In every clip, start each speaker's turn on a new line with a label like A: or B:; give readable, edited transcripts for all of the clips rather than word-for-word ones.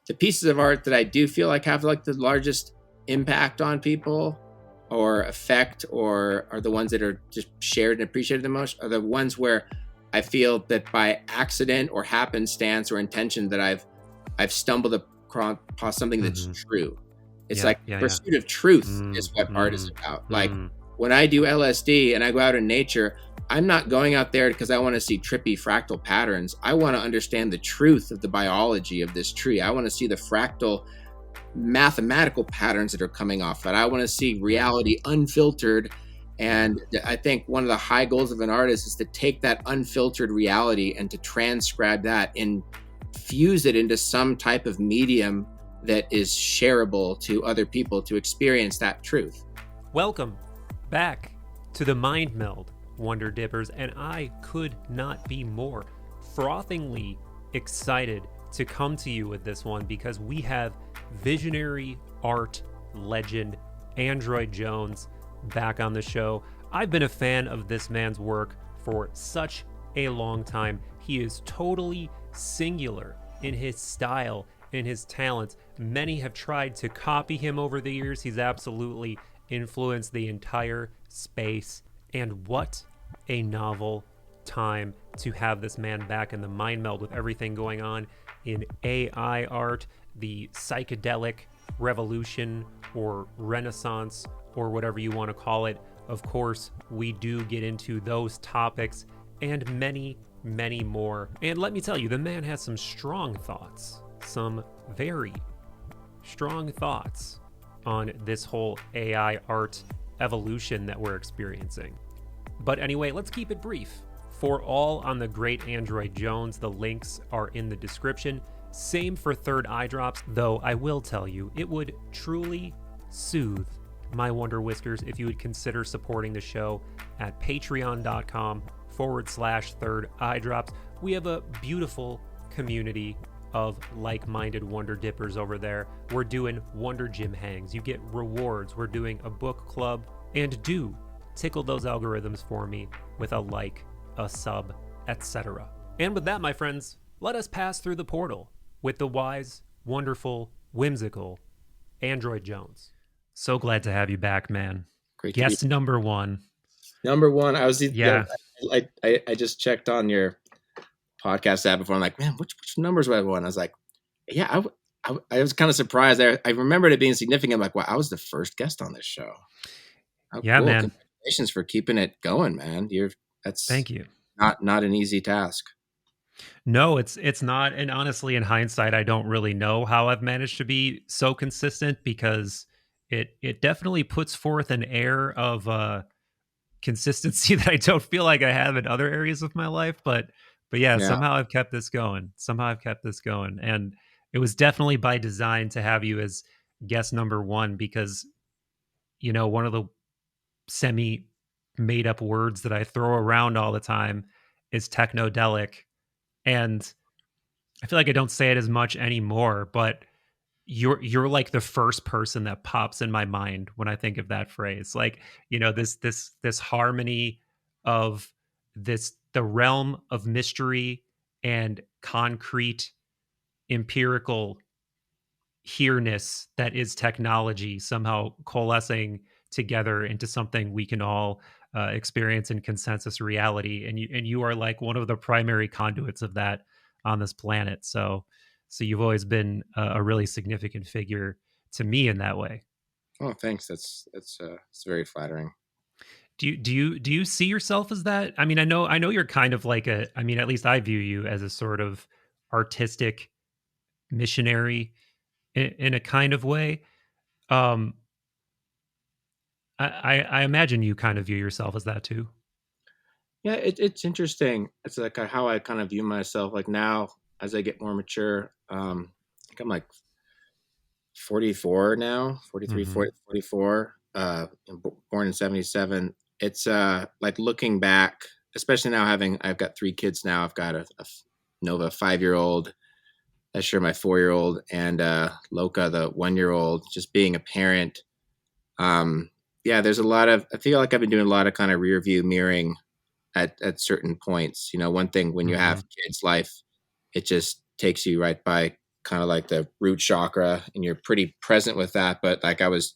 A: the pieces of art that I do feel like have like the largest impact on people or effect, or are the ones that are just shared and appreciated the most, are the ones where I feel that by accident or happenstance or intention that I've stumbled across something that's true. It's like the pursuit of truth is what art is about. Like when I do LSD and I go out in nature, I'm not going out there because I want to see trippy fractal patterns. I want to understand the truth of the biology of this tree. I want to see the fractal mathematical patterns that are coming off it. I want to see reality unfiltered. And I think one of the high goals of an artist is to take that unfiltered reality and to transcribe that and fuse it into some type of medium that is shareable to other people to experience that truth.
B: Welcome back to the Mind Meld, Wonder Dippers, and I could not be more frothingly excited to come to you with this one because we have visionary art legend Android Jones back on the show. I've been a fan of this man's work for such a long time. He is totally singular in his style, in his talents. Many have tried to copy him over the years. He's absolutely influenced the entire space. And what a novel time to have this man back in the Mind Meld with everything going on in AI art, the psychedelic revolution or renaissance or whatever you want to call it. Of course, we do get into those topics and many, many more. And let me tell you, the man has some strong thoughts, some very strong thoughts on this whole AI art evolution that we're experiencing. But anyway, let's keep it brief. For all on the great Android Jones, the links are in the description. Same for Third Eye Drops, though I will tell you, it would truly soothe my Wonder Whiskers if you would consider supporting the show at patreon.com/Third Eye Drops. We have a beautiful community of like-minded Wonder Dippers over there. We're doing Wonder Gym hangs. You get rewards. We're doing a book club. And do tickle those algorithms for me with a like, a sub, etc. And with that, my friends, let us pass through the portal with the wise, wonderful, whimsical Android Jones. So glad to have you back, man.
A: Great.
B: Guest number one.
A: Number one. I was
B: yeah.
A: I just checked on your podcast app before. I'm like, man, which numbers do I have on? I was like, yeah, I was kind of surprised. I remembered it being significant. I'm like, wow, I was the first guest on this show. How
B: yeah,
A: cool.
B: man.
A: Congratulations for keeping it going, man.
B: Thank you.
A: Not an easy task.
B: No, it's not. And honestly, in hindsight, I don't really know how I've managed to be so consistent because it definitely puts forth an air of consistency that I don't feel like I have in other areas of my life. But yeah, somehow I've kept this going. And it was definitely by design to have you as guest number one because, you know, one of the semi made up words that I throw around all the time is technodelic. And I feel like I don't say it as much anymore, but you're like the first person that pops in my mind when I think of that phrase. Like, you know, this harmony of the realm of mystery and concrete empirical here-ness that is technology somehow coalescing together into something we can all experience in consensus reality. And you are like one of the primary conduits of that on this planet. So you've always been a really significant figure to me in that way.
A: Oh, thanks. That's very flattering.
B: Do you see yourself as that? I mean, I know you're kind of like at least I view you as a sort of artistic missionary in a kind of way. I imagine you kind of view yourself as that too.
A: Yeah, it's interesting. It's like how I kind of view myself. Like now, as I get more mature, I think I'm like 44 now, 43, 44, born in 77. It's like looking back, especially now I've got 3 kids now. I've got a Nova 5-year-old, Escher, my 4-year-old, and Loka, the 1-year-old. Just being a parent, there's I feel like I've been doing a lot of kind of rear view mirroring at certain points. You know, one thing when you have kids, life, it just takes you right by kind of like the root chakra, and you're pretty present with that. But like I was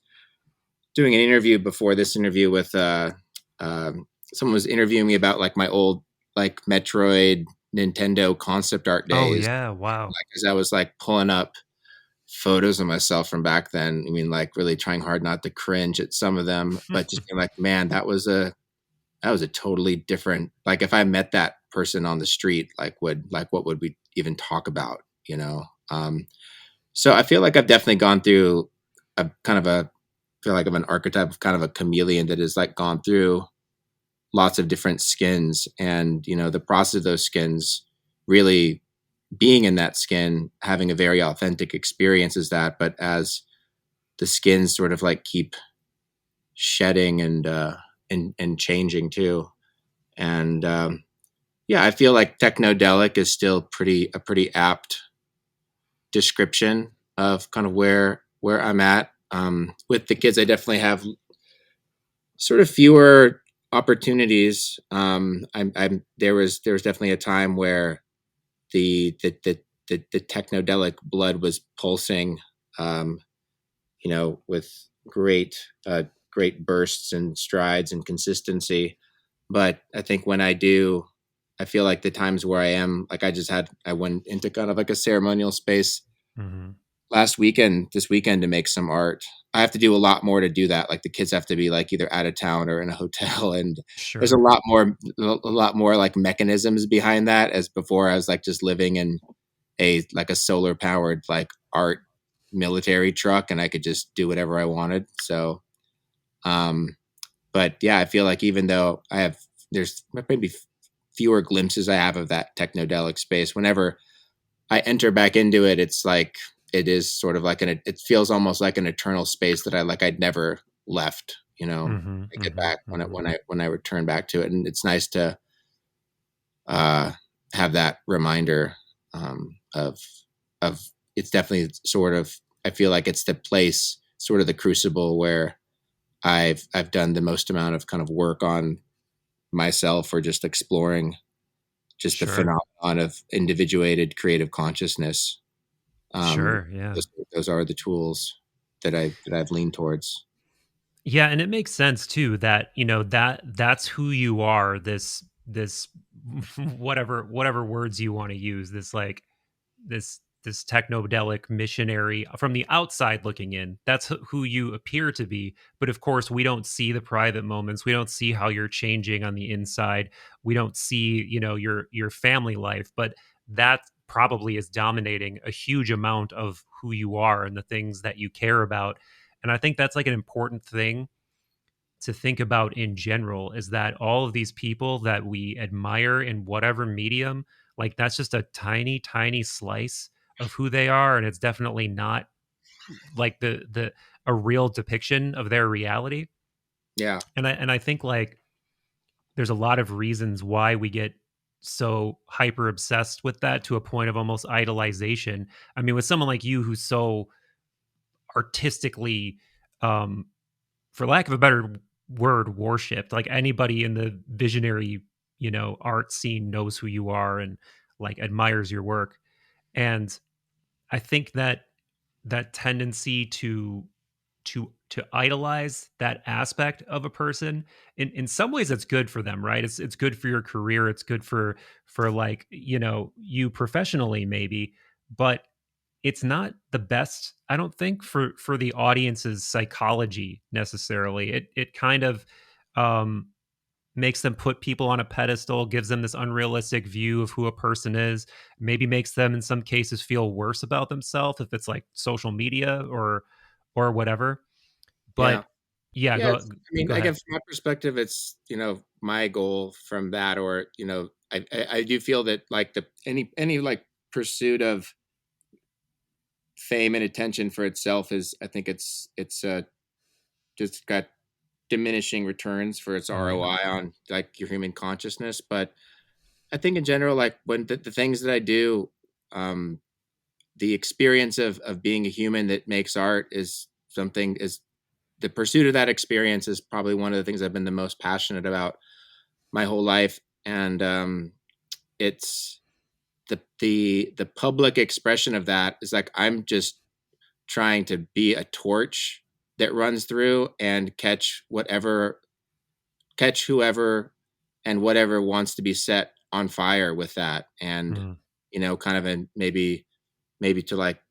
A: doing an interview before this interview with someone was interviewing me about like my old like Metroid Nintendo concept art
B: Oh
A: days.
B: yeah, wow.
A: Like as I was like pulling up photos of myself from back then. I mean, like really trying hard not to cringe at some of them, but just being like, man, that was a totally different. Like if I met that person on the street, like what would we even talk about? You know. So I feel like I've definitely gone through a kind of a feel like I'm an archetype of kind of a chameleon that has like gone through lots of different skins, and the process of those skins really being in that skin, having a very authentic experience is that, but as the skins sort of like keep shedding and changing too. And yeah, I feel like technodelic is still a pretty apt description of kind of where I'm at. With the kids, I definitely have sort of fewer opportunities. I'm there was definitely a time where the technodelic blood was pulsing, um, with great great bursts and strides and consistency. But I think when I do, I feel like the times where I am like I went into kind of like a ceremonial space
B: Hmm.
A: this weekend to make some art. I have to do a lot more to do that. Like the kids have to be like either out of town or in a hotel, and there's
B: Sure.
A: a lot more like mechanisms behind that. As before, I was like just living in a solar powered like art military truck, and I could just do whatever I wanted. So, um, but yeah, I feel like even though there's maybe fewer glimpses I have of that technodelic space. Whenever I enter back into it, it's like it is sort of like it feels almost like an eternal space that I'd never left.
B: Hmm.
A: I get
B: Hmm.
A: back
B: Hmm.
A: when I return back to it, and it's nice to uh, have that reminder of it's definitely sort of I feel like it's the place, sort of the crucible where I've done the most amount of kind of work on myself, or just exploring just the
B: Sure.
A: phenomenon of individuated creative consciousness. Um,
B: Sure. Yeah.
A: those are the tools that I've leaned towards.
B: Yeah, and it makes sense too that, that's who you are, this whatever words you want to use, this like this technodelic missionary from the outside looking in. That's who you appear to be, but of course we don't see the private moments. We don't see how you're changing on the inside. We don't see, your family life, but that probably is dominating a huge amount of who you are and the things that you care about. And I think that's like an important thing to think about in general, is that all of these people that we admire in whatever medium, like that's just a tiny, tiny slice of who they are. And it's definitely not like the a real depiction of their reality.
A: Yeah,
B: And I think like there's a lot of reasons why we get so hyper obsessed with that to a point of almost idolization. I mean, with someone like you who's so artistically, um for lack of a better word, worshipped. Like anybody in the visionary, art scene knows who you are and like admires your work. And I think that that tendency to idolize that aspect of a person, in some ways it's good for them, right? It's good for your career, it's good for like, you professionally maybe, but it's not the best, I don't think, for the audience's psychology necessarily. It kind of um makes them put people on a pedestal, gives them this unrealistic view of who a person is, maybe makes them in some cases feel worse about themselves if it's like social media or whatever.
A: yeah,
B: But yeah,
A: yeah.
B: go
A: I mean,
B: go
A: again,
B: ahead.
A: from my perspective, it's my goal from that, or I do feel that like the any like pursuit of fame and attention for itself is, I think it's just got diminishing returns for its
B: Mhm.
A: ROI on like your human consciousness. But I think in general, like when the things that I do, um, the experience of being a human that makes art is the pursuit of that experience is probably one of the things I've been the most passionate about my whole life. And it's the public expression of that is like I'm just trying to be a torch that runs through and catch whoever and whatever wants to be set on fire with that. And
B: Mm.
A: kind of maybe to like,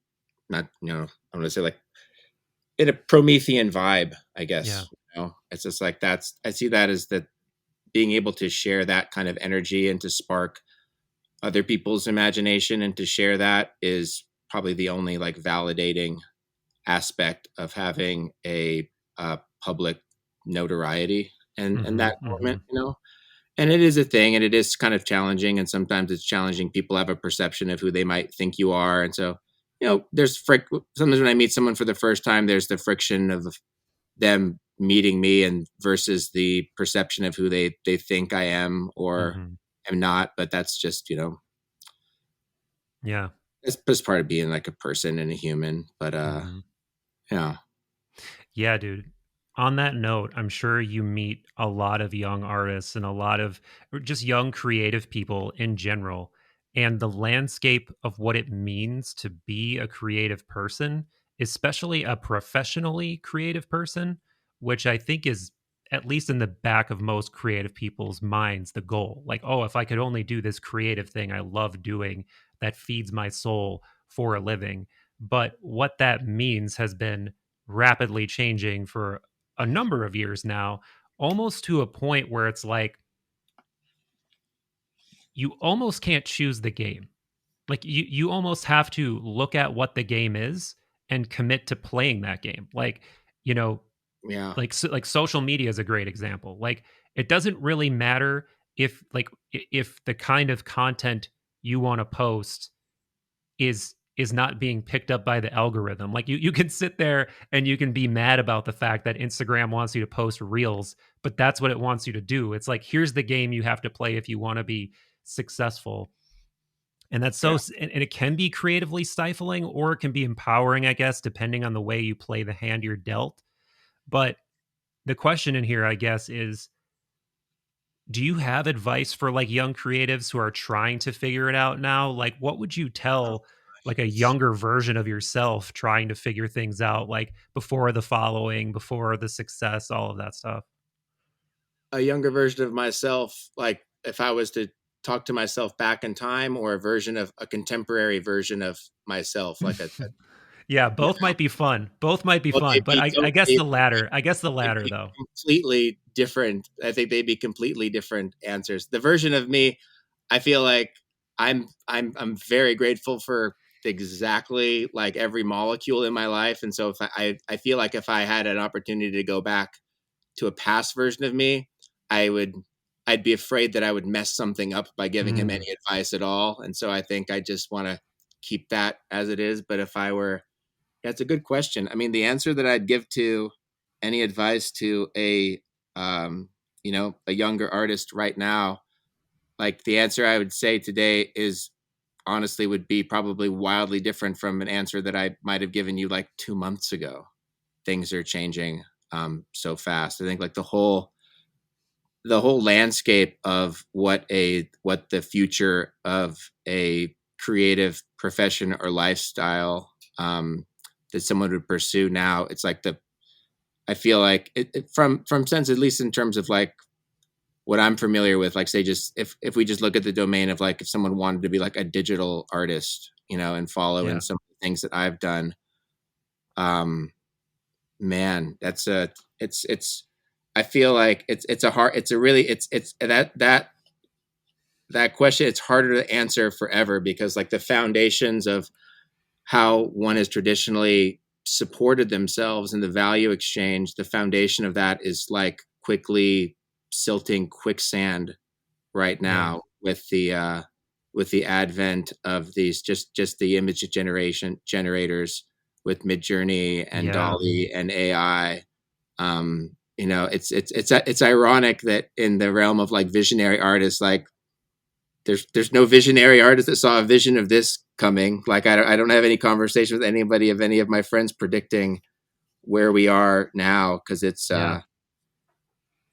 A: not, I want to say like in a Promethean vibe, I
B: Yeah.
A: guess. It's just like, I see that as that being able to share that kind of energy and to spark other people's imagination and to share that is probably the only like validating aspect of having a public notoriety and
B: Hmm.
A: that
B: Hmm.
A: moment, and it is a thing, and it is kind of challenging, and sometimes it's challenging. People have a perception of who they might think you are, and so there's sometimes when I meet someone for the first time, there's the friction of them meeting me and versus the perception of who they think I am or
B: Hmm.
A: am not. But that's just
B: Yeah.
A: it's just part of being like a person and a human. But
B: Hmm.
A: yeah.
B: Yeah, dude. On that note, I'm sure you meet a lot of young artists and a lot of or just young creative people in general. And the landscape of what it means to be a creative person, especially a professionally creative person, which I think is, at least in the back of most creative people's minds, the goal. Like, oh, if I could only do this creative thing I love doing that feeds my soul for a living. But what that means has been rapidly changing for a number of years now, almost to a point where it's like you almost can't choose the game. Like you almost have to look at what the game is and commit to playing that game. Like, you know,
A: Yeah.
B: like social media is a great example. Like it doesn't really matter if the kind of content you want to post is not being picked up by the algorithm. Like you can sit there and you can be mad about the fact that Instagram wants you to post reels, but that's what it wants you to do. It's like here's the game you have to play if you want to be successful. And that's
A: Yeah.
B: and it can be creatively stifling or it can be empowering, I guess, depending on the way you play the hand you're dealt. But the question in here, I guess, is do you have advice for like young creatives who are trying to figure it out now? Like what would you tell like a younger version of yourself trying to figure things out, like before the following, before the success, all of that stuff?
A: A younger version of myself, like if I was to talk to myself back in time, or a contemporary version of myself, like
B: Yeah, both might be fun. Both might be
A: well,
B: fun, but I guess
A: they'd
B: the latter. I guess the
A: they'd
B: latter
A: be
B: though.
A: completely different. I think they'd be completely different answers. The version of me, I feel like I'm very grateful for exactly like every molecule in my life, and so if I feel like if I had an opportunity to go back to a past version of me, I would I'd be afraid that I would mess something up by giving him
B: Mm,
A: any advice at all. And so I think I just want to keep that as it is. But if I were, yeah, it's a good question. I mean, the answer that I'd give to any advice to um, a younger artist right now, like the answer I would say today is honestly would be probably wildly different from an answer that I might have given you like 2 months ago. Things are changing so fast. I think like the whole landscape of what the future of a creative profession or lifestyle that someone would pursue now, it's like I feel like from sense, at least in terms of like what I'm familiar with, like say just if we just look at the domain of like if someone wanted to be like a digital artist, and follow in
B: yeah.
A: some of the things that I've done, um man, it's I feel like it's a hard it's a really it's that question, it's harder to answer forever because like the foundations of how one has traditionally supported themselves and the value exchange, the foundation of that is like quickly silting quicksand right
B: Yeah.
A: now with the advent of these just the image generators with Midjourney and
B: Yeah.
A: Dolly and AI. It's ironic that in the realm of like visionary artists, like there's no visionary artist that saw a vision of this coming. Like I don't have any conversation with anybody of any of my friends predicting where we are now, because it's
B: Yeah.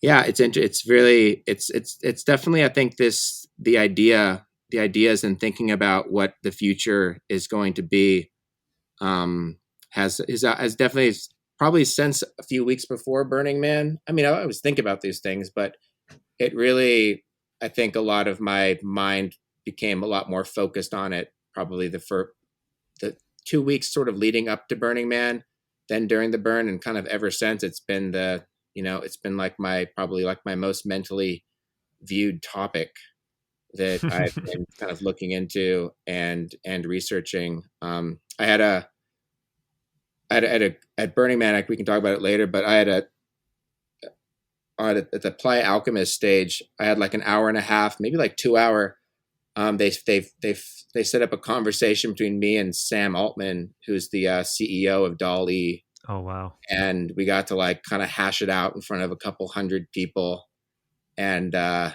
A: yeah, it's really it's definitely, I think, the idea the ideas and thinking about what the future is going to be has definitely probably since a few weeks before Burning Man. I mean, I always think about these things, but it really, I think a lot of my mind became a lot more focused on it probably the 2 weeks sort of leading up to Burning Man, then during the burn, and kind of ever since it's been it's been like probably like my most mentally viewed topic that I've been kind of looking into and researching. I had a at Burning Man, we can talk about it later, but I had at the Playa Alchemist stage, I had like an hour and a half, maybe like 2 hour. They set up a conversation between me and Sam Altman, who's the CEO of DALL-E,
B: Oh wow.
A: and we got to like kind of hash it out in front of a couple hundred people. And yeah,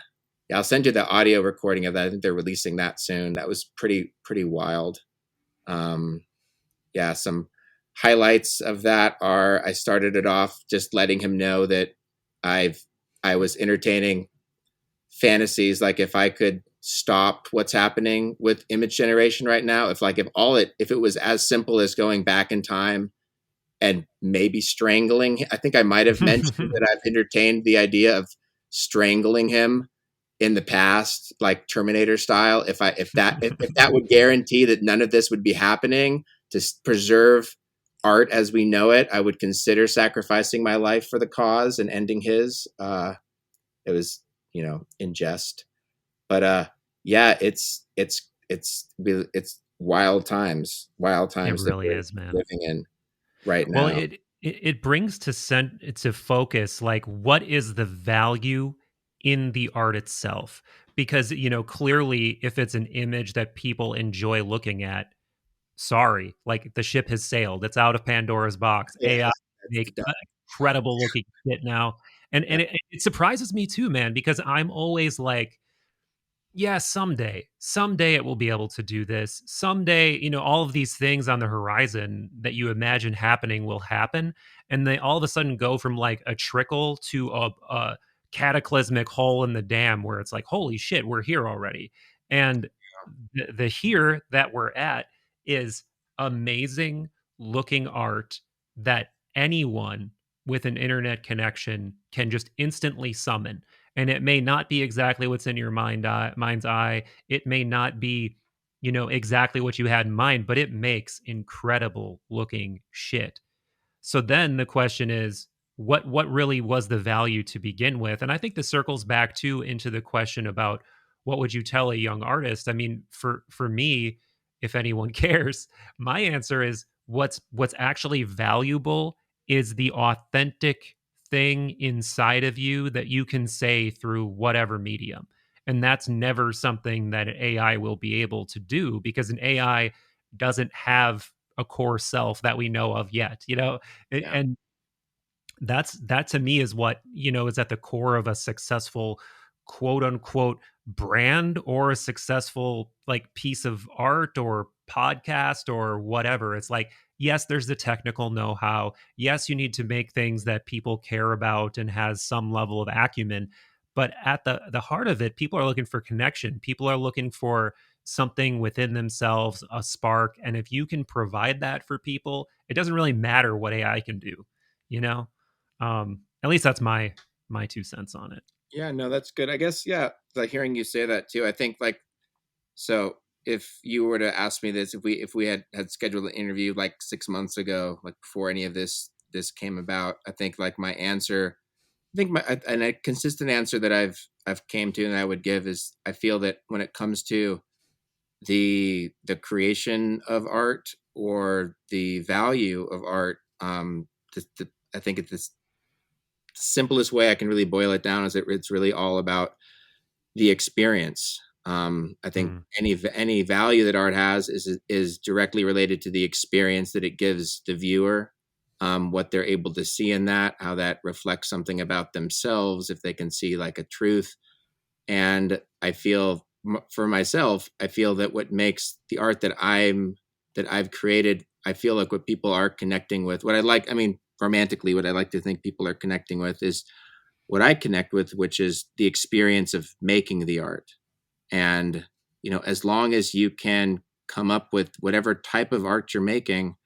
A: I'll send you the audio recording of that. I think they're releasing that soon. That was pretty wild. Um, yeah, some highlights of that are I started it off just letting him know that I've I was entertaining fantasies like if I could stop what's happening with image generation right now, if it was as simple as going back in time and maybe strangling. I think I might have mentioned that I've entertained the idea of strangling him in the past, like Terminator style. If that would guarantee that none of this would be happening to preserve art as we know it, I would consider sacrificing my life for the cause and ending his. It was, in jest, but yeah, it's wild
B: It
A: times that
B: really
A: we're
B: is, man.
A: living in right
B: Well,
A: now.
B: it brings to focus like what is the value in the art itself? Because clearly, if it's an image that people enjoy looking at, sorry, like the ship has sailed. It's out of Pandora's box.
A: Yeah,
B: AI
A: it's
B: make
A: done.
B: incredible looking shit now, and
A: Yeah,
B: it surprises me too, man, because I'm always like, yeah, someday it will be able to do this. Someday, all of these things on the horizon that you imagine happening will happen, and they all of a sudden go from like a trickle to a cataclysmic hole in the dam where it's like, holy shit, we're here already. And the here that we're at is amazing looking art that anyone with an internet connection can just instantly summon. And it may not be exactly what's in your mind's eye. It may not be, exactly what you had in mind, but it makes incredible looking shit. So then the question is, what really was the value to begin with? And I think this circles back too into the question about what would you tell a young artist? I mean, for me, if anyone cares, my answer is what's actually valuable is the authentic thing inside of you that you can say through whatever medium. And that's never something that an AI will be able to do because an AI doesn't have a core self that we know of yet,
A: yeah,
B: and that to me is what is at the core of a successful quote unquote brand or a successful like piece of art or podcast or whatever. It's like, yes, there's the technical know-how, yes, you need to make things that people care about and has some level of acumen, but at the heart of it, people are looking for connection, people are looking for something within themselves, a spark, and if you can provide that for people, it doesn't really matter what AI can do, you know at least that's my 2 cents on it.
A: yeah, no, that's good. I guess, yeah, like hearing you say that too. I think like so. If you were to ask me this, if we had scheduled an interview like 6 months ago, like before any of this came about, I think like my answer, I think and a consistent answer that I've came to and I would give is I feel that when it comes to the creation of art or the value of art, I think it's the simplest way I can really boil it down is that it's really all about the experience. I think
B: Mm,
A: any value that art has is directly related to the experience that it gives the viewer, what they're able to see in that, how that reflects something about themselves, if they can see like a truth. And I feel for myself, I feel that what makes the art that I've created, I feel like what people are connecting with, what I like, I mean, romantically, what I like to think people are connecting with is what I connect with, which is the experience of making the art. And, as long as you can come up with whatever type of art you're making,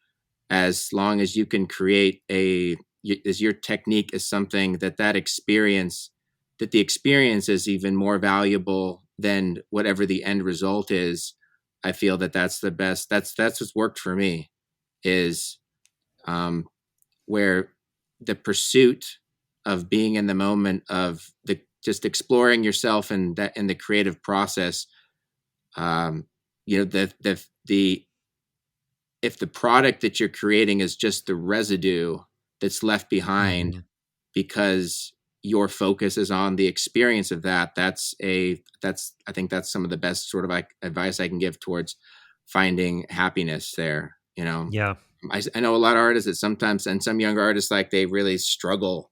A: as long as you can create as your technique is something that experience, that the experience is even more valuable than whatever the end result is. I feel that that's the best. That's what's worked for me, is um, where the pursuit of being in the moment, of the just exploring yourself and that in the creative process. um, the if the product that you're creating is just the residue that's left behind
B: Hmm.
A: because your focus is on the experience of that, that's I think that's some of the best sort of like advice I can give towards finding happiness there.
B: Yeah.
A: I know a lot of artists that sometimes, and some younger artists, like they really struggle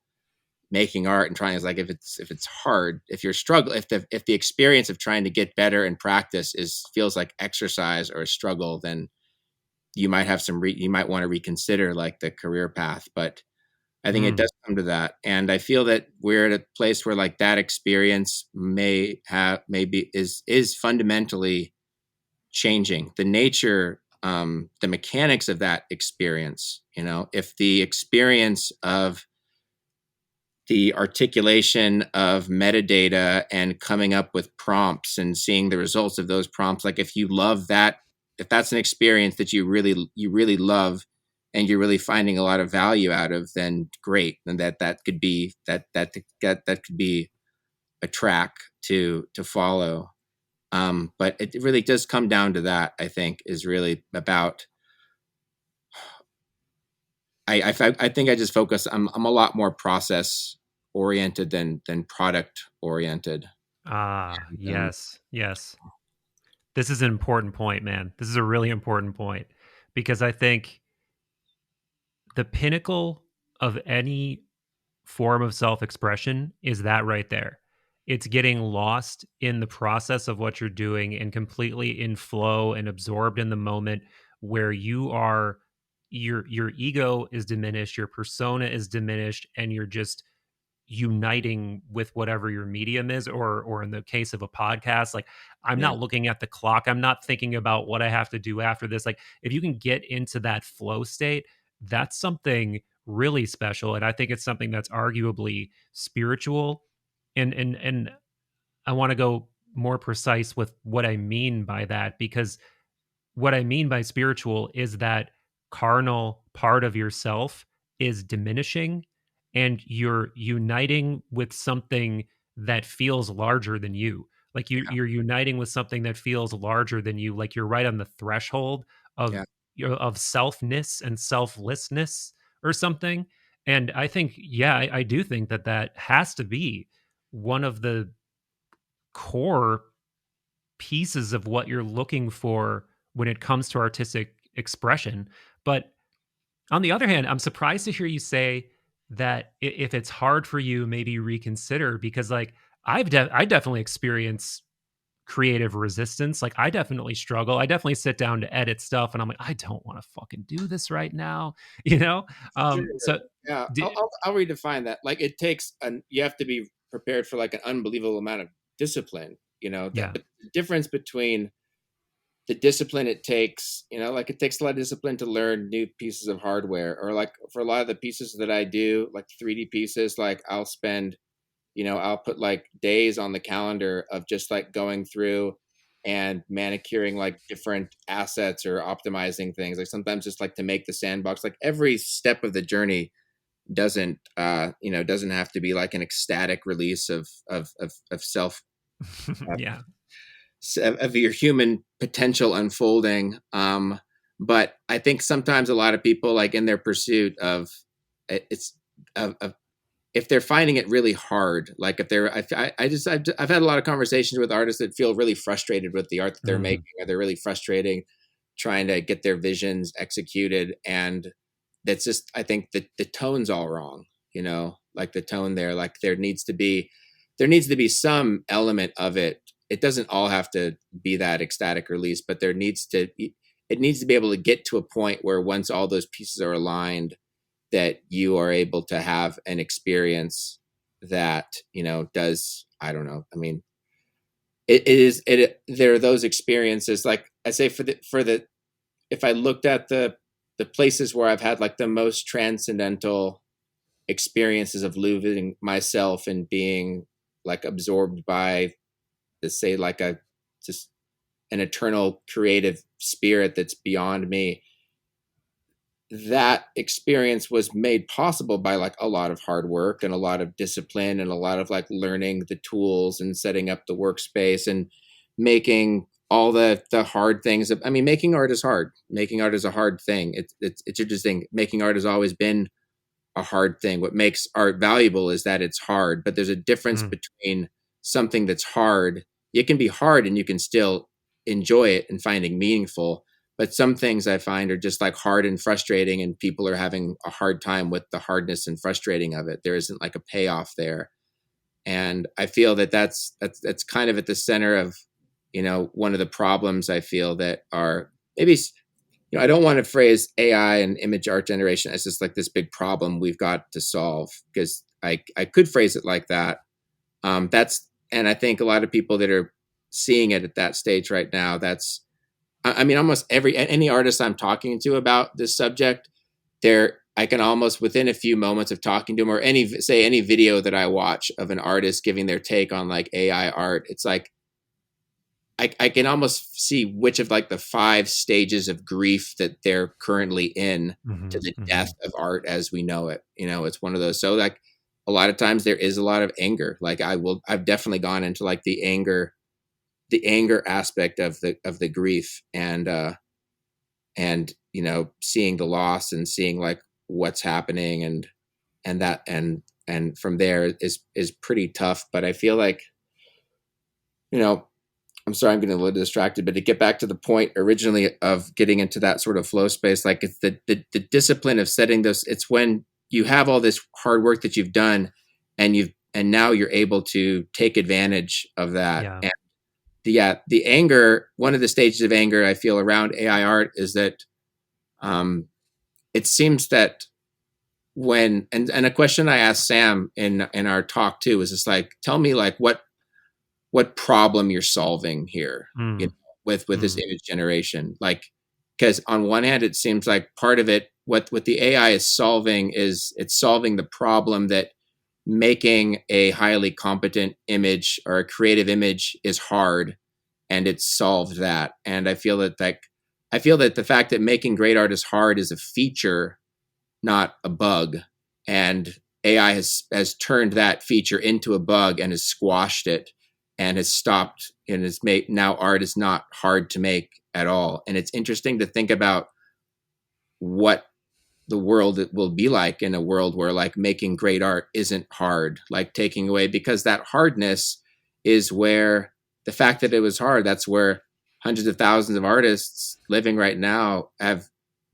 A: making art and trying. Is like, if it's hard, if you're struggle, if the experience of trying to get better and practice feels like exercise or a struggle, then you might have you might want to reconsider like the career path. But I think it
B: Mm.
A: does come to that, and I feel that we're at a place where like that experience maybe is fundamentally changing the nature, the mechanics of that experience. If the experience of the articulation of metadata and coming up with prompts and seeing the results of those prompts, like if you love that, if that's an experience that you really love and you're really finding a lot of value out of, then great. And that could be that could be a track to follow. But it really does come down to that. I think is really about. I think I just focus. I'm a lot more process oriented than product oriented.
B: Ah,
A: Um,
B: yes, yes. This is an important point, man. This is a really important point because I think the pinnacle of any form of self expression is that right there. It's getting lost in the process of what you're doing and completely in flow and absorbed in the moment where you are your ego is diminished, your persona is diminished, and you're just uniting with whatever your medium is, or in the case of a podcast, like I'm
A: yeah,
B: not looking at the clock, I'm not thinking about what I have to do after this. Like if you can get into that flow state, that's something really special, and I think it's something that's arguably spiritual. And I want to go more precise with what I mean by that, because what I mean by spiritual is that carnal part of yourself is diminishing and you're uniting with something that feels larger than you. Like you're uniting with something that feels larger than you. Like you're right on the threshold of
A: yeah,
B: of selfness and selflessness or something. And I think, yeah, I do think that that has to be one of the core pieces of what you're looking for when it comes to artistic expression. But on the other hand, I'm surprised to hear you say that if it's hard for you, maybe reconsider, because like I definitely experience creative resistance. Like I definitely struggle. I definitely sit down to edit stuff and I'm like, I don't want to fucking do this right now, you know?
A: sure.
B: So
A: Yeah,
B: d-
A: I'll redefine that. Like it takes you have to be prepared for like an unbelievable amount of discipline.
B: yeah.
A: But the difference between the discipline it takes, like it takes a lot of discipline to learn new pieces of hardware, or like for a lot of the pieces that I do, like 3D pieces, like I'll put like days on the calendar of just like going through and manicuring like different assets or optimizing things. Like sometimes just like to make the sandbox, like every step of the journey doesn't have to be like an ecstatic release of self, uh,
B: Yeah.
A: of your human potential unfolding. But I think sometimes a lot of people, like in their pursuit of it's of if they're finding it really hard, like if they're, I've had a lot of conversations with artists that feel really frustrated with the art that they're
B: Mhm.
A: making, or they're really frustrating trying to get their visions executed. And that's just, I think that the tone's all wrong, like the tone there, like there needs to be some element of it. It doesn't all have to be that ecstatic release, but it needs to be able to get to a point where once all those pieces are aligned, that you are able to have an experience that does, I don't know, I mean, there are those experiences, like I say, for the if I looked at the places where I've had like the most transcendental experiences of losing myself and being like absorbed by, let's say, like a just an eternal creative spirit that's beyond me, that experience was made possible by like a lot of hard work and a lot of discipline and a lot of like learning the tools and setting up the workspace and making all the hard things. I mean, making art is hard. Making art is a hard thing. It's interesting. Making art has always been a hard thing. What makes art valuable is that it's hard, but there's a difference
B: Mm.
A: between something that's hard. It can be hard and you can still enjoy it and find it meaningful. But some things I find are just like hard and frustrating, and people are having a hard time with the hardness and frustrating of it. There isn't like a payoff there. And I feel that that's kind of at the center of, one of the problems I feel that are maybe, I don't want to phrase AI and image art generation as just like this big problem we've got to solve, because I could phrase it like that. And I think a lot of people that are seeing it at that stage right now, I mean, almost any artist I'm talking to about this subject, I can almost within a few moments of talking to them, or any video that I watch of an artist giving their take on like AI art, it's like I can almost see which of like the 5 stages of grief that they're currently in to
B: Hmm.
A: the
B: Hmm.
A: death of art as we know it. It's one of those. So like a lot of times there is a lot of anger. Like I've definitely gone into like the anger aspect of the grief, and seeing the loss and seeing like what's happening, and from there is pretty tough. But I feel like, you know I'm sorry, I'm getting a little distracted, but to get back to the point originally of getting into that sort of flow space, like it's the discipline of setting those. It's when you have all this hard work that you've done, and now you're able to take advantage of that.
B: Yeah.
A: And the anger, one of the stages of anger I feel around AI art is that, it seems that and a question I asked Sam in our talk too was just like, tell me like what problem you're solving here,
B: Mm.
A: with this
B: Mm.
A: image generation. Like, because on one hand it seems like part of it, what the AI is solving is it's solving the problem that making a highly competent image or a creative image is hard, and it's solved that. And I feel that the fact that making great art is hard is a feature, not a bug. And AI has turned that feature into a bug and has squashed it and has stopped and has made now art is not hard to make at all. And it's interesting to think about what the world will be like in a world where like making great art isn't hard, like taking away, because that hardness is where the fact that it was hard, that's where hundreds of thousands of artists living right now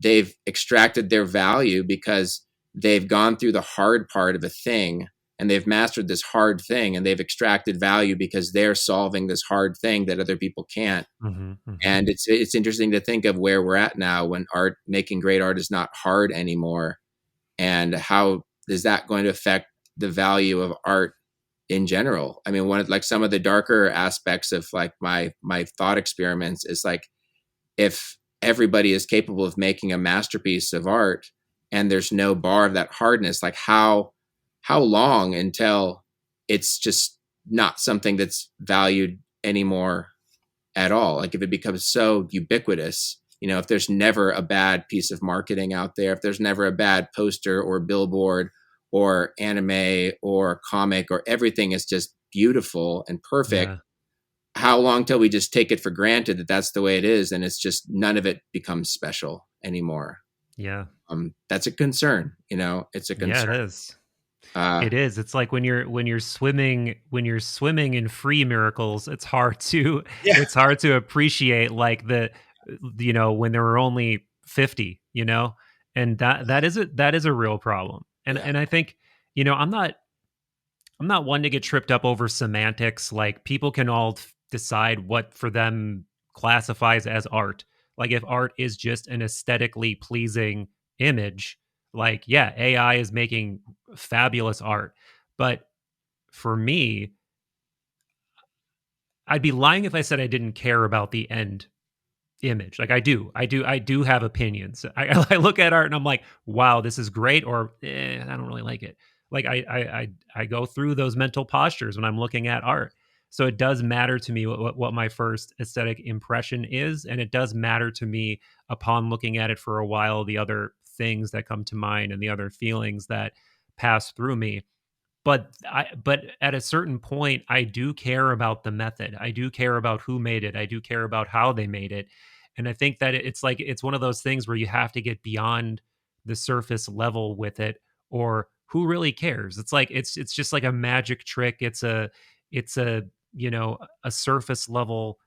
A: they've extracted their value, because they've gone through the hard part of a thing and they've mastered this hard thing, and they've extracted value because they're solving this hard thing that other people can't.
B: Hmm. Hmm.
A: And it's interesting to think of where we're at now, when making great art is not hard anymore, and how is that going to affect the value of art in general. I mean, one of like some of the darker aspects of like my thought experiments is like, if everybody is capable of making a masterpiece of art and there's no bar of that hardness, like how long until it's just not something that's valued anymore at all? Like if it becomes so ubiquitous, if there's never a bad piece of marketing out there, if there's never a bad poster or billboard or anime or comic, or everything is just beautiful and perfect,
B: Yeah.
A: how long till we just take it for granted that that's the way it is, and it's just none of it becomes special anymore?
B: Yeah.
A: That's a concern. It's a
B: Yeah, it
A: concern.
B: is.
A: Uh,
B: It is. It's like when you're swimming in free miracles,
A: yeah,
B: it's hard to appreciate like when there were only 50, and that is a real problem. And
A: yeah,
B: and I think, I'm not one to get tripped up over semantics. Like people can all decide what for them classifies as art. Like if art is just an aesthetically pleasing image, like yeah, AI is making fabulous art. But for me, I'd be lying if I said I didn't care about the end image. Like I do have opinions. I look at art and I'm like, wow, this is great, or I don't really like it. Like I go through those mental postures when I'm looking at art. So it does matter to me what my first aesthetic impression is, and it does matter to me upon looking at it for a while the other things that come to mind and the other feelings that pass through me. But at a certain point, I do care about the method. I do care about who made it. I do care about how they made it. And I think that it's like it's one of those things where you have to get beyond the surface level with it, or who really cares? It's like it's just like a magic trick. It's a you know, a surface level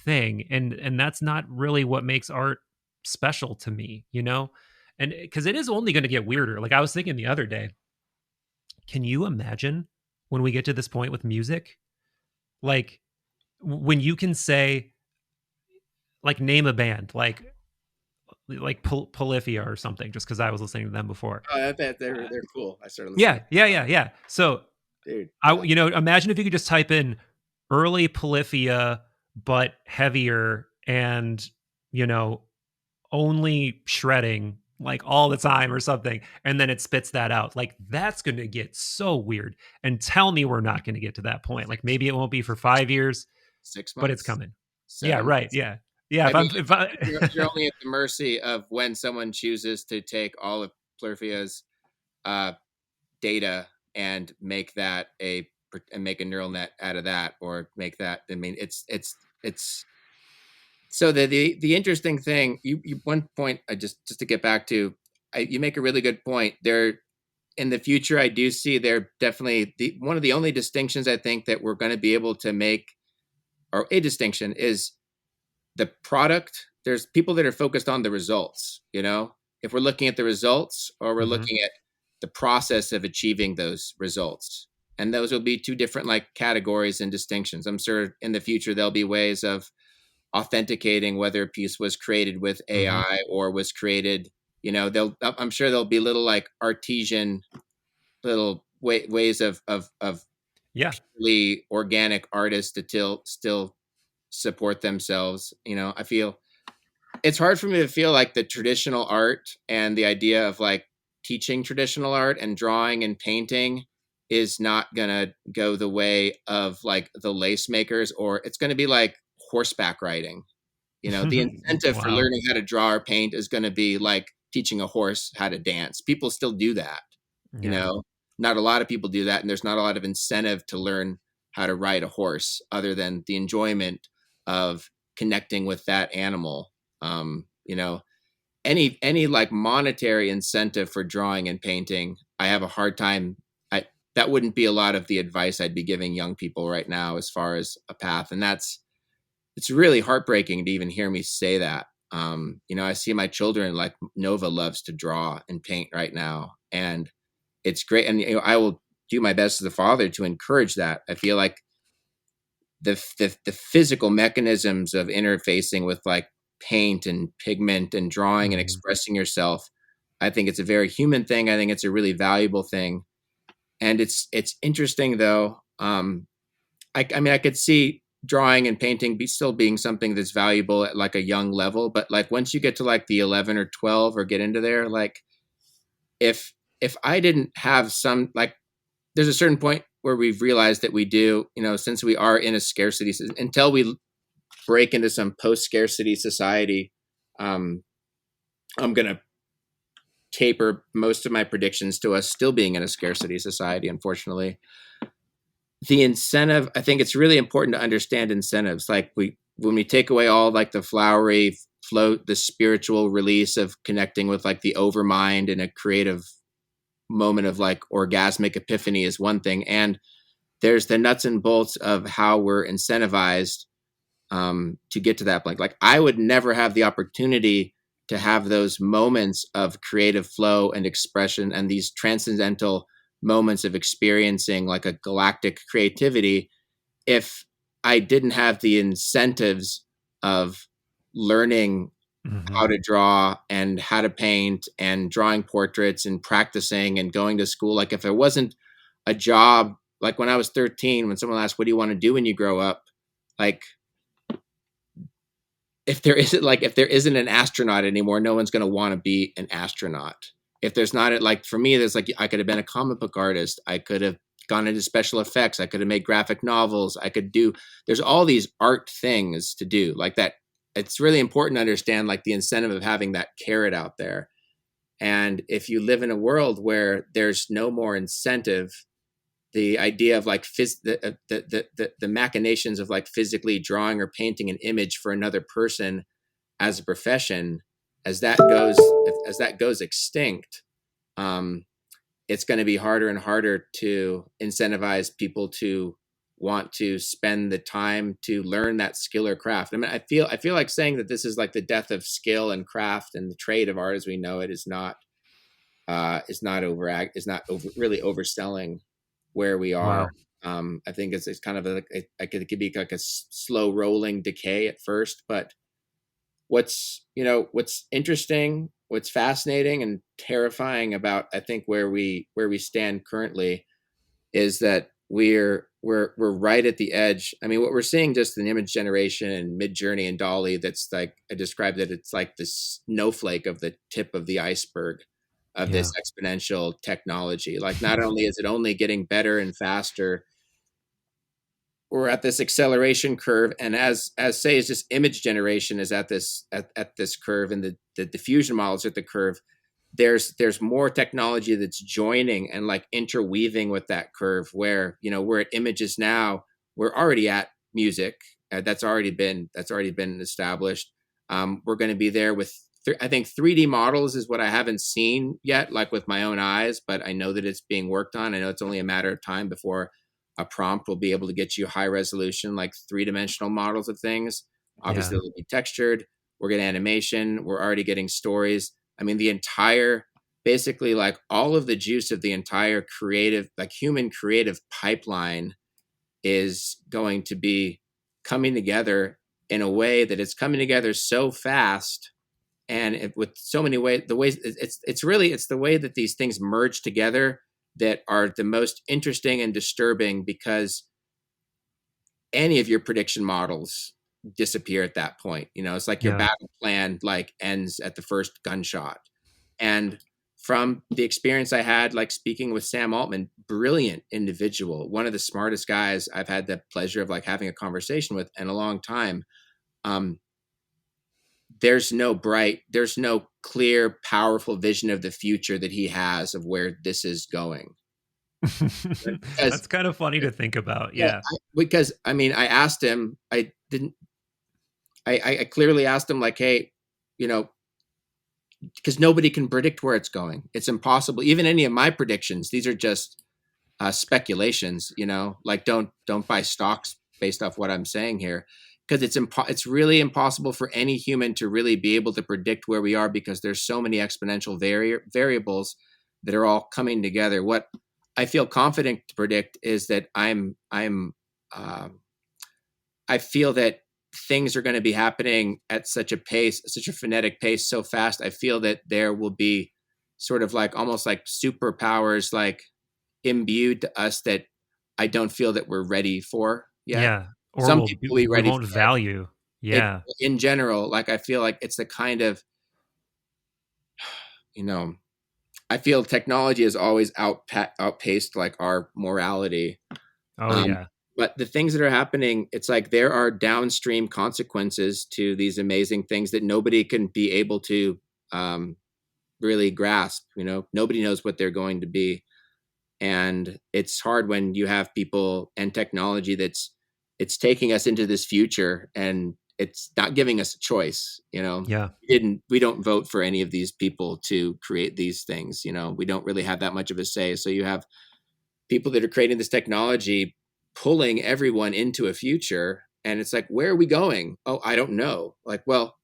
B: thing, and that's not really what makes art special to me, you know? And because it is only going to get weirder. Like I was thinking the other day, can you imagine when we get to this point with music? Like when you can say, like, name a band, like Polyphia or something, just because I was listening to them before.
A: Oh, I bet they're cool. I started listening.
B: Yeah, yeah, yeah, yeah. So
A: Dude,
B: I, you know, imagine if you could just type in early Polyphia, but heavier, and you know, only shredding like all the time or something, and then it spits that out. Like that's going to get so weird. And tell me we're not going to get to that point. Like maybe it won't be for 5 years,
A: six
B: but it's
A: months,
B: coming. Yeah,
A: 7 months.
B: right. Yeah, yeah.
A: I
B: If
A: mean,
B: I'm if I
A: you're only at the mercy of when someone chooses to take all of Plurfia's uh, data and make that and make a neural net out of that, or make that. I mean, it's so the interesting thing. You one point I just to get back to, you make a really good point there. In the future, I do see there definitely one of the only distinctions I think that we're going to be able to make, or a distinction, is the product. There's people that are focused on the results, if we're looking at the results or we're
B: Mhm.
A: looking at the process of achieving those results. And those will be two different like categories and distinctions. I'm sure in the future there'll be ways of authenticating whether a piece was created with
B: Mhm.
A: AI or was created, I'm sure there'll be little like artesian little ways of
B: Yeah.
A: purely organic artists to still support themselves. I feel it's hard for me to feel like the traditional art and the idea of like teaching traditional art and drawing and painting is not gonna go the way of like the lace makers, or it's gonna be like horseback riding. The incentive for
B: Wow.
A: learning how to draw or paint is gonna be like teaching a horse how to dance. People still do that, you
B: Yeah.
A: know. Not a lot of people do that, and there's not a lot of incentive to learn how to ride a horse other than the enjoyment of connecting with that animal. um, you know any like monetary incentive for drawing and painting, I have a hard time. I That wouldn't be a lot of the advice I'd be giving young people right now as far as a path. And it's really heartbreaking to even hear me say that. I see my children, like Nova loves to draw and paint right now, and it's great. And I will do my best as a father to encourage that. I feel like the physical mechanisms of interfacing with like paint and pigment and drawing and
B: Mhm.
A: expressing yourself, I think it's a very human thing. I think it's a really valuable thing. And it's interesting though. I mean, I could see drawing and painting still being something that's valuable at like a young level, but like once you get to like the 11 or 12 or get into there, like if I didn't have some like, there's a certain point where we've realized that we do, since we are in a scarcity, until we break into some post scarcity society, um, I'm going to taper most of my predictions to us still being in a scarcity society, unfortunately. The incentive, I think it's really important to understand incentives. Like when we take away all like the flowery float, the spiritual release of connecting with like the overmind and a creative moment of like orgasmic epiphany is one thing. And there's the nuts and bolts of how we're incentivized to get to that point. Like I would never have the opportunity to have those moments of creative flow and expression and these transcendental moments of experiencing like a galactic creativity if I didn't have the incentives of learning how
B: Mhm.
A: to draw and how to paint and drawing portraits and practicing and going to school. Like if there wasn't a job, like when I was 13, when someone asked, what do you want to do when you grow up? like if there isn't an astronaut anymore, no one's going to want to be an astronaut. If there's not, like for me, there's like I could have been a comic book artist. I could have gone into special effects. I could have made graphic novels. I could do. There's all these art things to do like that. It's really important to understand like the incentive of having that carrot out there. And if you live in a world where there's no more incentive, the idea of like the machinations of like physically drawing or painting an image for another person as a profession, as that goes extinct, it's going to be harder and harder to incentivize people to want to spend the time to learn that skill or craft. I mean, I feel like saying that this is like the death of skill and craft and the trade of art as we know it is not really overselling where we are.
B: Wow.
A: I think it's kind of it could be like a slow rolling decay at first, but what's interesting, what's fascinating and terrifying about I think where we stand currently is that we're right at the edge. I mean, what we're seeing just in image generation and Mid Journey and Dolly, that's like I described it. It's like the snowflake of the tip of the iceberg of
B: Yeah.
A: this exponential technology. Like, not only is it only getting better and faster, we're at this acceleration curve, and as say is just image generation is at this curve, and the diffusion models at the curve. There's more technology that's joining and like interweaving with that curve where we're at images now. We're already at music. That's already been established. We're going to be there with I think 3D models is what I haven't seen yet, like with my own eyes, but I know that it's being worked on. I know it's only a matter of time before a prompt will be able to get you high resolution, like 3-dimensional models of things.
B: Yeah.
A: Obviously, it'll be textured. We're getting animation. We're already getting stories. I mean, basically like all of the juice of the entire creative, like human creative pipeline is going to be coming together in a way that it's coming together so fast and with so many ways. The ways it's the way that these things merge together that are the most interesting and disturbing, because any of your prediction models disappear at that point. It's like your
B: Yeah.
A: battle plan like ends at the first gunshot. And from the experience I had, like speaking with Sam Altman, brilliant individual, one of the smartest guys I've had the pleasure of like having a conversation with in a long time. There's no clear, powerful vision of the future that he has of where this is going. Because
B: That's kind of funny to think about.
A: yeah,
B: Yeah.
A: because I mean, I asked him, I clearly asked him like, hey, because nobody can predict where it's going. It's impossible. Even any of my predictions, these are just speculations. Like don't buy stocks based off what I'm saying here, because it's really impossible for any human to really be able to predict where we are, because there's so many exponential variables that are all coming together. What I feel confident to predict is that I feel that things are going to be happening at such a frenetic pace, so fast. I feel that there will be sort of like almost like superpowers, like imbued to us that I don't feel that we're ready for yet.
B: Yeah. Or
A: Some people will be
B: we
A: ready
B: won't
A: for it.
B: value. Yeah.
A: In general, like I feel like it's the kind of, I feel technology has always outpaced like our morality.
B: Oh
A: Um,
B: yeah.
A: but the things that are happening, it's like there are downstream consequences to these amazing things that nobody can be able to really grasp. Nobody knows what they're going to be. And it's hard when you have people and technology it's taking us into this future and it's not giving us a choice.
B: Yeah.
A: We don't vote for any of these people to create these things. We don't really have that much of a say. So you have people that are creating this technology pulling everyone into a future, and it's like, where are we going? Oh, I don't know. Like, well,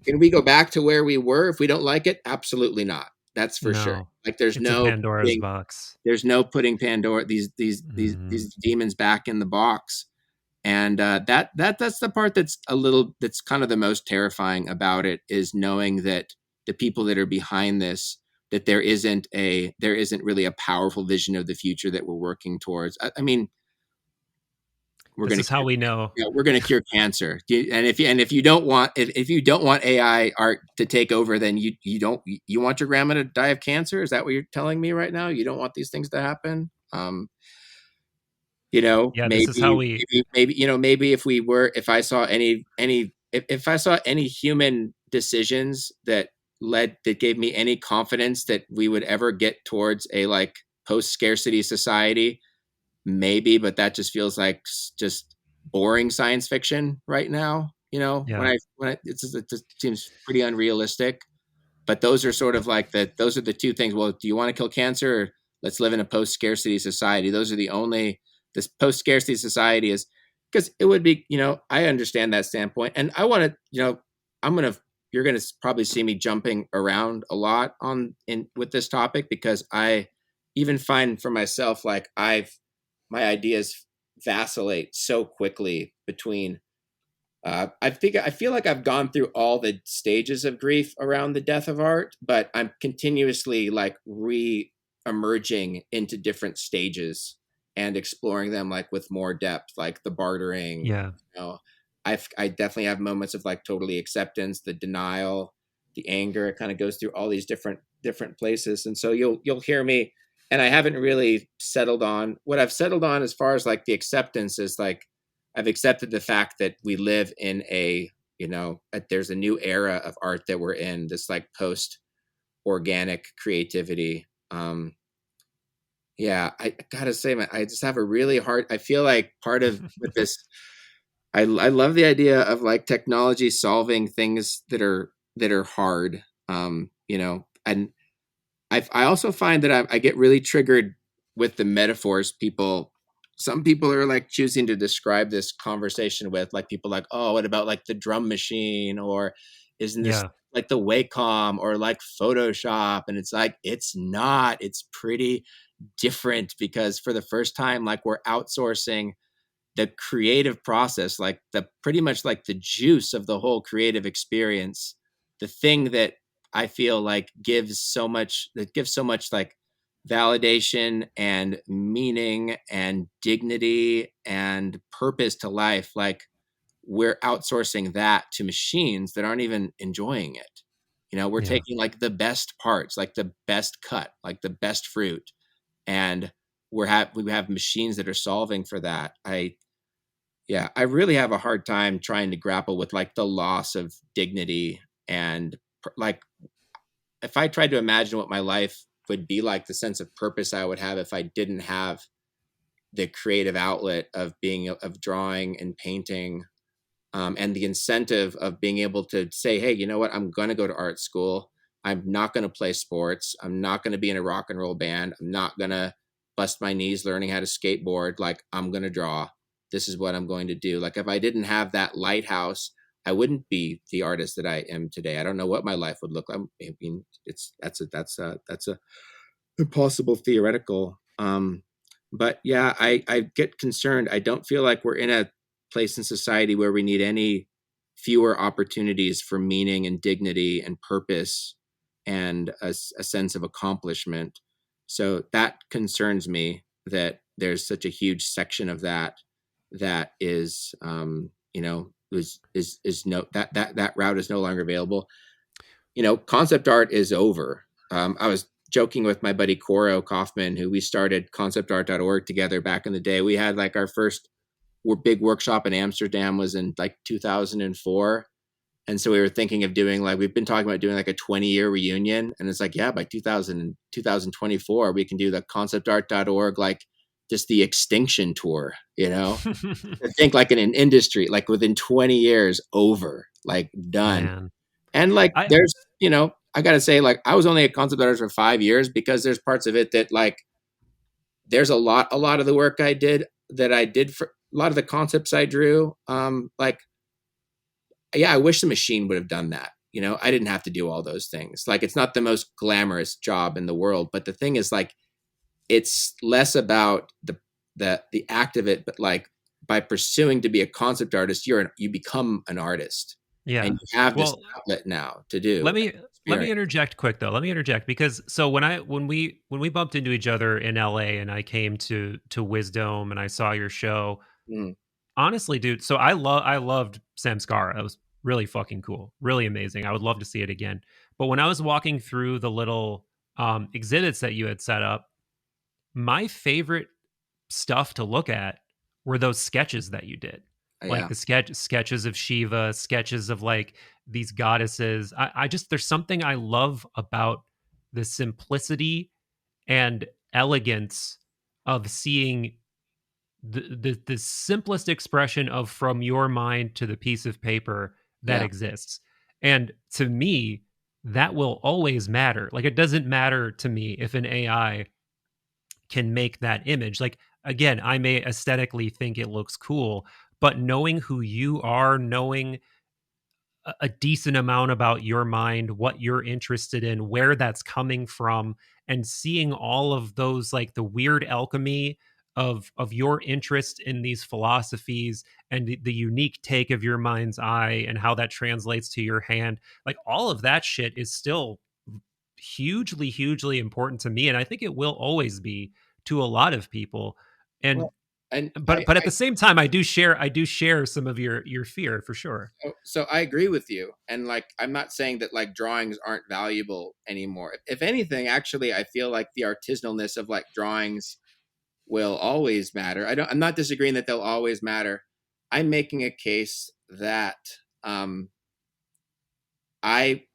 A: can we go back to where we were if we don't like it? Absolutely not. That's for sure.
B: No.
A: Like
B: It's a Pandora's box.
A: there's no putting Pandora
B: Mm.
A: these demons back in the box. And that's the part that's kind of the most terrifying about it, is knowing that the people that are behind this, that there isn't really a powerful vision of the future that we're working towards. I mean, we're
B: This
A: going to
B: is how
A: cure,
B: we know.
A: we're going to cure cancer. And if you don't want if you don't want AI art to take over, then you want your grandma to die of cancer? Is that what you're telling me right now? You don't want these things to happen?
B: Yeah, this is how
A: Maybe,
B: we.
A: maybe if I saw if I saw any human decisions that gave me any confidence that we would ever get towards a like post scarcity society, maybe, but that just feels like just boring science fiction right now.
B: Yeah.
A: It just seems pretty unrealistic. But those are sort of like those are the two things. Well, do you want to kill cancer, or let's live in a post scarcity society? Those are the only this post scarcity society is because it would be, I understand that standpoint, and I want to, I'm gonna you're gonna probably see me jumping around a lot on in with this topic because I even find for myself like my ideas vacillate so quickly between I feel like I've gone through all the stages of grief around the death of art, but I'm continuously like re-emerging into different stages and exploring them like with more depth, like the bartering.
B: Yeah.
A: You know, I definitely have moments of like totally acceptance, the denial, the anger. It kind of goes through all these different places, and so you'll hear me. And I haven't really settled on what I've settled on as far as like the acceptance is like I've accepted the fact that we live in there's a new era of art that we're in, this like post organic creativity. Yeah, I gotta say, man, I just have a really hard, I feel like part of with this, I love the idea of like technology solving things that are hard. And I also find that I get really triggered with the metaphors some people are like choosing to describe this conversation with, like people like, oh, what about like the drum machine, or isn't this
B: Yeah.
A: like the Wacom or like Photoshop? And it's like it's not. It's pretty different because for the first time, like we're outsourcing the creative process, like the pretty much like the juice of the whole creative experience, the thing that I feel like gives so much like validation and meaning and dignity and purpose to life. Like we're outsourcing that to machines that aren't even enjoying it. We're
B: Yeah.
A: taking like the best parts, like the best cut, like the best fruit, and we have machines that are solving for that. I really have a hard time trying to grapple with like the loss of dignity and like if I tried to imagine what my life would be like, the sense of purpose I would have if I didn't have the creative outlet of drawing and painting, and the incentive of being able to say, hey, you know what? I'm going to go to art school. I'm not going to play sports. I'm not going to be in a rock and roll band. I'm not going to bust my knees learning how to skateboard. Like, I'm going to draw. This is what I'm going to do. Like, if I didn't have that lighthouse, I wouldn't be the artist that I am today. I don't know what my life would look like. I mean, that's a impossible theoretical. But yeah, I get concerned. I don't feel like we're in a place in society where we need any fewer opportunities for meaning and dignity and purpose and a sense of accomplishment. So that concerns me that there's such a huge section of that is, is no that route is no longer available. Concept art is over. I was joking with my buddy Coro Kaufman, who we started conceptart.org together back in the day. We had like our first big workshop in Amsterdam was in like 2004. And so we were thinking of doing like, we've been talking about doing like a 20-year reunion. And it's like, yeah, by 2024, we can do the conceptart.org, like just the extinction tour, I think like in an industry, like within 20 years over, like done.
B: Man.
A: And like,
B: I
A: there's, I got to say, like, I was only a concept artist for 5 years because there's parts of it that like, there's a lot of the work I did for a lot of the concepts I drew. Like, yeah, I wish the machine would have done that. I didn't have to do all those things. Like, it's not the most glamorous job in the world, but the thing is like, it's less about the act of it, but like by pursuing to be a concept artist, you become an artist
B: yeah.
A: and you have this
B: Well,
A: outlet now to do
B: let me let me
A: experience.
B: interject quick though. Let me interject because so when we bumped into each other in LA and I came to Wisdom and I saw your show,
A: Mm.
B: honestly, dude. So I loved Samskara. It was really fucking cool, really amazing. I would love to see it again. But when I was walking through the little exhibits that you had set up, my favorite stuff to look at were those sketches that you did, like
A: Yeah.
B: the sketches of Shiva, sketches of like these goddesses. I just, there's something I love about the simplicity and elegance of seeing the simplest expression of from your mind to the piece of paper that
A: Yeah.
B: exists. And to me, that will always matter. Like, it doesn't matter to me if an AI can make that image. Like, again, I may aesthetically think it looks cool, but knowing who you are, knowing a decent amount about your mind, what you're interested in, where that's coming from, and seeing all of those, like the weird alchemy of your interest in these philosophies and the unique take of your mind's eye and how that translates to your hand. Like, all of that shit is still hugely important to me, and I think it will always be to a lot of people. And
A: Well, and
B: but at the same time, I do share some of your fear for sure.
A: so I agree with you. And like, I'm not saying that like drawings aren't valuable anymore. If anything, actually, I feel like the artisanalness of like drawings will always matter. I'm not disagreeing that they'll always matter. I'm making a case that um, I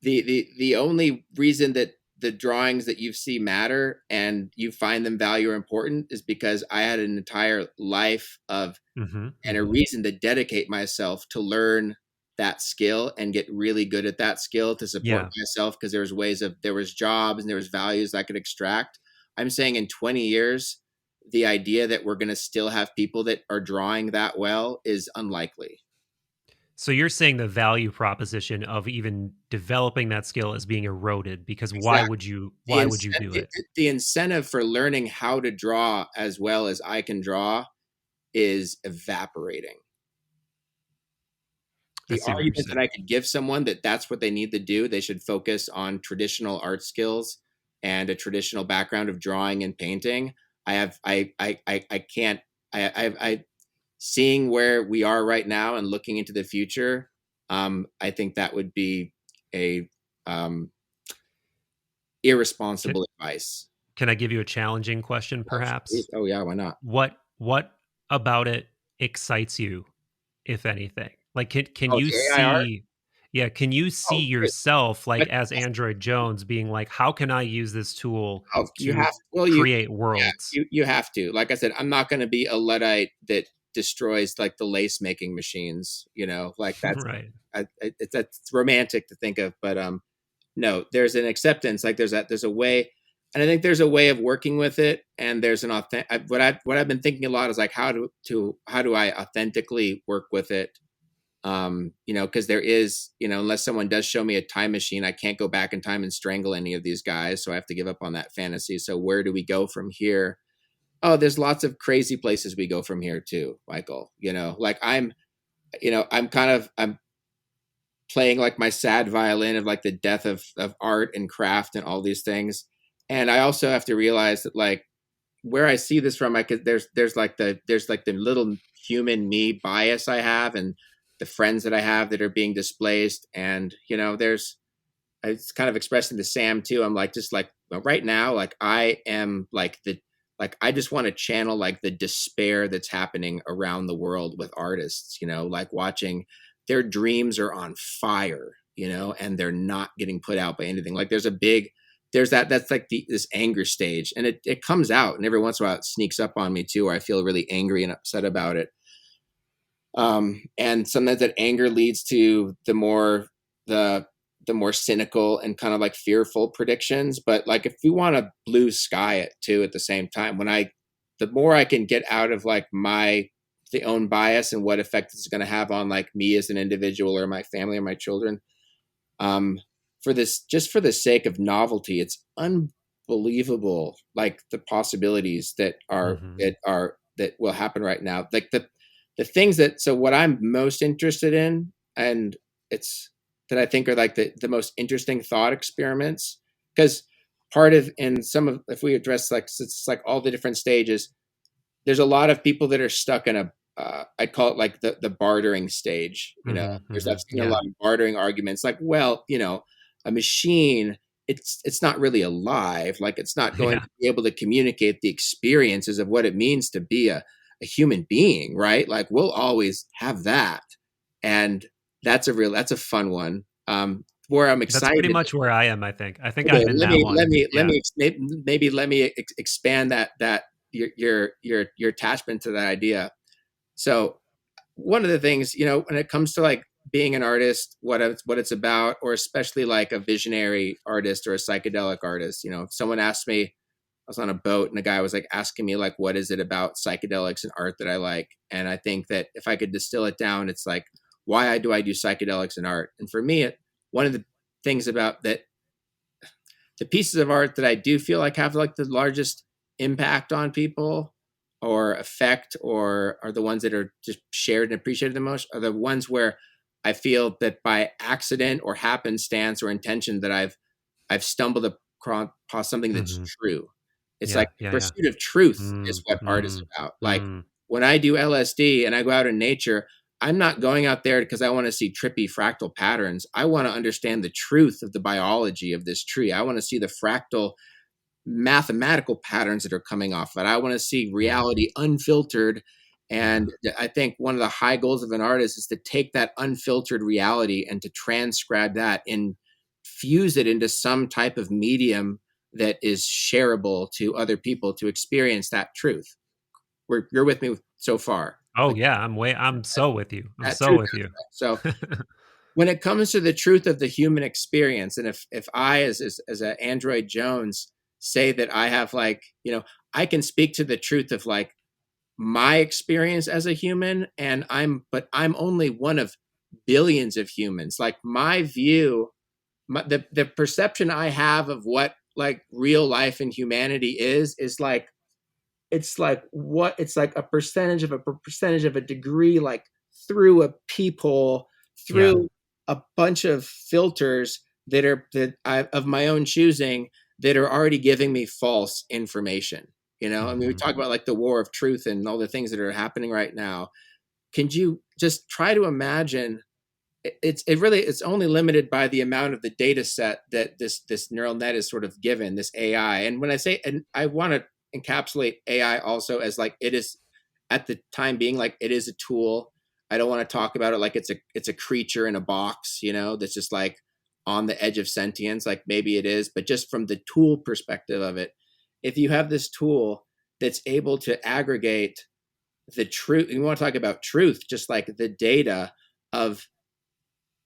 A: the only reason that the drawings that you see matter and you find them value or important is because I had an entire life of
B: Hmm.
A: and a
B: Hmm.
A: reason to dedicate myself to learn that skill and get really good at that skill to support
B: Yeah.
A: myself, because there was jobs and there was values I could extract. I'm saying in 20 years, the idea that we're going to still have people that are drawing that well is unlikely.
B: So you're saying the value proposition of even developing that skill is being eroded because
A: Exactly. The
B: why would you do
A: incentive,
B: it?
A: the incentive for learning how to draw as well as I can draw is evaporating.
B: I
A: The
B: see what you're
A: argument that
B: saying.
A: I could give someone that that's what they need to do, they should focus on traditional art skills and a traditional background of drawing and painting. I can't, I seeing where we are right now and looking into the future. I think that would be a um,
B: Can,
A: irresponsible advice.
B: can I give you a challenging question perhaps?
A: Oh yeah, why not?
B: What about it excites you, if anything? Like, can
A: Oh,
B: you
A: the AI art.
B: see, yeah, can you see
A: Oh, good.
B: yourself like
A: But
B: as Android Jones being like, how can I use this tool
A: oh, you
B: to
A: have well,
B: create
A: yeah,
B: worlds?
A: you have to. Like I said, I'm not going to be a luddite that destroys like the lace making machines. You know, like that's
B: Right.
A: that's romantic to think of, but no, there's an acceptance. Like there's a way, and I think there's a way of working with it. And there's an authentic. What I've been thinking a lot is like how do I authentically work with it? You know, because there is, you know, unless someone does show me a time machine, I can't go back in time and strangle any of these guys. So I have to give up on that fantasy. So where do we go from here? Oh, there's lots of crazy places we go from here too, Michael. You know, like I'm playing like my sad violin of like the death of art and craft and all these things. And I also have to realize that like where I see this from, I could there's like the little human me bias I have and the friends that I have that are being displaced. And, you know, there's it's kind of expressing to Sam too. I'm like, just like well, right now, like I am like I just want to channel like the despair that's happening around the world with artists, you know, like watching their dreams are on fire, you know, and they're not getting put out by anything. Like there's that's like this anger stage, and it comes out and every once in a while it sneaks up on me too, where I feel really angry and upset about it. And sometimes that anger leads to the the more cynical and kind of like fearful predictions. But like if we want to blue sky it too at the same time, the more I can get out of like my the own bias and what effect it's going to have on like me as an individual or my family or my children, um, for this just for the sake of novelty, it's unbelievable like the possibilities
B: Hmm.
A: that will happen right now. Like the things that so what I'm most interested in, and it's that I think are like the most interesting thought experiments, because part of in some of if we address like it's like all the different stages, there's a lot of people that are stuck in a I'd call it like the bartering stage. I've seen a
B: Yeah.
A: lot of bartering arguments, like, well, a machine, it's not really alive, like it's not going
B: Yeah.
A: to be able to communicate the experiences of what it means to be a human being, right? Like we'll always have that, and that's a fun one. Where I'm
B: That's pretty
A: excited.
B: much where I am, I think. I think
A: Okay,
B: I'm in that one.
A: let
B: Yeah.
A: me maybe let me expand that your attachment to that idea. So one of the things, when it comes to like being an artist, what it's about, or especially like a visionary artist or a psychedelic artist, if someone asked me, I was on a boat and a guy was like asking me like, what is it about psychedelics and art that I like? And I think that if I could distill it down, it's like, why do I do psychedelics and art? And for me, one of the things about that, the pieces of art that I do feel like have like the largest impact on people or effect, or are the ones that are just shared and appreciated the most, are the ones where I feel that by accident or happenstance or intention that I've stumbled across something that's
B: Hmm.
A: true. It's like
B: Yeah.
A: the
B: Yeah. Yeah.
A: pursuit of truth is
B: Mm,
A: what art is
B: mm,
A: about. Like
B: mm.
A: when I do LSD and I go out in nature, I'm not going out there because I want to see trippy fractal patterns. I want to understand the truth of the biology of this tree. I want to see the fractal mathematical patterns that are coming off it. I want to see
B: Yeah.
A: reality unfiltered.
B: Yeah.
A: And I think one of the high goals of an artist is to take that unfiltered reality and to transcribe that and fuse it into some type of medium that is shareable to other people to experience that truth. You're with me so far.
B: Oh
A: Like
B: yeah, I'm so with you. I'm
A: that
B: so
A: truth
B: with you.
A: aspect. So when it comes to the truth of the human experience, and if I as an Android Jones say that I have like, I can speak to the truth of like my experience as a human, and I'm only one of billions of humans. Like my view, the perception I have of what like real life and humanity is like, it's like a percentage of a degree, like through a peephole,
B: Yeah.
A: through a bunch of filters of my own choosing, that are already giving me false information. I mean, we
B: Hmm.
A: talk about like the war of truth and all the things that are happening right now. Can you just try to imagine, it's only limited by the amount of the data set that this neural net is sort of given, this AI. And when I say, and I want to encapsulate AI also as like, it is at the time being, like it is a tool. I don't want to talk about it like it's a creature in a box, that's just like on the edge of sentience. Like maybe it is, but just from the tool perspective of it, if you have this tool that's able to aggregate the truth, you want to talk about truth, just like the data of,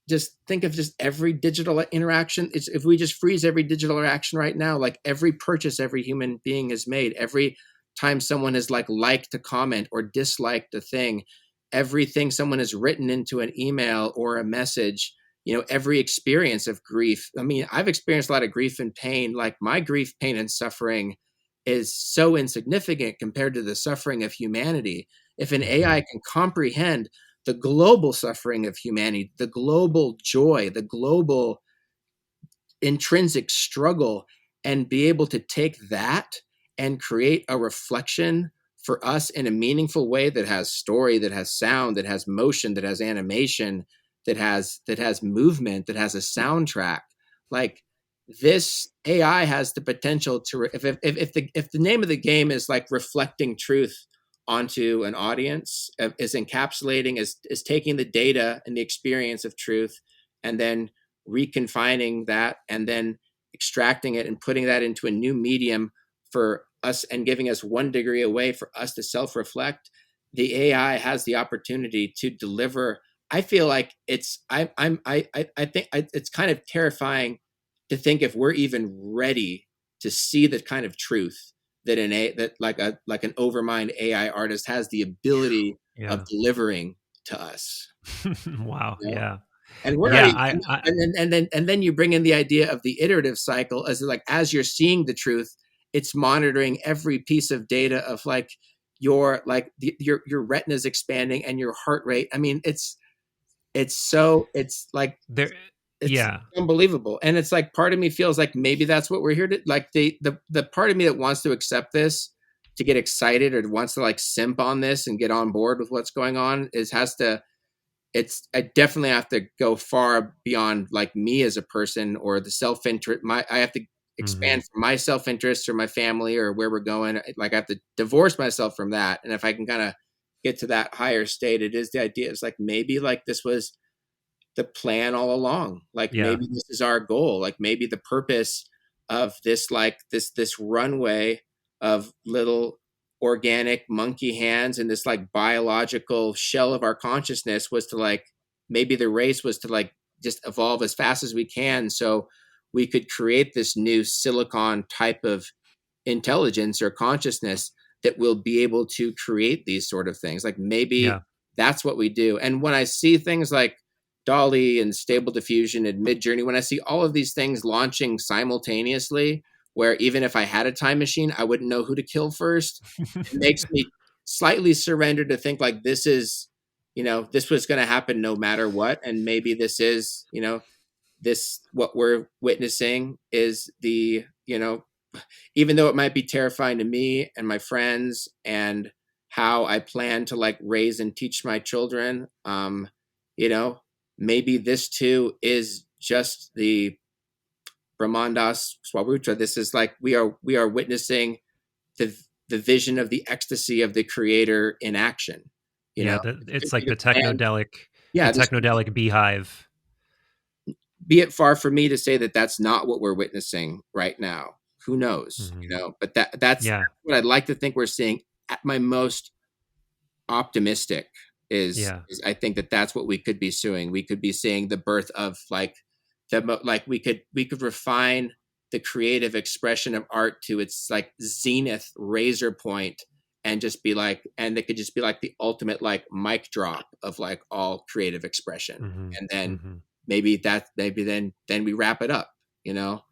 A: just think of just every digital interaction. If we just freeze every digital interaction right now, like every purchase every human being has made, every time someone has like liked a comment or disliked a thing, everything someone has written into an email or a message, every experience of grief. I mean, I've experienced a lot of grief and pain. Like my grief, pain, and suffering is so insignificant compared to the suffering of humanity. If an
B: Hmm.
A: AI can comprehend the global suffering of humanity, the global joy, the global intrinsic struggle, and be able to take that and create a reflection for us in a meaningful way that has story, that has sound, that has motion, that has animation, that has movement, that has a soundtrack. Like this AI has the potential to if the name of the game is like reflecting truth onto an audience, is encapsulating, is taking the data and the experience of truth and then reconfining that and then extracting it and putting that into a new medium for us and giving us one degree away for us to self-reflect. The AI has the opportunity to deliver. I feel like I think it's kind of terrifying to think if we're even ready to see the kind of truth that that like an overmind AI artist has the ability of
B: Yeah.
A: delivering to us.
B: Wow.
A: You know?
B: Yeah.
A: And we're not
B: Yeah.
A: even, and then you bring in the idea of the iterative cycle, as like as you're seeing the truth, it's monitoring every piece of data of like your retina's expanding and your heart rate. I mean, it's like
B: There.
A: it's
B: Yeah.
A: unbelievable. And it's like part of me feels like maybe that's what we're here to, like the part of me that wants to accept this to get excited or wants to like simp on this and get on board with what's going on is has to I definitely have to go far beyond like me as a person or the self-interest. I have to
B: Mm-hmm.
A: expand from my self-interest or my family or where we're going. Like I have to divorce myself from that. And if I can kind of get to that higher state, it is the idea. It's like maybe like this was the plan all along. Like
B: Yeah.
A: maybe this is our goal. Like maybe the purpose of this, like this runway of little organic monkey hands and this like biological shell of our consciousness was to like, maybe the race was to like just evolve as fast as we can. So we could create this new silicon type of intelligence or consciousness that will be able to create these sort of things. Like maybe
B: Yeah.
A: that's what we do. And when I see things like Dolly and Stable Diffusion and Midjourney, when I see all of these things launching simultaneously, where even if I had a time machine, I wouldn't know who to kill first, it makes me slightly surrender to think like this is, this was going to happen no matter what. And maybe this is, this, what we're witnessing is the, even though it might be terrifying to me and my friends and how I plan to like raise and teach my children, you know, maybe this too is just the Brahmandas Swarupa. This is like we are witnessing the the vision of the ecstasy of the creator in action.
B: Yeah.
A: This
B: It's
A: could be
B: like
A: the plan.
B: the
A: Yeah, this
B: technodelic beehive.
A: be it far from me to say that that's not what we're witnessing right now. Who knows?
B: Mm-hmm.
A: But that's
B: Yeah.
A: what I'd like to think we're seeing at my most optimistic
B: Yeah.
A: is I think that that's what we could be suing. We could be seeing the birth of like like we could refine the creative expression of art to its like zenith razor point and just be like, and it could just be like the ultimate like mic drop of like all creative expression.
B: Mm-hmm.
A: And then
B: Mm-hmm.
A: maybe then we wrap it up, you know?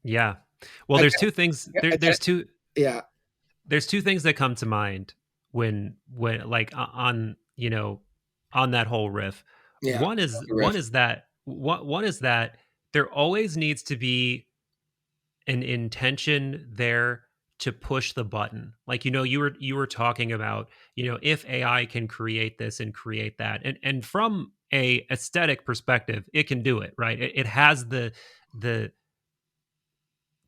B: Yeah. Well,
A: I
B: there's two things.
A: get, I get, yeah,
B: There's two things that come to mind when like on on that whole riff.
A: yeah. The riff.
B: One is that there always needs to be an intention there to push the button. Like you were talking about, if AI can create this and create that, and from a aesthetic perspective, it can do it, right? It has the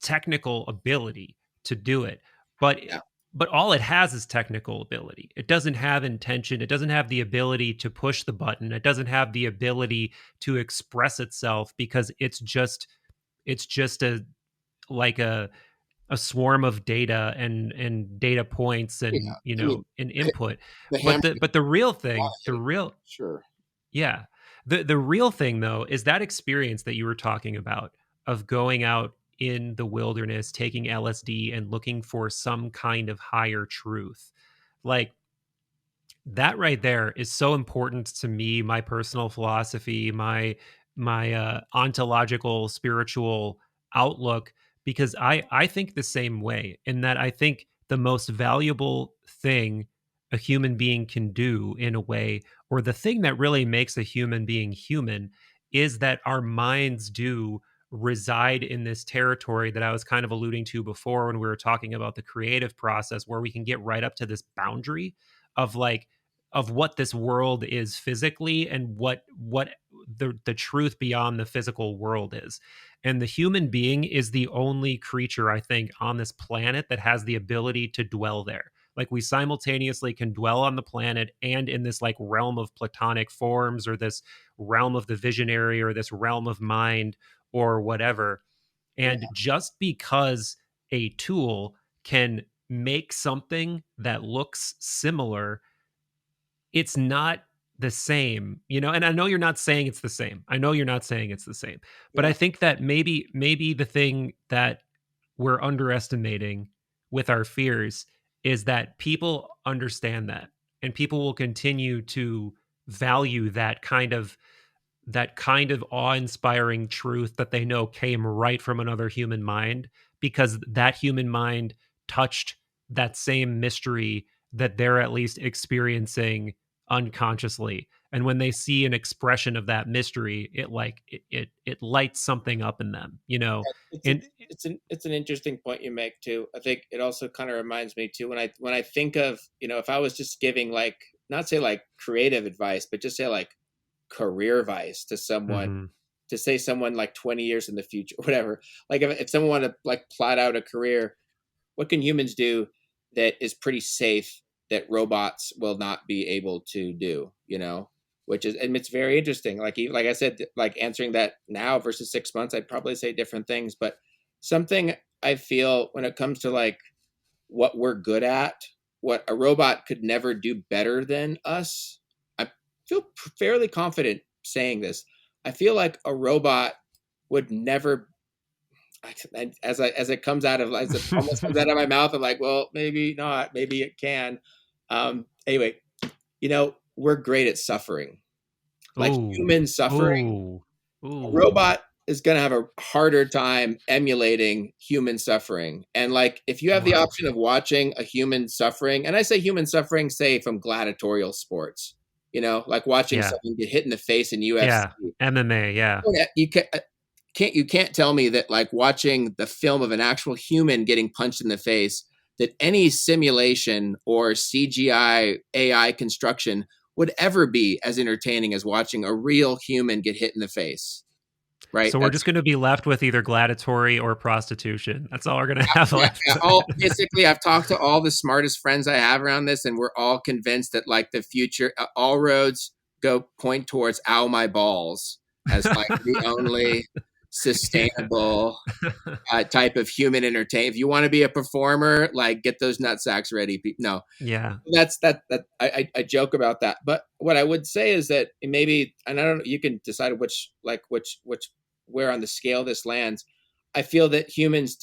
B: technical ability to do it, but
A: Yeah,
B: but all it has is technical ability. It doesn't have intention. It doesn't have the ability to push the button. It doesn't have the ability to express itself because it's just a like a swarm of data and data points
A: yeah.
B: and
A: I mean,
B: an
A: the,
B: input.
A: the
B: But
A: hammer
B: the real thing,
A: hit it. Sure.
B: yeah. The real thing though is that experience that you were talking about of going out in the wilderness, taking LSD and looking for some kind of higher truth. Like that right there is so important to me, my personal philosophy, my ontological spiritual outlook, because I think the same way, in that I think the most valuable thing a human being can do, in a way, or the thing that really makes a human being human, is that our minds do reside in this territory that I was kind of alluding to before when we were talking about the creative process, where we can get right up to this boundary of like of what this world is physically, and what the truth beyond the physical world is. And the human being is the only creature, I think, on this planet that has the ability to dwell there. Like we simultaneously can dwell on the planet and in this like realm of platonic forms, or this realm of the visionary, or this realm of mind, or whatever.
A: Yeah,
B: And just because a tool can make something that looks similar, it's not the same, and I know you're not saying it's the same. I know you're not saying it's the same. But I
A: yeah,
B: think that maybe the thing that we're underestimating with our fears is that people understand that, and people will continue to value that kind of awe-inspiring truth that they know came right from another human mind, because that human mind touched that same mystery that they're at least experiencing unconsciously. And when they see an expression of that mystery, it lights something up in them, you know.
A: It's
B: And
A: it's an interesting point you make too. I think it also kind of reminds me too, when I think of, if I was just giving like, not say like creative advice, but just say like career advice to someone,
B: mhm.
A: to say someone like 20 years in the future, whatever. Like if someone wanted to like plot out a career, what can humans do that is pretty safe that robots will not be able to do, which is, and it's very interesting. Like I said, like answering that now versus 6 months, I'd probably say different things, but something I feel when it comes to like what we're good at, what a robot could never do better than us. I feel fairly confident saying this. I feel like a robot would never, as it comes out of, as it almost comes out of my mouth, I'm like, well, maybe not, maybe it can. Anyway, we're great at suffering, like
B: Ooh.
A: human suffering.
B: Ooh.
A: A
B: Ooh.
A: robot is going to have a harder time emulating human suffering. And like, if you have the
B: Wow.
A: option of watching a human suffering, and I say human suffering, say from gladiatorial sports, like watching
B: Yeah.
A: someone get hit in the face in UFC.
B: Yeah. MMA, yeah.
A: You can't tell me that like watching the film of an actual human getting punched in the face, that any simulation or CGI AI construction would ever be as entertaining as watching a real human get hit in the face. Right?
B: So we're
A: That's
B: just going to be left with either gladiatory or prostitution. That's all we're going to have
A: yeah,
B: left.
A: yeah. All basically, I've talked to all the smartest friends I have around this, and we're all convinced that like the future, all roads go point towards "ow my balls" as like the only
B: Yeah.
A: sustainable type of human entertainment. If you want to be a performer, like get those nut sacks ready. No,
B: Yeah.
A: that's that. I joke about that, but what I would say is that maybe, and I don't know, you can decide which where on the scale this lands. I feel that humans,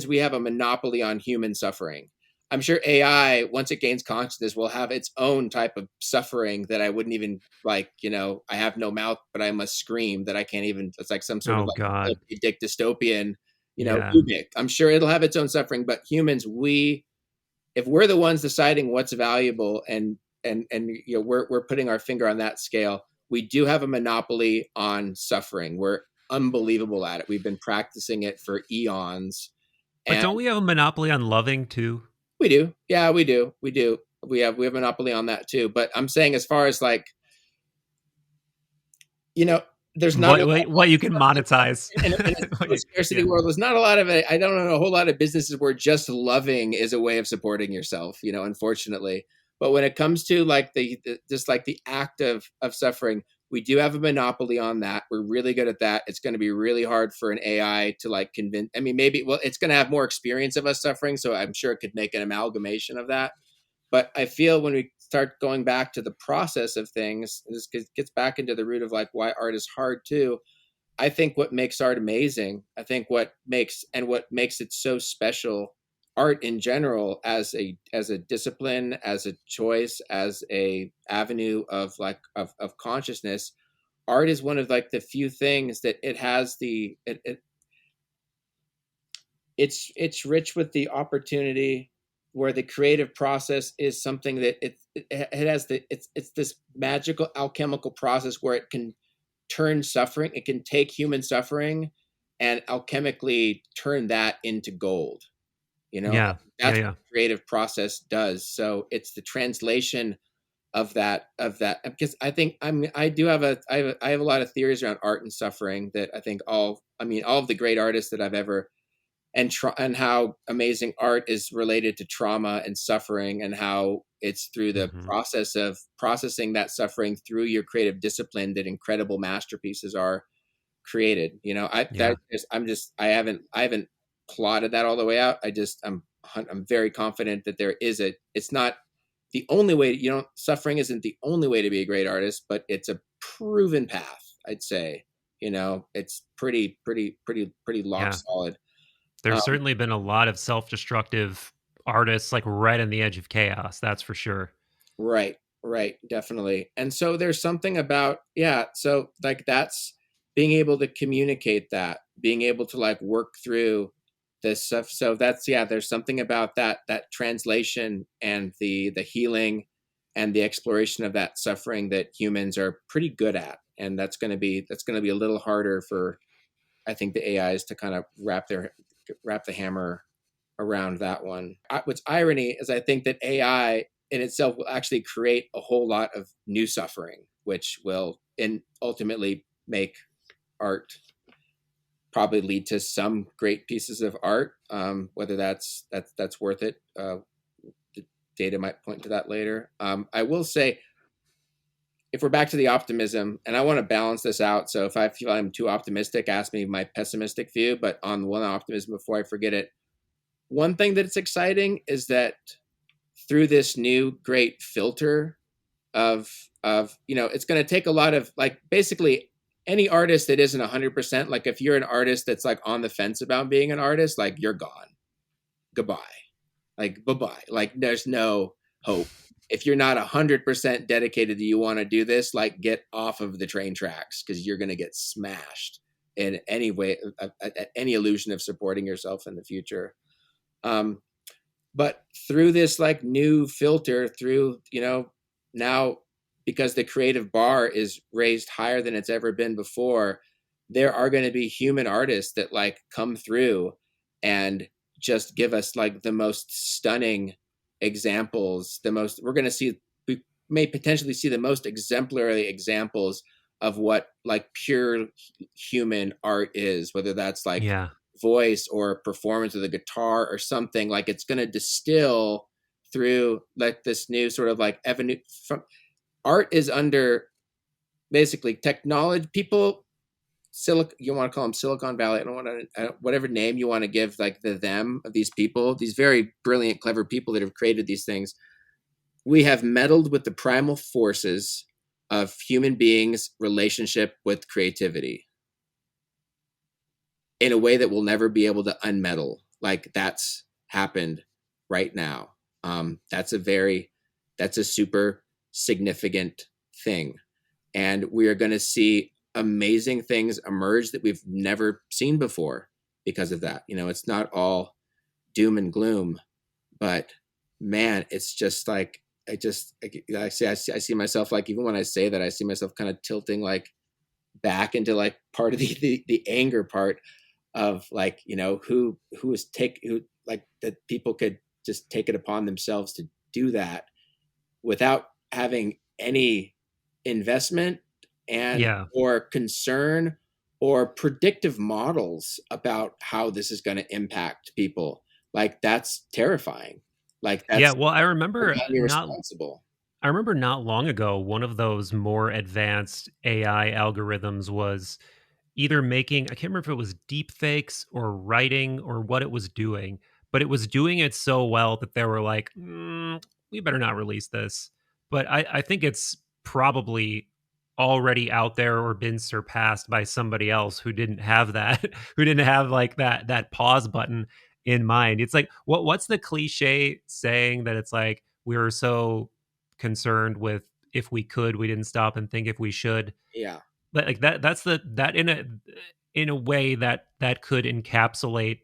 A: we have a monopoly on human suffering. I'm sure AI, once it gains consciousness, will have its own type of suffering that I wouldn't even like. I have no mouth, but I must scream. That I can't even. It's like some sort of
B: Oh
A: like
B: God.
A: dick dystopian.
B: Yeah.
A: Ubik. I'm sure it'll have its own suffering, but humans, if we're the ones deciding what's valuable, and we're putting our finger on that scale, we do have a monopoly on suffering. We're unbelievable at it. We've been practicing it for eons,
B: But
A: and
B: don't we have a monopoly on loving too?
A: we do. Yeah, we do. We have monopoly on that too. But I'm saying, as far as like, you know there's not a
B: What you can monetize?
A: in a scarcity
B: Yeah.
A: world, there's not a lot of it. I don't know a whole lot of businesses where just loving is a way of supporting yourself, unfortunately. But when it comes to like just like the act of suffering, we do have a monopoly on that. We're really good at that. It's going to be really hard for an AI to like convince. I mean, maybe, well, it's going to have more experience of us suffering, so I'm sure it could make an amalgamation of that. But I feel when we start going back to the process of things, this gets back into the root of like why art is hard too. I think what makes art amazing, I think what makes it so special, art in general, as a discipline, as a choice, as a avenue of like of consciousness, art is one of like the few things that it has it's rich with the opportunity, where the creative process is something that it has it's this magical alchemical process where it can turn suffering, it can take human suffering and alchemically turn that into gold.
B: Yeah. Yeah.
A: That's what
B: Yeah.
A: the creative process does. So it's the translation of that, because I think I have a lot of theories around art and suffering that I think all of the great artists that I've ever, and how amazing art is related to trauma and suffering, and how it's through the
B: Hmm.
A: process of processing that suffering through your creative discipline that incredible masterpieces are created.
B: Yeah.
A: I haven't plotted that all the way out. I'm very confident that it's not the only way. Suffering isn't the only way to be a great artist, but it's a proven path, I'd say. It's pretty lock
B: Yeah.
A: solid.
B: There's
A: um,
B: certainly been a lot of self-destructive artists like right on the edge of chaos. That's for sure.
A: Right, right, definitely. And so there's something about, yeah, so like that's being able to communicate that, being able to like work through this stuff. So that's, yeah, there's something about that translation and the healing and the exploration of that suffering that humans are pretty good at. And that's going to be a little harder for, I think, the AIs to kind of wrap the hammer around that one. What's irony is I think that AI in itself will actually create a whole lot of new suffering, which will ultimately make art, probably lead to some great pieces of art. Whether that's worth it, the data might point to that later. I will say, if we're back to the optimism, and I want to balance this out, so if I feel I'm too optimistic, ask me my pessimistic view. But on one optimism, before I forget it, one thing that's exciting is that through this new great filter of it's going to take a lot of, like, basically any artist that isn't 100%, like if you're an artist that's like on the fence about being an artist, like you're gone, goodbye, like bye-bye, like there's no hope. If you're not 100% dedicated to, you want to do this, like get off of the train tracks, because you're going to get smashed in any way, at any illusion of supporting yourself in the future. But through this like new filter, through, now, because the creative bar is raised higher than it's ever been before, there are going to be human artists that like come through and just give us like the most stunning examples. We may potentially see the most exemplary examples of what like pure human art is, whether that's like
B: Yeah.
A: voice or performance of the guitar or something. Like it's going to distill through like this new sort of like avenue from art is under basically technology. People, you want to call them Silicon Valley, I don't want to, whatever name you want to give like the them of these people, these very brilliant, clever people that have created these things. We have meddled with the primal forces of human beings' relationship with creativity in a way that we'll never be able to unmeddle. Like that's happened right now. That's a super significant thing. And we are going to see amazing things emerge that we've never seen before because of that. It's not all doom and gloom, but man, it's just like, I see myself, like, even when I say that, I see myself kind of tilting like back into like part of the anger part of like, who like that people could just take it upon themselves to do that without having any investment and
B: Yeah.
A: or concern or predictive models about how this is going to impact people. Like that's terrifying. Like
B: Yeah.
A: that's
B: Well,
A: irresponsible.
B: I remember not long ago, one of those more advanced AI algorithms was either making, I can't remember if it was deep fakes or writing or what it was doing, but it was doing it so well that they were like, we better not release this. But I think it's probably already out there or been surpassed by somebody else who didn't have that, who didn't have like that pause button in mind. It's like, what's the cliche saying that it's like, we were so concerned with if we could, we didn't stop and think if we should.
A: Yeah.
B: But like that's that in a way that could encapsulate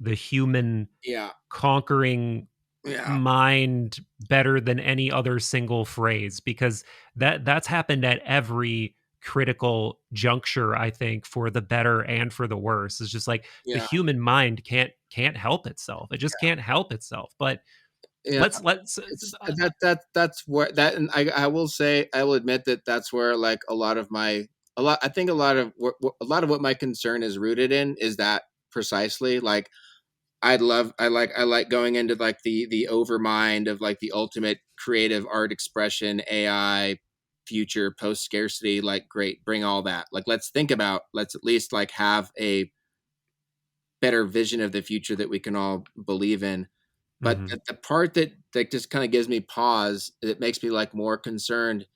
B: the human
A: Yeah.
B: conquering
A: Yeah.
B: mind better than any other single phrase, because that's happened at every critical juncture, I think, for the better and for the worse. It's just like the
A: Yeah.
B: human mind can't help itself. It just can't help itself. But
A: Yeah.
B: let's
A: It's that's where that, and I will say, I will admit that that's where like I think a lot of what my concern is rooted in is that precisely. Like I like going into like the overmind of like the ultimate creative art expression, AI, future, post scarcity. Like great, bring all that. Like let's at least like have a better vision of the future that we can all believe in. But
B: Mhm.
A: the part that just kind of gives me pause, that makes me like more concerned,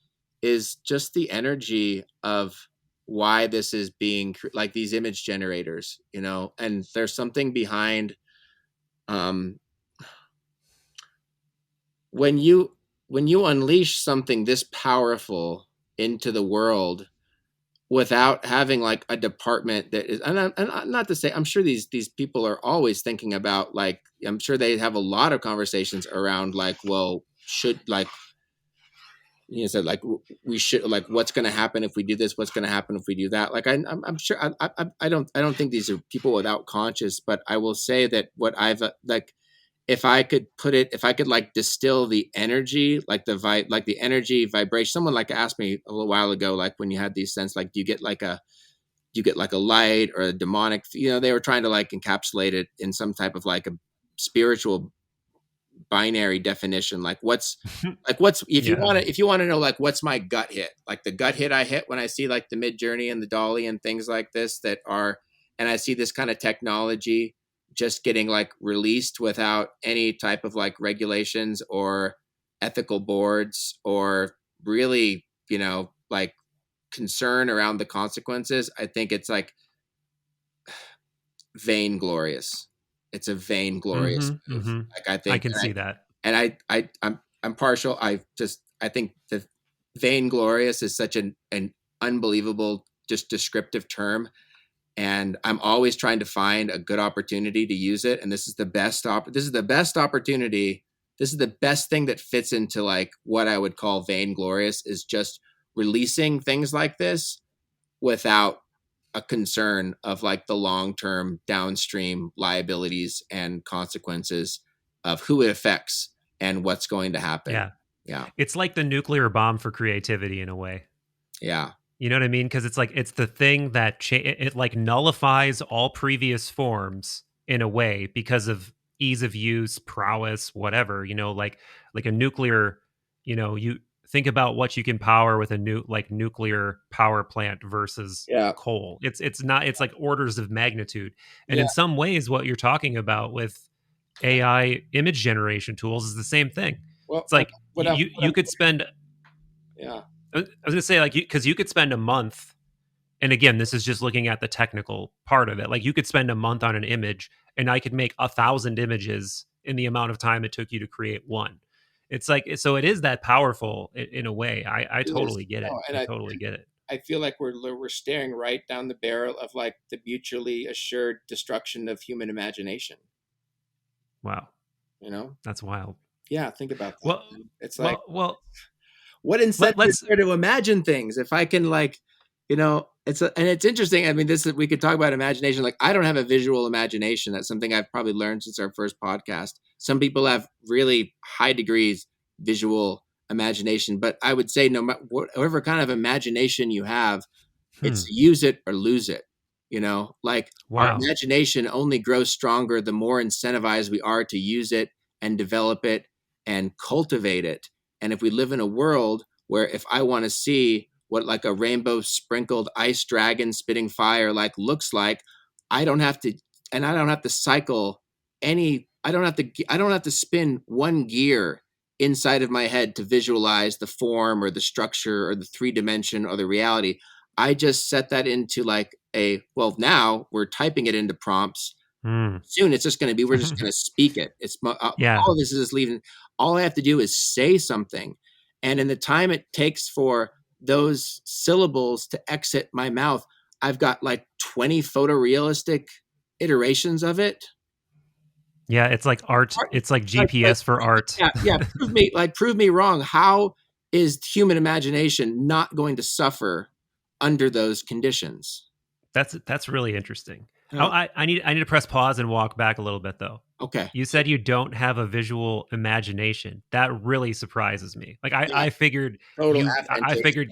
A: is just the energy of why this is being like these image generators, and there's something behind, um, when you unleash something this powerful into the world without having like a department that is, and not to say, I'm sure these people are always thinking about, like, I'm sure they have a lot of conversations around like, well, should like said like we should, like, what's going to happen if we do this, what's going to happen if we do that. Like I'm sure I don't think these are people without conscience, but I will say that what I've like, if I could like distill the energy, like the energy vibration. Someone like asked me a little while ago, like when you had these sense, like do you get like a light or a demonic, they were trying to like encapsulate it in some type of like a spiritual binary definition. Like what's if
B: Yeah.
A: you want to know like what's my gut hit, like the gut hit I hit when I see like the Mid Journey and the Dolly and things like this that are, and I see this kind of technology just getting like released without any type of like regulations or ethical boards or really, like concern around the consequences. I think it's like vainglorious. It's a vainglorious move. Like I
B: I
A: think,
B: can see that.
A: and I'm partial. I think the vainglorious is such an unbelievable, just descriptive term, and I'm always trying to find a good opportunity to use it. And this is the best opportunity. This is the best thing that fits into like what I would call vainglorious, is just releasing things like this without a concern of like the long-term downstream liabilities and consequences of who it affects and what's going to happen.
B: Yeah.
A: Yeah.
B: It's like the nuclear bomb for creativity in a way.
A: Yeah.
B: You know what I mean? Because it's like it's the thing that it like nullifies all previous forms in a way because of ease of use, prowess, whatever. Like a nuclear. You think about what you can power with a nuclear power plant versus
A: Yeah.
B: coal. It's not. It's like orders of magnitude. And
A: Yeah.
B: in some ways, what you're talking about with AI image generation tools is the same thing.
A: Well,
B: It's like
A: what I'm,
B: you could spend.
A: yeah.
B: I was gonna say like because you could spend a month, and again, this is just looking at the technical part of it. Like you could spend a month on an image, and I could make 1,000 images in the amount of time it took you to create one. It's like so it is that powerful in a way. I
A: It is.
B: totally get it.
A: No, and
B: I totally get it.
A: I feel like we're staring right down the barrel of like the mutually assured destruction of human imagination.
B: Wow,
A: You know?
B: that's wild.
A: Yeah, think about that.
B: Well,
A: Man. It's like,
B: well.
A: what incentive is
B: Let's.
A: there to imagine things if I can like, and it's interesting. I mean, we could talk about imagination. Like I don't have a visual imagination. That's something I've probably learned since our first podcast. Some people have really high degrees visual imagination, but I would say no matter whatever kind of imagination you have, it's use it or lose it. Like our
B: Wow.
A: imagination only grows stronger the more incentivized we are to use it and develop it and cultivate it. And if we live in a world where if I want to see what like a rainbow sprinkled ice dragon spitting fire like looks like, I don't have to, and I don't have to cycle I don't have to spin one gear inside of my head to visualize the form or the structure or the 3 dimension or the reality. I just set that into like now we're typing it into prompts.
B: Mm.
A: Soon it's just going to be, we're just going to speak it.
B: Yeah.
A: All of this is leaving. All I have to do is say something. And in the time it takes for those syllables to exit my mouth, I've got like 20 photorealistic iterations of it.
B: Yeah, it's like art. It's like GPS for art.
A: Yeah. Prove me wrong. How is human imagination not going to suffer under those conditions?
B: That's really interesting. I need to press pause and walk back a little bit though.
A: Okay.
B: You said you don't have a visual imagination. That really surprises me. Like I figured I figured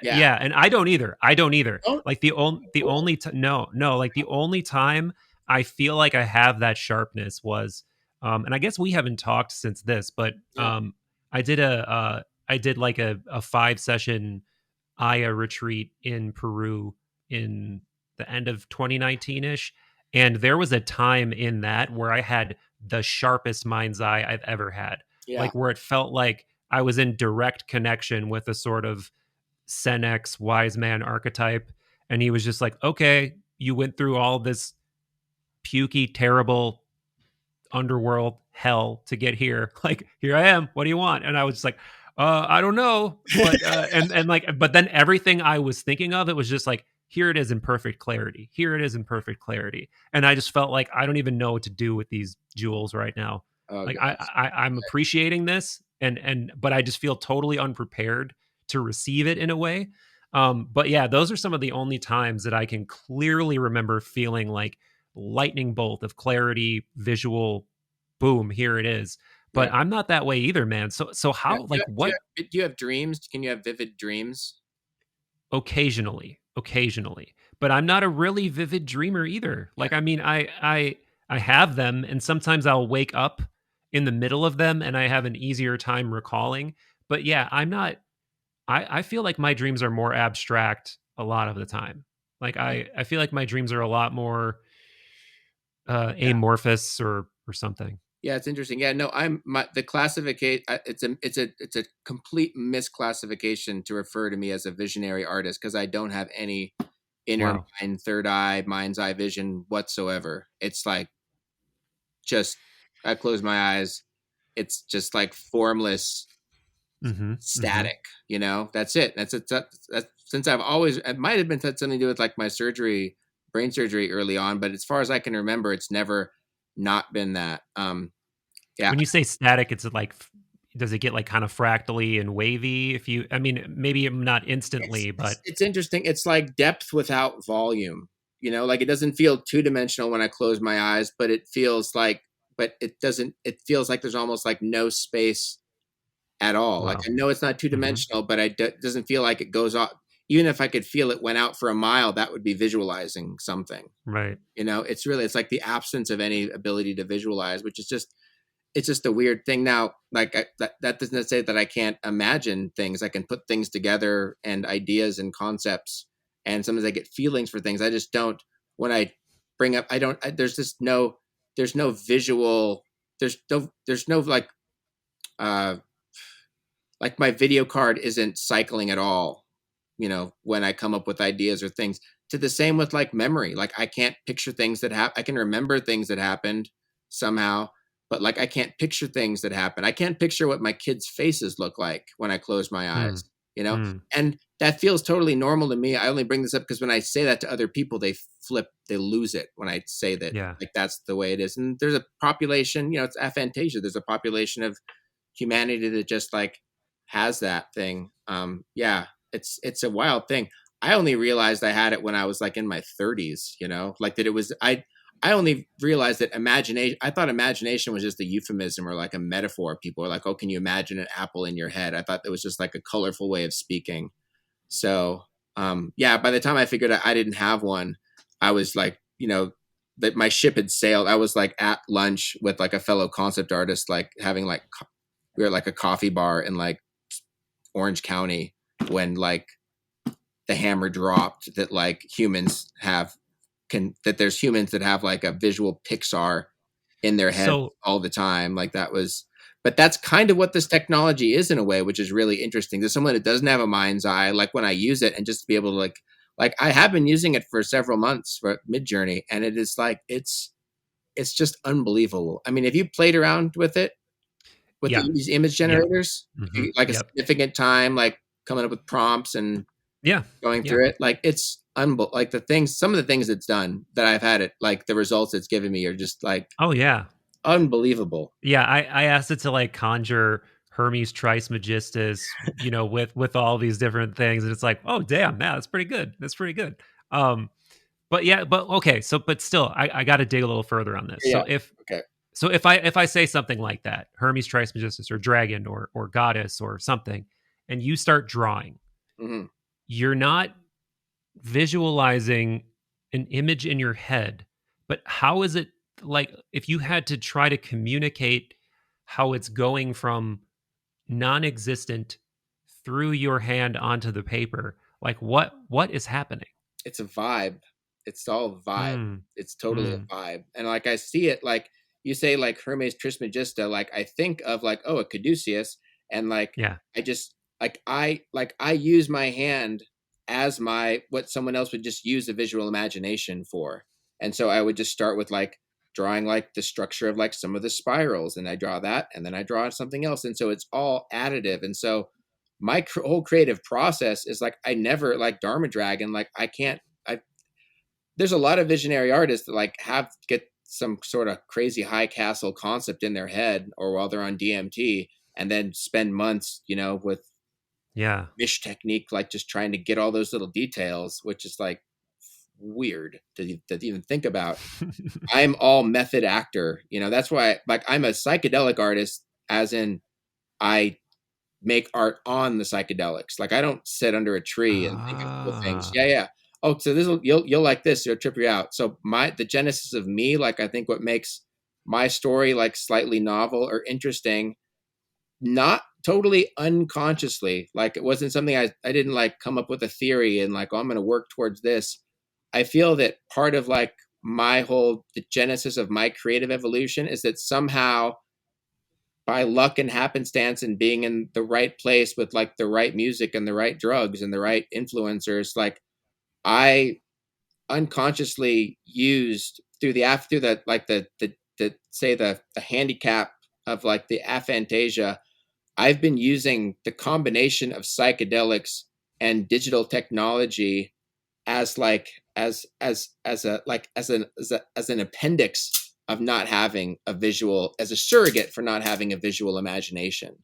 B: yeah, and I don't either.
A: Don't?
B: Like the only like the only time I feel like I have that sharpness was and I guess we haven't talked since this, but I did like a 5 session Aya retreat in Peru in the end of 2019-ish, and there was a time in that where I had the sharpest mind's eye I've ever had. Like where it felt like I was in direct connection with a sort of Senex wise man archetype, and he was just like, okay, you went through all this pukey terrible underworld hell to get here. Like, here I am, what do you want? And I was just like, I don't know, but and like, but then everything I was thinking of, it was just like, here it is in perfect clarity, and I just felt like I don't even know what to do with these jewels right now.
A: Oh
B: Like
A: gosh.
B: I'm appreciating this, but I just feel totally unprepared to receive it in a way. But yeah, those are some of the only times that I can clearly remember feeling like lightning bolt of clarity, visual, boom, here it is. But
A: Right.
B: I'm not that way either, man. So
A: Yeah.
B: how, like, what?
A: Do you have dreams? Can you have vivid dreams?
B: Occasionally, but I'm not a really vivid dreamer either.
A: Yeah.
B: Like, I mean, I have them, and sometimes I'll wake up in the middle of them, and I have an easier time recalling. But yeah, I'm not. I feel like my dreams are more abstract a lot of the time. Like, I feel like my dreams are a lot more
A: Yeah.
B: amorphous or something.
A: Yeah, it's interesting. Yeah, no, the classification. It's a complete misclassification to refer to me as a visionary artist because I don't have any inner
B: Wow.
A: mind, third eye, mind's eye vision whatsoever. It's like just I close my eyes. It's just like formless,
B: Mm-hmm. Mm-hmm.
A: static. That's it. That's since I've always. It might have been had something to do with like my surgery, brain surgery early on, but as far as I can remember, it's never not been that. Yeah,
B: When you say static, it's like, does it get like kind of fractally and wavy? If you, I mean, maybe not
A: it's
B: instantly,
A: it's,
B: but
A: it's interesting. It's like depth without volume. Like it doesn't feel two dimensional when I close my eyes, but it feels like, but it doesn't. It feels like there's almost like no space at all. Like
B: wow.
A: I know it's not two
B: Hmm.
A: dimensional, but it doesn't feel like it goes off. Even if I could feel it went out for a mile, that would be visualizing something.
B: Right.
A: It's like the absence of any ability to visualize, which is just it's just a weird thing now. Like that doesn't say that I can't imagine things. I can put things together and ideas and concepts, and sometimes I get feelings for things. I just don't when I bring up. I don't. There's just no. There's no visual. There's no uh like my video card isn't cycling at all. When I come up with ideas or things. To the same with like memory. Like I can't picture things that happen. I can remember things that happened somehow, but like I can't picture things that happen. I can't picture what my kids' faces look like when I close my
B: Mm,
A: eyes. You know,
B: mm,
A: and that feels totally normal to me. I only bring this up because when I say that to other people, they lose it when I say that
B: yeah.
A: like that's the way it is. And there's a population, it's aphantasia. There's a population of humanity that just like has that thing. Yeah, it's a wild thing. I only realized I had it when I was like in my 30s, like that it was I only realized that imagination I thought imagination was just a euphemism or like a metaphor. People are like, "Oh, can you imagine an apple in your head?" I thought that was just like a colorful way of speaking. So, yeah, by the time I figured out I didn't have one, I was like, that my ship had sailed. I was like at lunch with like a fellow concept artist, like having like we were at like a coffee bar in like Orange County when like the hammer dropped that like humans have can that there's humans that have like a visual Pixar in their head
B: So
A: all the time. Like that was but that's kind of what this technology is in a way, which is really interesting. There's someone that doesn't have a mind's eye, like when I use it and just to be able to like I have been using it for several months for Mid Journey, and it is like it's just unbelievable. I mean, have you played around with it with
B: yeah,
A: these image
B: yep,
A: generators,
B: hmm,
A: like a
B: yep,
A: significant time, like coming up with prompts and
B: yeah,
A: going
B: yeah.
A: through it. Like it's like some of the things it's done that I've had it, like the results it's given me are just like
B: Oh yeah,
A: unbelievable.
B: yeah. I asked it to like conjure Hermes Trismegistus, with all these different things, and it's like, oh damn, man, that's pretty good. That's pretty good. Um, but yeah, but okay. So, but still, I got to dig a little further on this.
A: Yeah. Okay.
B: So if I say something like that, Hermes Trismegistus or dragon or goddess or something, and you start drawing,
A: Hmm.
B: you're not visualizing an image in your head, but how is it, like, if you had to try to communicate how it's going from non-existent through your hand onto the paper, like what is happening?
A: It's a vibe. It's all vibe.
B: Mm,
A: It's totally
B: mm,
A: a vibe. And like I see it, like you say, like Hermes Trismegista, like I think of like, oh, a caduceus, and like
B: yeah.
A: I just I use my hand as my what someone else would just use a visual imagination for. And so I would just start with like drawing like the structure of like some of the spirals, and I draw that, and then I draw something else, and so it's all additive. And so my whole creative process is like I never like Dharma Dragon. Like I can't. I There's a lot of visionary artists that like have get some sort of crazy high castle concept in their head, or while they're on DMT, and then spend months, with
B: Yeah.
A: Mish technique, like just trying to get all those little details, which is like weird to even think about. I'm all method actor, that's why, like, I'm a psychedelic artist, as in I make art on the psychedelics. Like, I don't sit under a tree and think of cool things.
B: Ah.
A: Yeah, yeah. Oh, so this you'll like this. It'll trip you out. So the genesis of me, like, I think what makes my story like slightly novel or interesting, not totally unconsciously. Like, it wasn't something I didn't like come up with a theory and like, oh, I'm going to work towards this. I feel that part of like the genesis of my creative evolution is that somehow, by luck and happenstance and being in the right place with like the right music and the right drugs and the right influencers, like, I unconsciously used through the like the say the handicap of like the aphantasia. I've been using the combination of psychedelics and digital technology as like as a like as an appendix of not having a visual, as a surrogate for not having a visual imagination.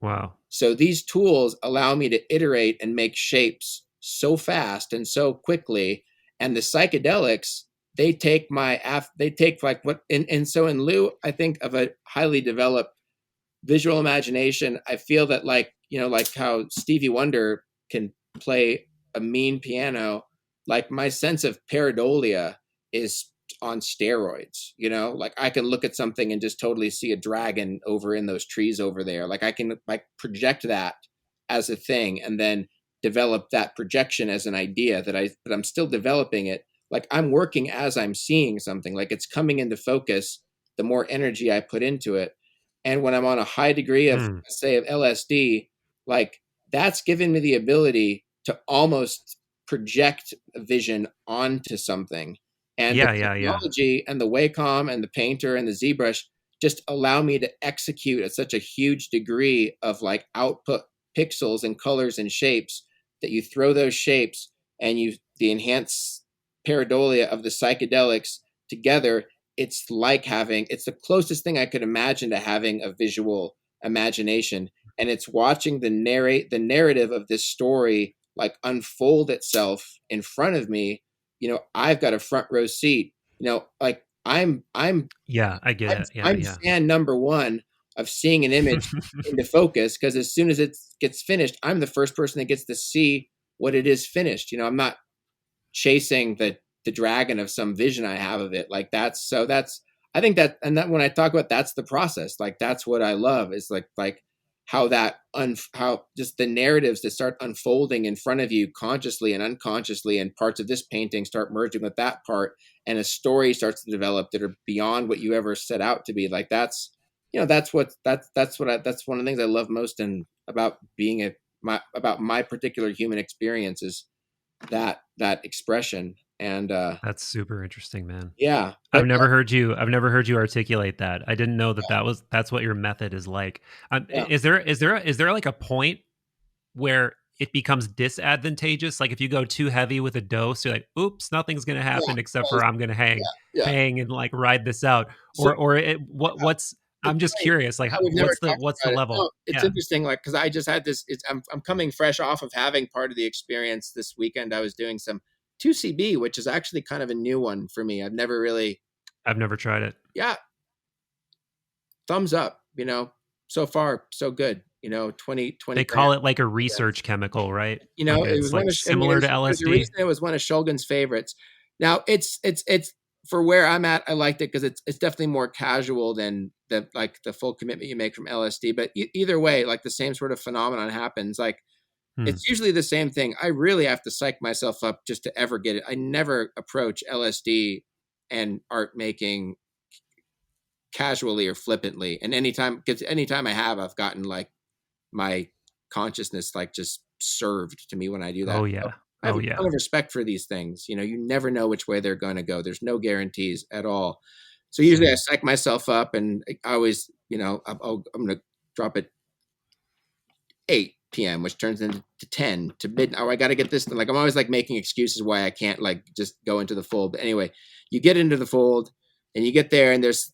B: Wow.
A: So these tools allow me to iterate and make shapes so fast and so quickly. And the psychedelics, they take like what, and so in lieu, I think, of a highly developed visual imagination, I feel that, like, like how Stevie Wonder can play a mean piano, like my sense of pareidolia is on steroids. Like, I can look at something and just totally see a dragon over in those trees over there. Like, I can like project that as a thing, and then develop that projection as an idea that I'm still developing it. Like, I'm working as I'm seeing something, like it's coming into focus the more energy I put into it. And when I'm on a high degree of,
B: Hmm.
A: say, of LSD, like, that's given me the ability to almost project a vision onto something. And the
B: Yeah, yeah, yeah.
A: technology and the Wacom and the painter and the ZBrush just allow me to execute at such a huge degree of like output pixels and colors and shapes, that you throw those shapes and the enhanced pareidolia of the psychedelics together. It's the closest thing I could imagine to having a visual imagination. And it's watching the narrative of this story like unfold itself in front of me. I've got a front row seat. Like,
B: Yeah, I get it. Yeah,
A: I'm
B: yeah.
A: fan number one of seeing an image into focus, because as soon as it gets finished, I'm the first person that gets to see what it is finished. I'm not chasing the dragon of some vision I have of it. Like, that's I think that, and that when I talk about, that's the process. Like, that's what I love, is like how how just the narratives that start unfolding in front of you consciously and unconsciously, and parts of this painting start merging with that part, and a story starts to develop that are beyond what you ever set out to be. Like, that's one of the things I love most, and about being about my particular human experience, is that expression. And
B: That's super interesting, man.
A: yeah,
B: I've
A: but
B: never heard you articulate that. I didn't know that's what your method is like.
A: yeah,
B: Is there like a point where it becomes disadvantageous? Like if you go too heavy with a dose, you're like, oops, nothing's gonna
A: yeah,
B: happen except
A: well,
B: for I'm gonna
A: yeah.
B: hang and like ride this out.
A: So
B: Or what's
A: it's
B: I'm just
A: funny
B: curious, like
A: how we've never talked
B: what's the
A: about it.
B: level?
A: No, it's
B: Yeah.
A: interesting, like, because I just had this. I'm coming fresh off of having part of the experience this weekend. I was doing some 2CB, which is actually kind of a new one for me. I've never really.
B: I've never tried it.
A: Yeah, thumbs up. So far so good. 20
B: They
A: grand.
B: call it like a research chemical, right? Like
A: It was
B: it's
A: one
B: like
A: of, I mean,
B: similar to
A: there's a
B: LSD.
A: reason it was one of Shulgin's favorites. Now, it's for where I'm at. I liked it because it's definitely more casual than the full commitment you make from LSD. But either way, like, the same sort of phenomenon happens. Like,
B: Hmm.
A: it's usually the same thing. I really have to psych myself up just to ever get it. I never approach LSD and art making casually or flippantly. And anytime I have, I've gotten like my consciousness like just served to me when I do that.
B: Oh
A: So
B: yeah.
A: I have
B: Oh
A: a
B: yeah.
A: ton of respect for these things. You never know which way they're going to go. There's no guarantees at all. So usually I
B: Same.
A: psych myself up, and I always, I'm going to drop it 8 p.m., which turns into 10 to midnight. Oh, I got to get this. Like, I'm always like making excuses why I can't like just go into the fold. But anyway, you get into the fold, And you get there, and there's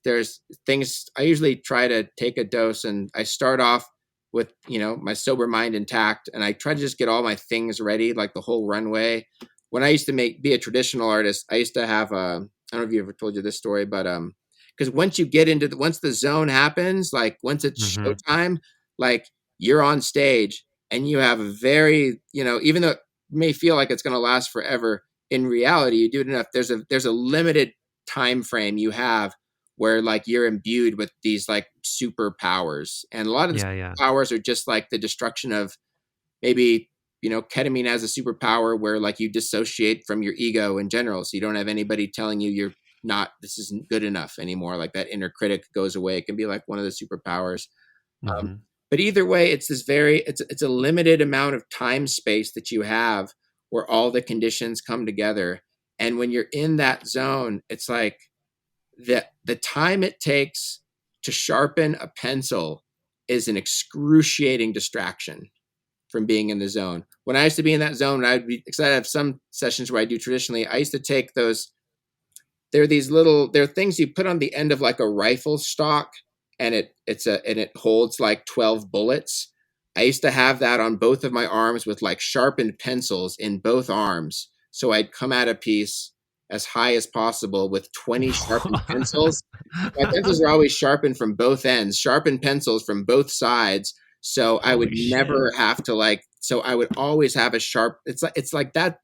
A: things. I usually try to take a dose, and I start off with, my sober mind intact, and I try to just get all my things ready, like the whole runway. When I used to be a traditional artist, I used to have I don't know if you ever told you this story, but because once you get into once the zone happens, like once it's
B: Mm-hmm.
A: showtime, like you're on stage, and you have a very, even though it may feel like it's going to last forever, in reality, you do it enough. There's a limited time frame you have where like you're imbued with these like superpowers, and a lot of the
B: Yeah, yeah.
A: powers are just like the destruction of maybe, ketamine as a superpower where like you dissociate from your ego in general, so you don't have anybody telling you you're not, this isn't good enough anymore, like that inner critic goes away. It can be like one of the superpowers.
B: Mm-hmm.
A: But either way, it's it's a limited amount of time space that you have where all the conditions come together. And when you're in that zone, it's like the time it takes to sharpen a pencil is an excruciating distraction from being in the zone. When I used to be in that zone, I'd be excited. I have some sessions where I do traditionally. I used to take those, they're things you put on the end of like a rifle stock, and it holds like 12 bullets. I used to have that on both of my arms with like sharpened pencils in both arms, so I'd come at a piece as high as possible with 20 sharpened pencils. My pencils are always sharpened from both ends, sharpened pencils from both sides, so I would
B: Holy shit.
A: never have to like, so I would always have a sharp, it's like that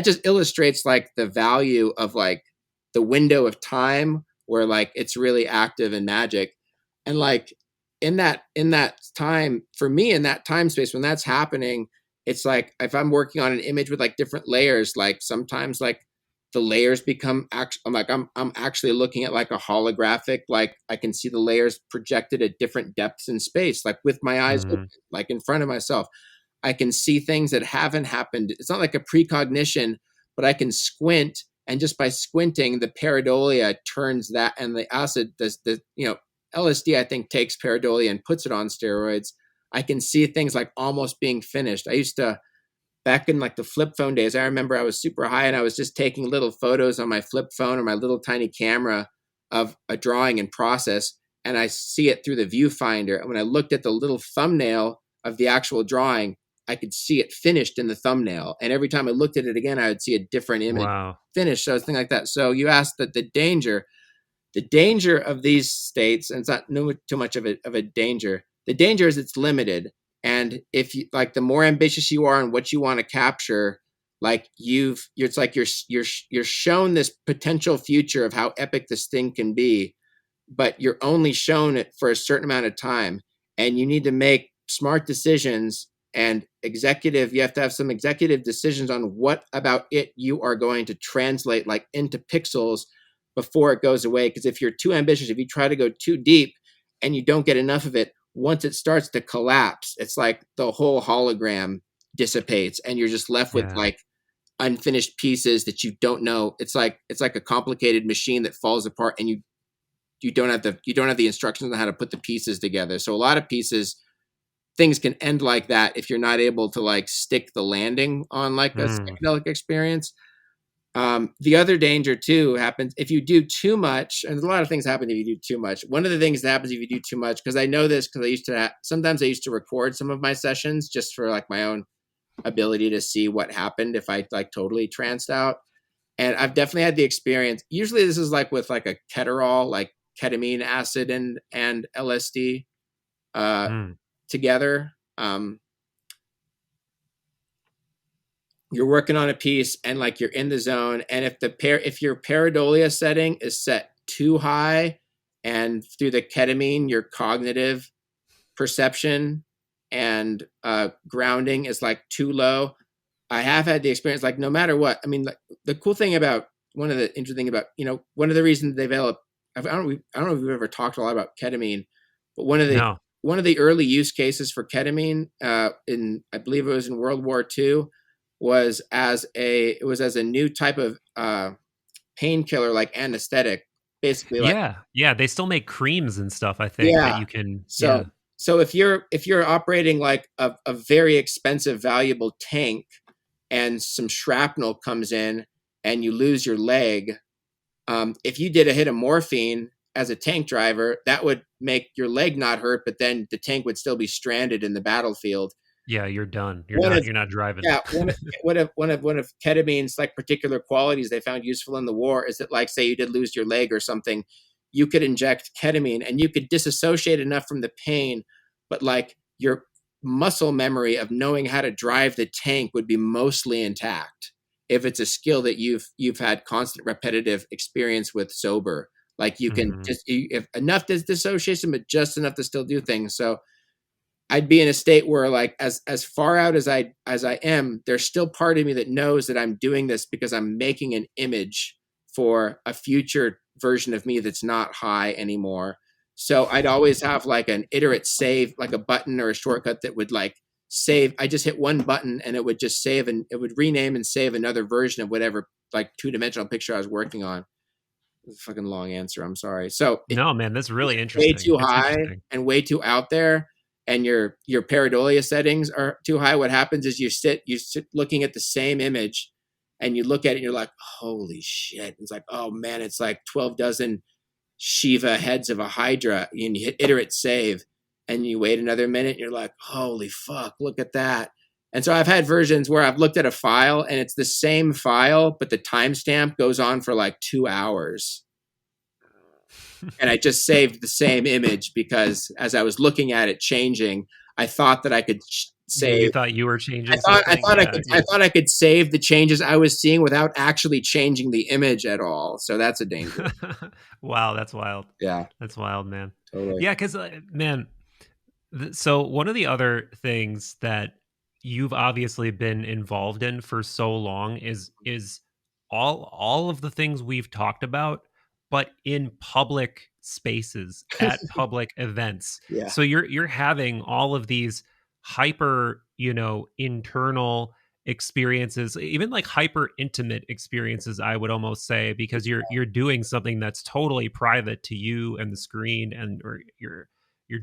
A: just illustrates like the value of like the window of time where like it's really active and magic. And like in that time, for me, in that time space when that's happening, it's like if I'm working on an image with like different layers, like sometimes like the layers become I'm actually looking at like a holographic, like I can see the layers projected at different depths in space, like with my eyes open,
B: Mm-hmm.
A: like in front of myself. I can see things that haven't happened. It's not like a precognition, but I can squint, and just by squinting, the pareidolia turns that, and the acid, LSD, I think, takes pareidolia and puts it on steroids. I can see things like almost being finished. I used to, back in like the flip phone days, I remember I was super high and I was just taking little photos on my flip phone or my little tiny camera of a drawing in process, and I see it through the viewfinder. And when I looked at the little thumbnail of the actual drawing, I could see it finished in the thumbnail. And every time I looked at it again, I would see a different image
B: Wow.
A: finished. So things like that. So you asked that the danger of these states, and it's not too much of a danger. The danger is it's limited, and if you like, the more ambitious you are on what you want to capture, like it's like you're shown this potential future of how epic this thing can be, but you're only shown it for a certain amount of time, and you need to make smart decisions. And you have to have some executive decisions on what about it you are going to translate like into pixels before it goes away. Because if you're too ambitious, if you try to go too deep and you don't get enough of it, once it starts to collapse, it's like the whole hologram dissipates, and you're just left with
B: Yeah.
A: like unfinished pieces that you don't know. It's like a complicated machine that falls apart, and you don't have the instructions on how to put the pieces together. So a lot of things can end like that if you're not able to like stick the landing on like a
B: Mm.
A: psychedelic experience. The other danger too happens if you do too much, and a lot of things happen if you do too much. One of the things that happens if you do too much, because I know this because sometimes I used to record some of my sessions just for like my own ability to see what happened if I like totally tranced out. And I've definitely had the experience. Usually this is like with like a keterol, like ketamine, acid, and LSD uh,
B: Mm.
A: together. You're working on a piece, and like you're in the zone, and if your pareidolia setting is set too high, and through the ketamine your cognitive perception and grounding is like too low. I have had the experience, like no matter what. I mean, like, the cool thing about one of the interesting about, one of the reasons they develop. I don't know if we've ever talked a lot about ketamine, but
B: No.
A: one of the early use cases for ketamine, in I believe it was in World War II, was as a new type of painkiller, like anesthetic, basically, like,
B: Yeah. Yeah. They still make creams and stuff, I think, that
A: yeah.
B: you can.
A: So
B: Yeah.
A: so if you're operating like a very expensive, valuable tank, and some shrapnel comes in and you lose your leg, If you did a hit of morphine as a tank driver, that would make your leg not hurt, but then the tank would still be stranded in the battlefield.
B: Yeah, you're done. You're
A: One
B: not
A: of
B: you're not driving.
A: Yeah, one of ketamine's like particular qualities they found useful in the war is that, like, say you did lose your leg or something, you could inject ketamine and you could disassociate enough from the pain, but like your muscle memory of knowing how to drive the tank would be mostly intact if it's a skill that you've had constant repetitive experience with sober. Like you can
B: Hmm.
A: just if enough dissociation, but just enough to still do things. So I'd be in a state where, like, as far out as I am, there's still part of me that knows that I'm doing this because I'm making an image for a future version of me that's not high anymore. So I'd always have like an iterate save, like a button or a shortcut that would like save. I just hit one button and it would just save, and it would rename and save another version of whatever like two-dimensional picture I was working on. It's a fucking long answer. I'm sorry. So
B: No, man, that's really
A: way
B: interesting.
A: too
B: It's
A: high
B: interesting.
A: and way too out there, and your pareidolia settings are too high, what happens is you sit looking at the same image, and you look at it and you're like, holy shit. It's like, oh man, it's like 12 dozen Shiva heads of a Hydra, and you hit iterate save, and you wait another minute and you're like, holy fuck, look at that. And so I've had versions where I've looked at a file and it's the same file, but the timestamp goes on for like 2 hours, and I just saved the same image because as I was looking at it changing, I thought that I could
B: You
A: save.
B: thought you were
A: I
B: changing
A: thought I
B: something?
A: thought I
B: Yeah,
A: could I
B: yeah.
A: thought I could save the changes I was seeing without actually changing the image at all. So that's a danger.
B: Wow, that's wild.
A: Yeah,
B: That's wild, man.
A: totally.
B: Yeah, because man, so one of the other things that you've obviously been involved in for so long is all of the things we've talked about, but in public spaces at public events.
A: Yeah.
B: So you're having all of these hyper, internal experiences, even like hyper intimate experiences, I would almost say, because you're doing something that's totally private to you and the screen and or your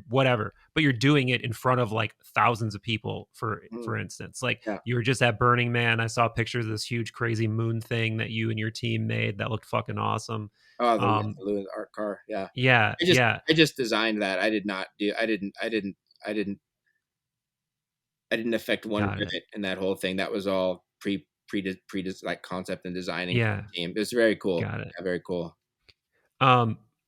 B: whatever, but you're doing it in front of like thousands of people,
A: Mm,
B: for instance. Like
A: yeah.
B: you were just at Burning Man, I saw pictures of this huge crazy moon thing that you and your team made that looked fucking awesome.
A: Oh,
B: um
A: the Lewis art car. Yeah.
B: yeah,
A: I just
B: yeah.
A: I just designed that. I did not do. I didn't. I didn't affect one
B: Got it.
A: rivet in that whole thing. That was all pre like concept and designing for
B: Yeah,
A: the team. It was very cool.
B: got it.
A: Yeah, very cool.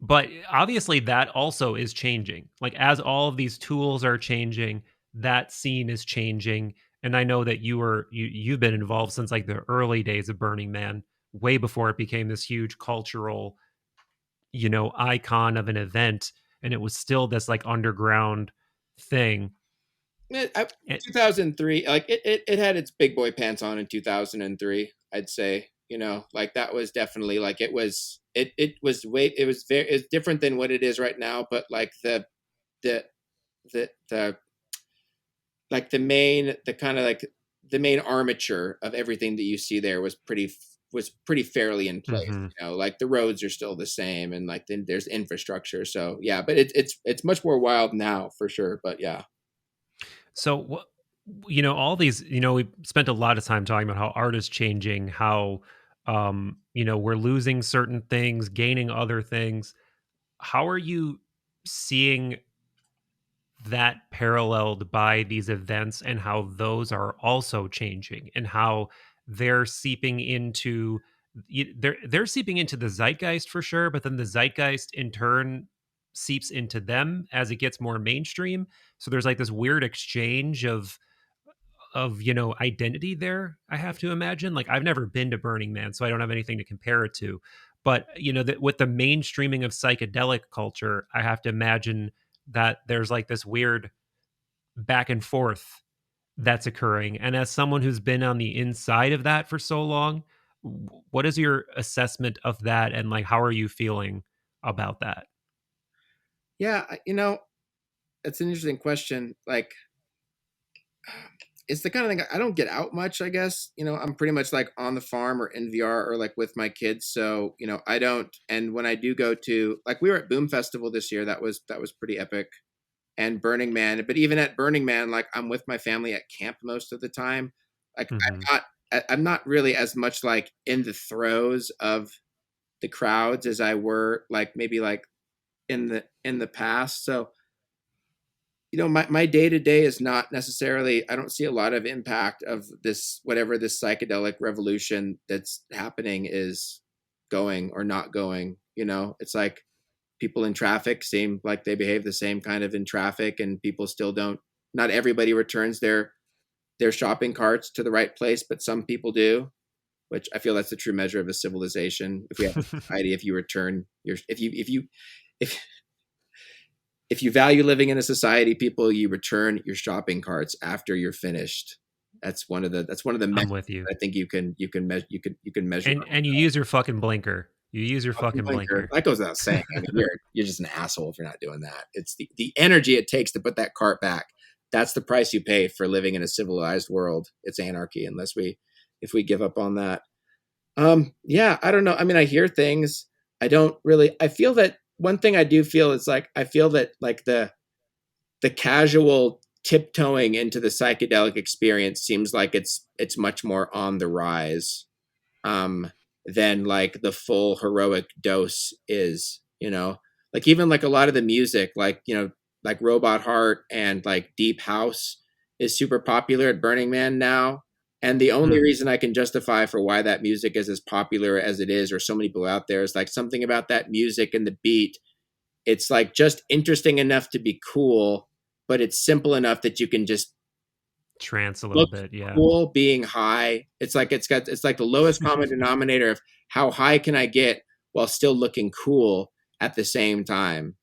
B: But obviously that also is changing. Like as all of these tools are changing, that scene is changing. And I know that you've been involved since like the early days of Burning Man, way before it became this huge cultural, icon of an event. And it was still this like underground thing.
A: Yeah,
B: It,
A: 2003, like it had its big boy pants on in 2003. I'd say, like that was definitely like it was very it's different than what it is right now, but like the the like the kind of like the main armature of everything that you see there was pretty fairly in place.
B: mhm.
A: Like the roads are still the same, and like then there's infrastructure. So yeah, but it's much more wild now for sure. But yeah.
B: So what, all these, we spent a lot of time talking about how art is changing, how, we're losing certain things, gaining other things. How are you seeing that paralleled by these events and how those are also changing and how they're seeping into they're seeping into the zeitgeist for sure, but then the zeitgeist in turn seeps into them as it gets more mainstream. So there's like this weird exchange of identity there, I have to imagine. Like I've never been to Burning Man, so I don't have anything to compare it to, but that with the mainstreaming of psychedelic culture, I have to imagine that there's like this weird back and forth that's occurring. And as someone who's been on the inside of that for so long, what is your assessment of that, and like how are you feeling about that?
A: Yeah, it's an interesting question. Like, it's the kind of thing I don't get out much, I guess. I'm pretty much like on the farm or in VR or like with my kids. So, I don't, and when I do go to, like, we were at Boom Festival this year, that was pretty epic. And Burning Man, but even at Burning Man, like I'm with my family at camp most of the time. Like
B: Hmm.
A: I'm not really as much like in the throes of the crowds as I were like maybe like in the past. So my day to day is not necessarily, I don't see a lot of impact of this, whatever this psychedelic revolution that's happening is going or not going. It's like people in traffic seem like they behave the same kind of in traffic, and people still don't, not everybody returns their shopping carts to the right place, but some people do, which I feel that's the true measure of a civilization. If we have a society, if you return your, if if you value living in a society, people, you return your shopping carts after you're finished. That's one of the
B: I'm
A: metrics
B: with you.
A: I think you can measure.
B: And you use your fucking blinker. You use your fucking
A: Blinker.
B: blinker.
A: That goes without saying. I mean, you're just an asshole if you're not doing that. It's the energy it takes to put that cart back. That's the price you pay for living in a civilized world. It's anarchy unless if we give up on that. Yeah, I don't know. I mean, I hear things. I feel that one thing I do feel is like, I feel that like the casual tiptoeing into the psychedelic experience seems like it's much more on the rise, um, than like the full heroic dose is, like even like a lot of the music, like, like Robot Heart and like Deep House is super popular at Burning Man now. And the only reason I can justify for why that music is as popular as it is, or so many people out there, is like something about that music and the beat. It's like just interesting enough to be cool, but it's simple enough that you can just
B: Trance a little
A: look
B: bit, yeah.
A: cool being high. It's like it's like the lowest common denominator of how high can I get while still looking cool at the same time,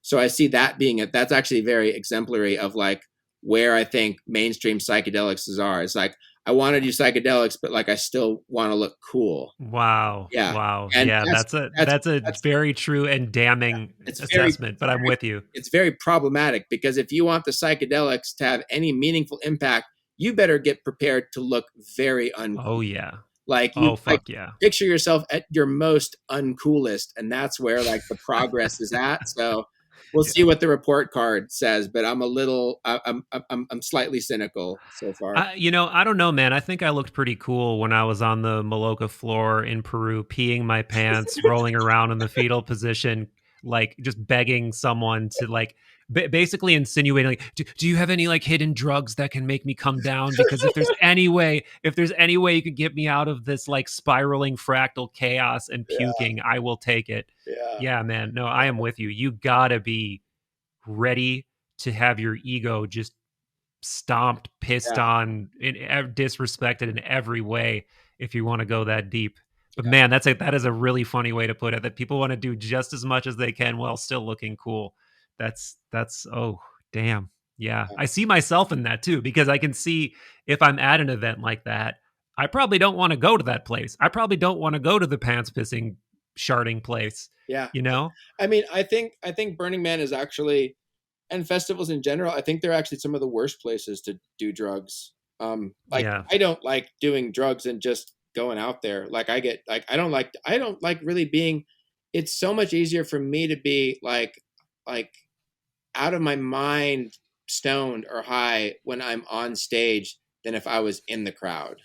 A: So I see that that's actually very exemplary of like where I think mainstream psychedelics are. It's like I want to do psychedelics, but like I still want to look cool.
B: Wow.
A: Yeah.
B: Wow.
A: And
B: Yeah, that's a
A: that's
B: very true and damning
A: it's very
B: assessment, but I'm with you.
A: it's very problematic, because if you want the psychedelics to have any meaningful impact, you better get prepared to look very
B: Oh
A: uncool.
B: yeah.
A: Like
B: Oh
A: you like
B: fuck yeah.
A: picture yourself at your most uncoolest, and that's where like the progress is at. So we'll see
B: Yeah.
A: what the report card says, but I'm slightly cynical so far.
B: I don't know, man. I think I looked pretty cool when I was on the Maloca floor in Peru, peeing my pants, rolling around in the fetal position, like just begging someone to like basically insinuating like, do you have any like hidden drugs that can make me come down? Because if there's any way you could get me out of this like spiraling fractal chaos and
A: Yeah,
B: puking, I will take it.
A: yeah,
B: Yeah, man. No, I am with you. You gotta be ready to have your ego just stomped, pissed
A: yeah,
B: on, disrespected in every way if you want to go that deep. But
A: yeah,
B: man, that is a really funny way to put it. That people want to do just as much as they can while still looking cool. That's oh damn. Yeah.
A: yeah,
B: I see myself in that too, because I can see if I'm at an event like that, I probably don't want to go to that place. I probably don't want to go to the pants pissing sharding place,
A: yeah.
B: you know?
A: I mean, I think Burning Man is actually, and festivals in general, I think they're actually some of the worst places to do drugs. Like
B: Yeah.
A: I don't like doing drugs and just going out there. Like I don't like really being. It's so much easier for me to be like out of my mind, stoned or high when I'm on stage than if I was in the crowd.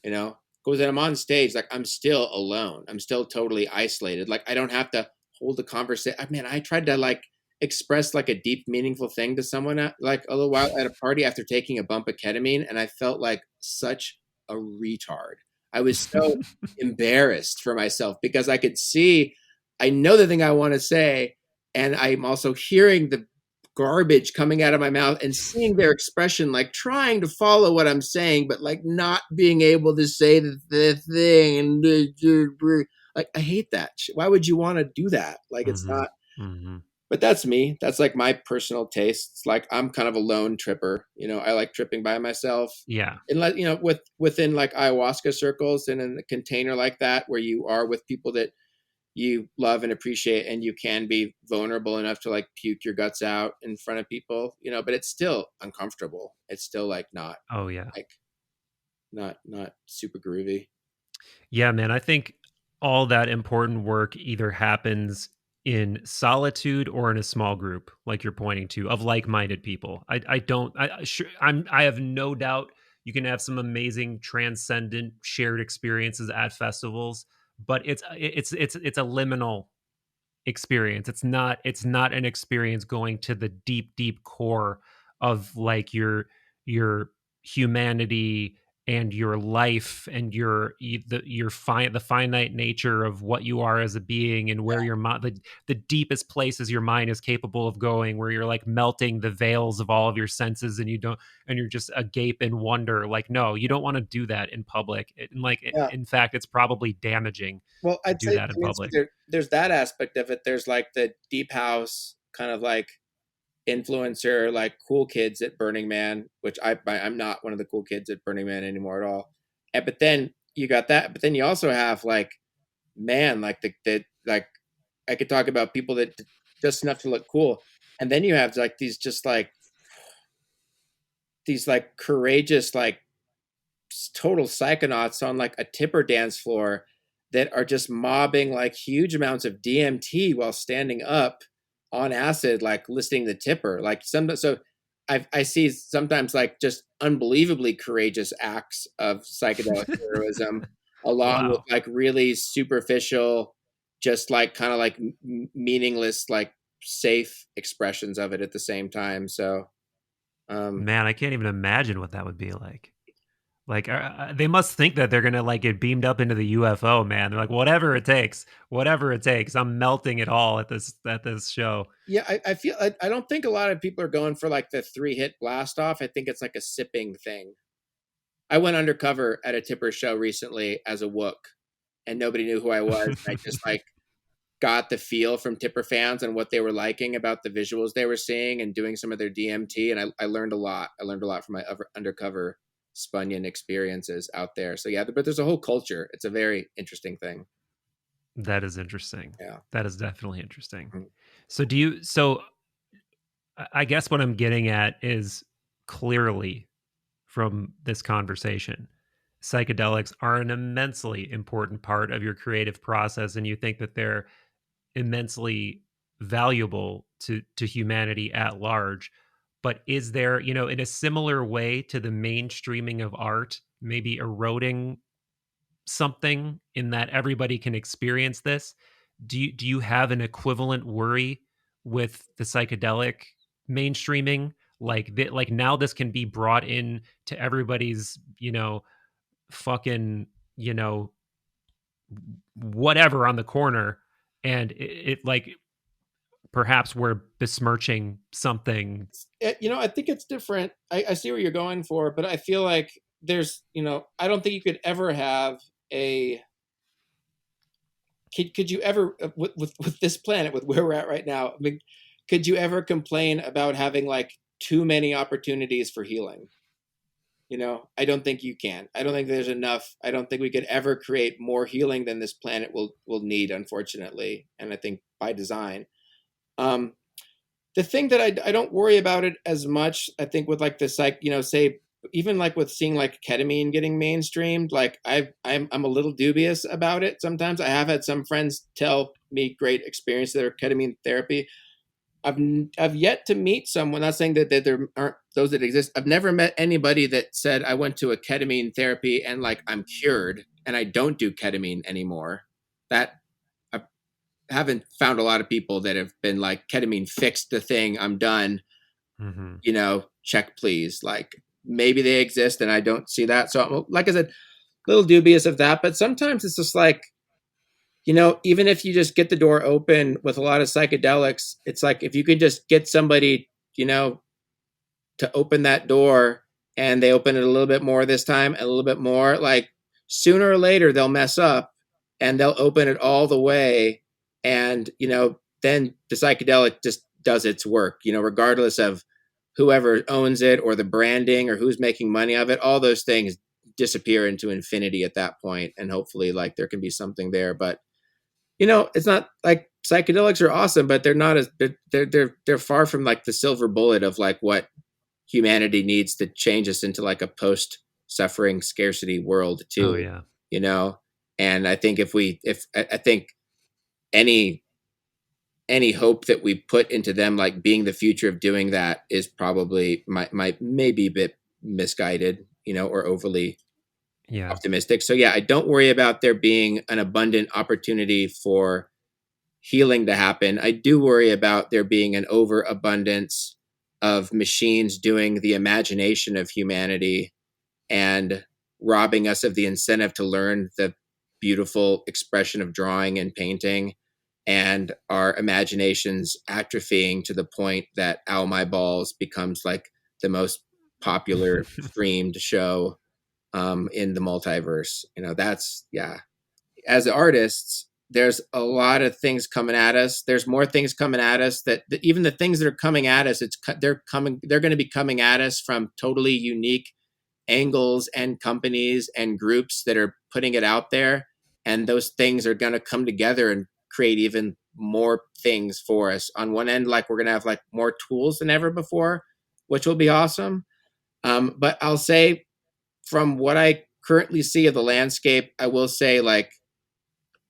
A: You know, because when I'm on stage, like I'm still alone. I'm still totally isolated. Like I don't have to hold a conversation. I mean, I tried to like express like a deep, meaningful thing to someone like a little while at a party after taking a bump of ketamine, and I felt like such a retard. I was so embarrassed for myself because I could see, I know the thing I want to say, and I'm also hearing the garbage coming out of my mouth and seeing their expression, like trying to follow what I'm saying, but like not being able to say the thing. And like, I hate that. Why would you want to do that? Like, it's
B: Hmm.
A: not,
B: Hmm.
A: but that's me. That's like my personal taste. It's like, I'm kind of a lone tripper. I like tripping by myself.
B: Yeah.
A: And like, within like ayahuasca circles and in a container like that, where you are with people that you love and appreciate, and you can be vulnerable enough to like puke your guts out in front of people, but it's still uncomfortable. It's still like not
B: Oh yeah.
A: like not super groovy.
B: Yeah, man. I think all that important work either happens in solitude or in a small group, like you're pointing to, of like-minded people. I don't. I have no doubt you can have some amazing transcendent shared experiences at festivals, but it's a liminal experience. It's not an experience going to the deep core of like your humanity and your life and the finite nature of what you are as a being, and where your mind, the deepest places your mind is capable of going, where you're like melting the veils of all of your senses, and you're just agape in wonder. Like, no, you don't want to do that in public. And like,
A: Yeah.
B: in fact, it's probably damaging
A: Well,
B: to
A: I'd
B: do
A: say,
B: that
A: I
B: in
A: mean, so
B: public.
A: there's that aspect of it. There's like the deep house kind of like influencer, like cool kids at Burning Man, which I'm not one of the cool kids at Burning Man anymore at all. And but then you got that, but then you also have like, man, like the like I could talk about people that just enough to look cool, and then you have like these like courageous like total psychonauts on like a tipper dance floor that are just mobbing like huge amounts of DMT while standing up on acid, like listening to tipper. Like some, so I see sometimes like just unbelievably courageous acts of psychedelic heroism, along with
B: Wow.
A: like really superficial, just like kind of like meaningless, like safe expressions of it at the same time. So, um,
B: Man, I can't even imagine what that would be like. Like, they must think that they're gonna like get beamed up into the UFO, man. They're like, whatever it takes. I'm melting it all at this show.
A: yeah, I feel I don't think a lot of people are going for like the 3-hit blast off. I think it's like a sipping thing. I went undercover at a tipper show recently as a wook, and nobody knew who I was. I just like got the feel from tipper fans and what they were liking about the visuals they were seeing and doing some of their DMT, and I learned a lot. I learned a lot from my undercover Spunyan experiences out there. So yeah, but there's a whole culture. It's a very interesting thing.
B: That is interesting.
A: Yeah.
B: That is definitely interesting.
A: Mm.
B: So I guess what I'm getting at is, clearly from this conversation, psychedelics are an immensely important part of your creative process, and you think that they're immensely valuable to humanity at large. But is there, in a similar way to the mainstreaming of art, maybe eroding something in that everybody can experience this? Do you have an equivalent worry with the psychedelic mainstreaming? Like now this can be brought in to everybody's, fucking, whatever on the corner, and it like, perhaps we're besmirching something.
A: I think it's different. I see what you're going for, but I feel like there's, I don't think you could ever have a. Could you ever with this planet, with where we're at right now? I mean, could you ever complain about having like too many opportunities for healing? I don't think you can. I don't think there's enough. I don't think we could ever create more healing than this planet will need, unfortunately, and I think by design. Um, the thing that I don't worry about it as much, I think, with like the say even like with seeing like ketamine getting mainstreamed, like I'm a little dubious about it sometimes. I have had some friends tell me great experience of their ketamine therapy. I've yet to meet someone. Not saying that there aren't those that exist. I've never met anybody that said I went to a ketamine therapy and like I'm cured and I don't do ketamine anymore. That I haven't found a lot of people that have been like ketamine fixed the thing. I'm done.
B: Mm-hmm.
A: Check please. Like maybe they exist and I don't see that. So like I said, a little dubious of that. But sometimes it's just like, even if you just get the door open with a lot of psychedelics, it's like if you could just get somebody, to open that door and they open it a little bit more this time and a little bit more, like sooner or later they'll mess up and they'll open it all the way. And, then the psychedelic just does its work, regardless of whoever owns it or the branding or who's making money of it, all those things disappear into infinity at that point. And hopefully like there can be something there. But it's not like psychedelics are awesome, but they're not as they're far from like the silver bullet of like what humanity needs to change us into like a post suffering scarcity world
B: Oh
A: too,
B: yeah.
A: you know. And I think if I think any hope that we put into them like being the future of doing that is probably might maybe a bit misguided, or overly
B: Yeah.
A: optimistic. So yeah, I don't worry about there being an abundant opportunity for healing to happen. I do worry about there being an overabundance of machines doing the imagination of humanity and robbing us of the incentive to learn the beautiful expression of drawing and painting, and our imaginations atrophying to the point that Ow My Balls becomes like the most popular streamed show in the multiverse. That's, yeah. As artists, there's a lot of things coming at us. There's more things coming at us that even the things that are coming at us, they're going to be coming at us from totally unique angles and companies and groups that are putting it out there. And those things are going to come together and create even more things for us. On one end, like we're going to have like more tools than ever before, which will be awesome. But I'll say from what I currently see of the landscape, I will say like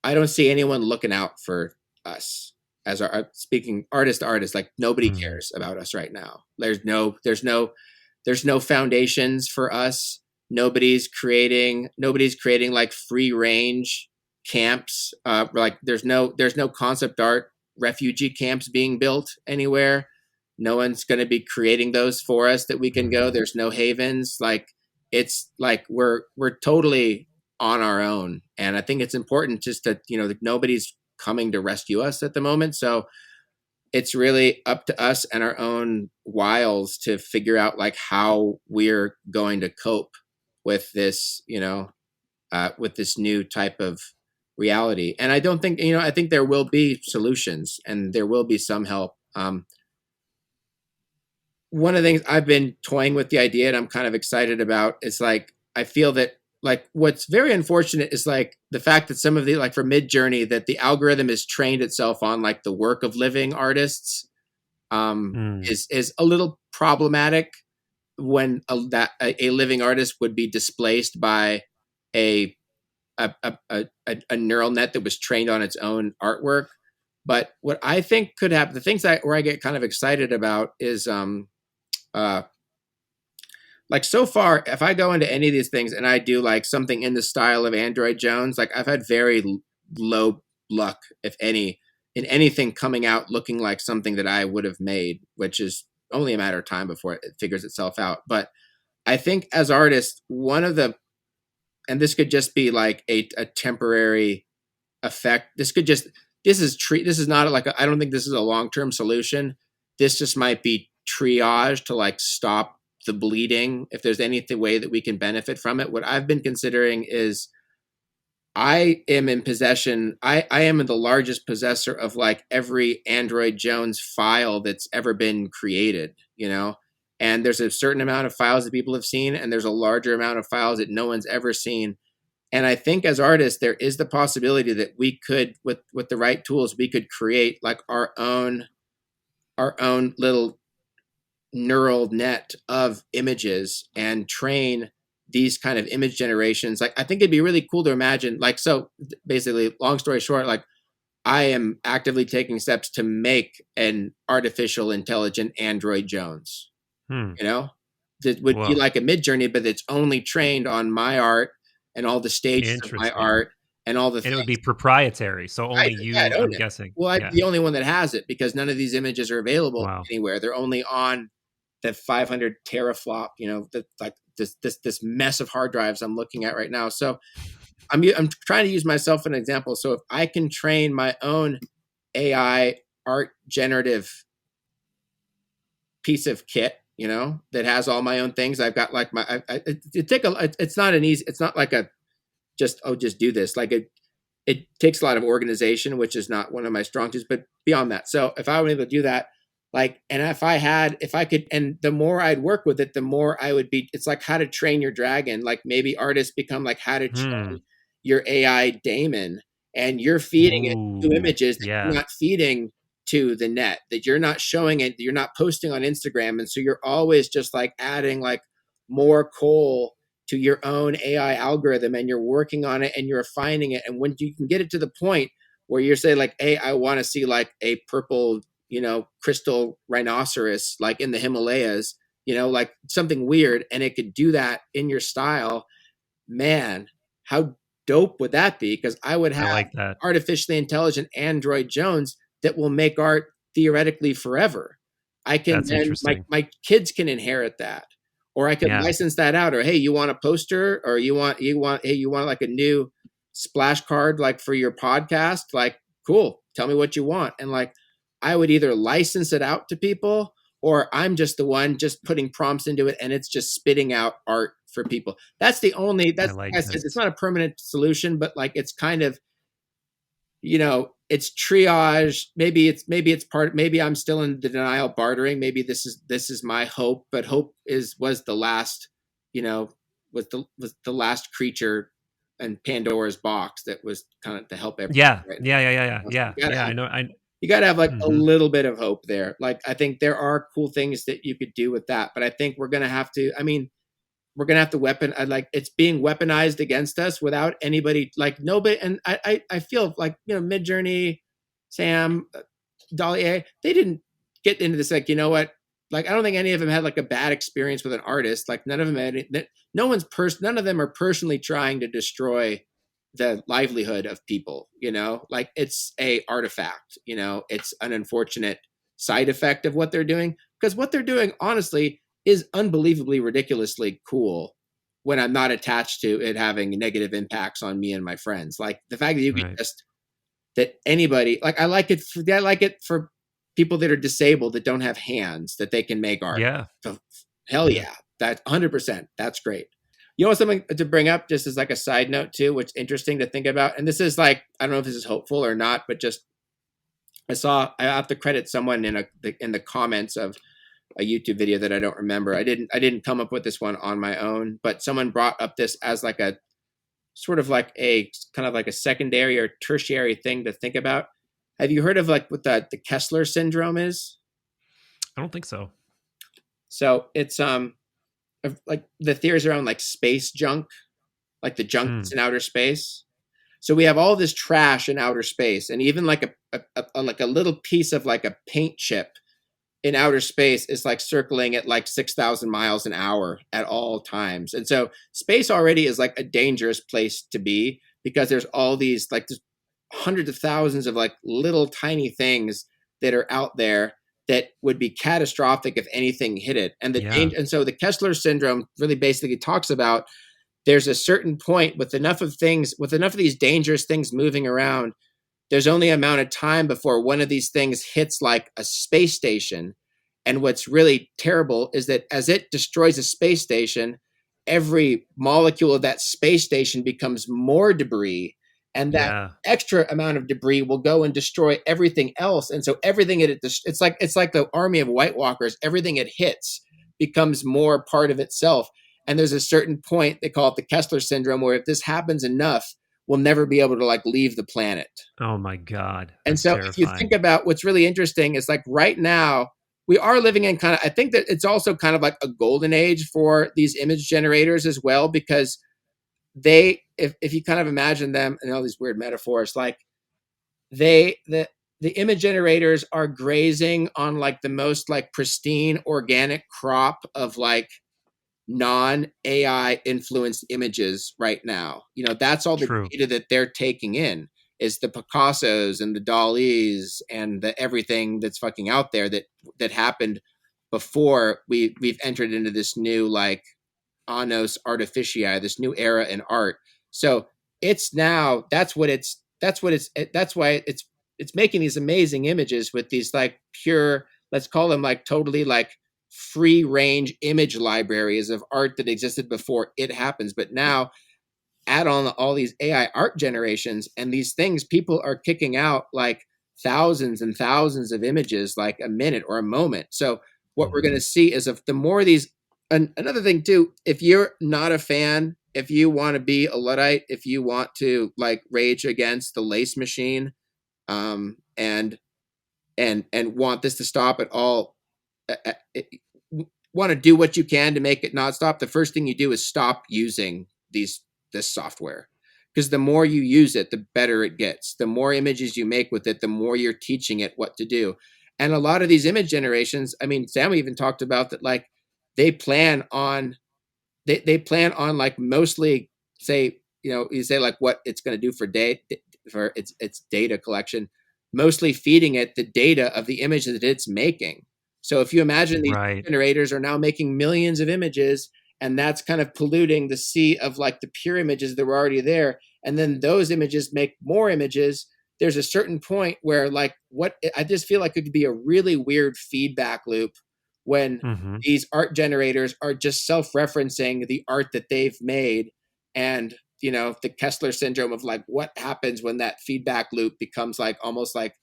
A: I don't see anyone looking out for us as our speaking artist to artist. Like nobody
B: Hmm.
A: cares about us right now. There's no foundations for us. Nobody's creating like free range camps. Like there's no concept art refugee camps being built anywhere. No one's going to be creating those for us that we can go.
B: Hmm.
A: There's no havens. Like it's like we're totally on our own. And I think it's important just to, that nobody's coming to rescue us at the moment. So it's really up to us and our own wiles to figure out like how we're going to cope with this, with this new type of reality. And I don't think, I think there will be solutions and there will be some help. One of the things I've been toying with the idea and I'm kind of excited about is like I feel that like what's very unfortunate is like the fact that some of the like for Mid Journey that the algorithm has trained itself on like the work of living artists
B: Hmm.
A: is a little problematic when a living artist would be displaced by a a neural net that was trained on its own artwork. But what I think could happen, the things that where I get kind of excited about is uh, like so far, if I go into any of these things and I do like something in the style of Android Jones, like I've had very low luck, if any, in anything coming out looking like something that I would have made, which is only a matter of time before it figures itself out. But I think as artists, one of the, and this could just be like a temporary effect. This is not like I don't think this is a long-term solution. This just might be triage to like stop the bleeding if there's any way that we can benefit from it. What I've been considering is I am in possession. I am the largest possessor of like every Android Jones file that's ever been created, and there's a certain amount of files that people have seen and there's a larger amount of files that no one's ever seen. And I think as artists, there is the possibility that we could, with the right tools, we could create like our own little neural net of images and train these kind of image generations. Like I think it'd be really cool to imagine. Like so, basically, long story short, like I am actively taking steps to make an artificial intelligent Android Jones.
B: Hmm.
A: You know, that would be
B: Well,
A: like a Mid Journey, but it's only trained on my art and all the stages of my
B: interesting.
A: art and all the
B: And it would
A: things.
B: be proprietary, so only
A: I'd
B: you,
A: own
B: I'm
A: it.
B: guessing.
A: Well, I'd
B: Yeah.
A: be the only one that has it because none of these images are available
B: Wow.
A: anywhere. They're only on the 500 teraflop, like this mess of hard drives I'm looking at right now. So I'm trying to use myself as an example. So if I can train my own AI art generative piece of kit, that has all my own things. I've got like it's not an easy, it's not like a just do this. Like it takes a lot of organization, which is not one of my strong suits, but beyond that. So if I were able to do that, like, and if I could, and the more I'd work with it, the more I would be, it's like how to train your dragon. Like maybe artists become like how to
B: Hmm.
A: train your AI daemon, and you're feeding it new
B: Ooh.
A: images that you're
B: Yeah.
A: not feeding to the net, that you're not showing it, you're not posting on Instagram. And so you're always just like adding like more coal to your own AI algorithm, and you're working on it and you're refining it. And when you can get it to the point where you're saying like, hey, I want to see like a purple, crystal rhinoceros, like in the Himalayas, like something weird, and it could do that in your style. man, how dope would that be? Because I would
B: I
A: have
B: like that.
A: artificially intelligent Android Jones that will make art theoretically forever. I can
B: That's
A: then
B: interesting.
A: my kids can inherit that, or I could
B: Yeah.
A: license that out. Or hey, you want a poster, or you want like a new splash card like for your podcast? Like, cool. Tell me what you want, and like I would either license it out to people, or I'm just the one just putting prompts into it and it's just spitting out art for people. That's the only,
B: I
A: that's like I
B: like
A: said, it's
B: this.
A: not a permanent solution, but like it's kind of, it's triage. Maybe it's part, maybe I'm still in the denial bartering. Maybe this is my hope, but hope was the last, you know, was the last creature in Pandora's box that was kind of to help everyone
B: Yeah.
A: right
B: Yeah. Yeah. Yeah. Yeah.
A: now. So
B: Yeah. Yeah. I know.
A: you got to have like a
B: Mhm.
A: little bit of hope there. Like I think there are cool things that you could do with that, but I think we're gonna have to. I mean, we're gonna have to like it's being weaponized against us without anybody, like nobody. And I feel like Mid Journey, Sam, Dolly A, they didn't get into this like what. Like I don't think any of them had like a bad experience with an artist. Like none of them had. None of them are personally trying to destroy the livelihood of people. Like it's a artifact. It's an unfortunate side effect of what they're doing, because what they're doing honestly is unbelievably ridiculously cool when I'm not attached to it having negative impacts on me and my friends. Like the fact that you can
B: Right.
A: just, that anybody, like I like it for people that are disabled that don't have hands, that they can make art.
B: Yeah.
A: So, hell
B: Yeah.
A: yeah, that 100%, that's great. Something to bring up just as like a side note too, which is interesting to think about, and this is like, I don't know if this is hopeful or not, but just I have to credit someone in the comments of a YouTube video that I don't remember. I didn't come up with this one on my own, but someone brought up this as like a sort of like a kind of like a secondary or tertiary thing to think about. Have you heard of like what the Kessler syndrome is?
B: I don't think so.
A: So it's like the theories around like space junk, like the junk that's
B: Mm.
A: in outer space. So we have all this trash in outer space, and even like like a little piece of like a paint chip in outer space is like circling at like 6,000 miles an hour at all times. And so space already is like a dangerous place to be, because there's all these like there's hundreds of thousands of like little tiny things that are out there that would be catastrophic if anything hit it. And the
B: Yeah.
A: danger, and so the Kessler syndrome really basically talks about there's a certain point with enough of these dangerous things moving around, there's only an amount of time before one of these things hits like a space station. And what's really terrible is that as it destroys a space station, every molecule of that space station becomes more debris. And that
B: Yeah.
A: extra amount of debris will go and destroy everything else. And so everything it's like the army of White Walkers, everything it hits becomes more part of itself. And there's a certain point, they call it the Kessler syndrome, where if this happens enough, we'll never be able to like leave the planet.
B: Oh my God.
A: And
B: That's
A: so if you think
B: terrifying.
A: about what's really interesting is like right now, we are living in kind of, I think that it's also kind of like a golden age for these image generators as well, because if you kind of imagine them and all these weird metaphors, like they, the image generators are grazing on like the most like pristine organic crop of like non AI influenced images right now. That's all the
B: True.
A: data that they're taking in, is the Picassos and the Dalis and the everything that's fucking out there that happened before we've entered into this new like Annos Artificii, this new era in art. So it's now that's why it's making these amazing images with these like pure, let's call them like totally like free range image libraries of art that existed before it happens. But now add on all these AI art generations, and these things, people are kicking out like thousands and thousands of images like a minute or a moment. So what we're going to
B: Mhm.
A: see is if the more of these, another thing too, if you're not a fan, if you want to be a Luddite, if you want to like rage against the lace machine, and want this to stop at all, uh, uh, want to do what you can to make it not stop, the first thing you do is stop using this software, because the more you use it, the better it gets. The more images you make with it, the more you're teaching it what to do. And a lot of these image generations, I mean, Sam even talked about that, like they plan on like mostly say, you say like what it's going to do for its data collection, mostly feeding it the data of the image that it's making. So if you imagine these
B: Right.
A: generators are now making millions of images, and that's kind of polluting the sea of like the pure images that were already there, and then those images make more images, there's a certain point where like what I just feel like it could be a really weird feedback loop when
B: Mm-hmm.
A: these art generators are just self-referencing the art that they've made. And the Kessler syndrome of like what happens when that feedback loop becomes like almost like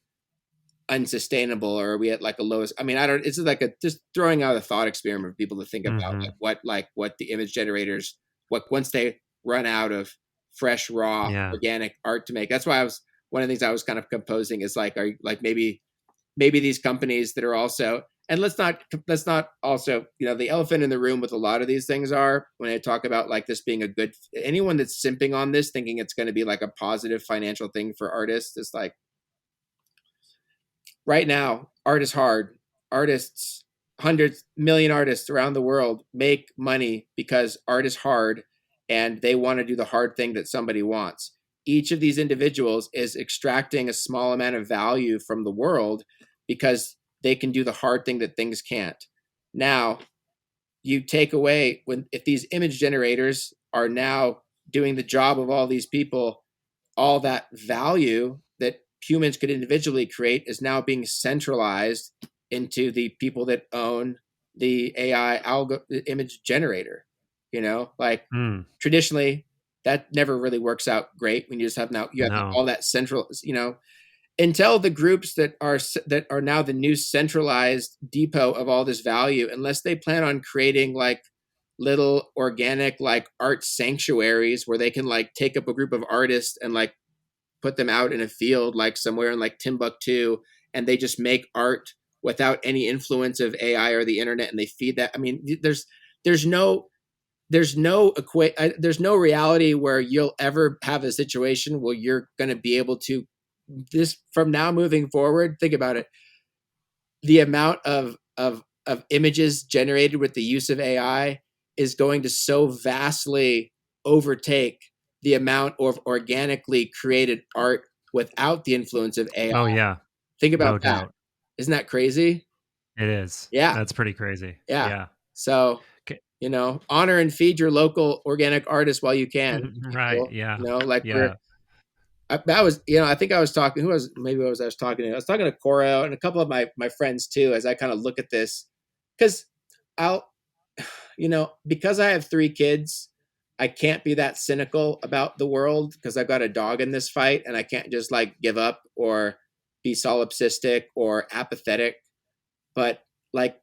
A: unsustainable, or are we at like a lowest? I mean, I don't, it's like a just throwing out a thought experiment for people to think about
B: Mm-hmm.
A: like what the image generators, what once they run out of fresh raw
B: Yeah.
A: organic art to make. That's why I was one of the things I was kind of composing is like, are like maybe these companies that are also, and let's not also, the elephant in the room with a lot of these things are when I talk about like this being a good, anyone that's simping on this thinking it's going to be like a positive financial thing for artists, is like, right now art is hard. Artists, hundreds million artists around the world make money because art is hard, and they want to do the hard thing that somebody wants. Each of these individuals is extracting a small amount of value from the world because they can do the hard thing that things can't. Now, you take away, when if these image generators are now doing the job of all these people, all that value that humans could individually create is now being centralized into the people that own the AI image generator. Like
B: Mm.
A: traditionally, that never really works out great when you just have now you have
B: No.
A: all that central, until the groups that are now the new centralized depot of all this value, unless they plan on creating like little organic like art sanctuaries where they can like take up a group of artists and like put them out in a field like somewhere in like Timbuktu, and they just make art without any influence of AI or the internet, and they feed that. I mean, there's no there's no reality where you'll ever have a situation where you're going to be able to, this from now moving forward. Think about it, the amount of images generated with the use of AI is going to so vastly overtake the amount of organically created art without the influence of AI.
B: Oh yeah.
A: Think about
B: No
A: that.
B: doubt.
A: Isn't that crazy?
B: It is.
A: Yeah.
B: That's pretty crazy.
A: Yeah.
B: Yeah.
A: So,
B: Okay.
A: honor and feed your local organic artists while you can.
B: Right.
A: People,
B: Yeah.
A: like
B: Yeah.
A: that was, I think I was talking, who was, maybe I was talking to, Coro and a couple of my friends too, as I kind of look at this, because I'll, because I have 3 kids, I can't be that cynical about the world because I've got a dog in this fight, and I can't just like give up or be solipsistic or apathetic. But like,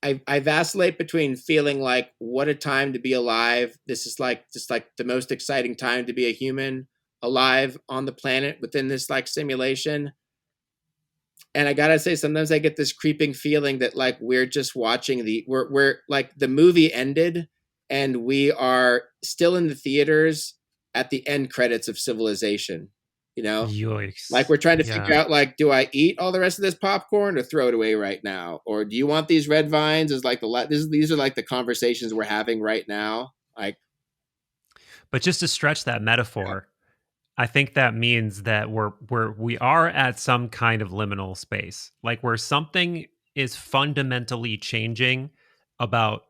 A: I vacillate between feeling like what a time to be alive. This is like just like the most exciting time to be a human alive on the planet within this like simulation. And I gotta say, sometimes I get this creeping feeling that like we're just watching we're like the movie ended, and we are still in the theaters at the end credits of Civilization. Like
B: Yikes.
A: we're trying to figure
B: Yeah.
A: out like, do I eat all the rest of this popcorn or throw it away right now, or do you want these red vines? Is like these are like the conversations we're having right now. Like,
B: But just to stretch that metaphor, I think that means that we are at some kind of liminal space, like where something is fundamentally changing about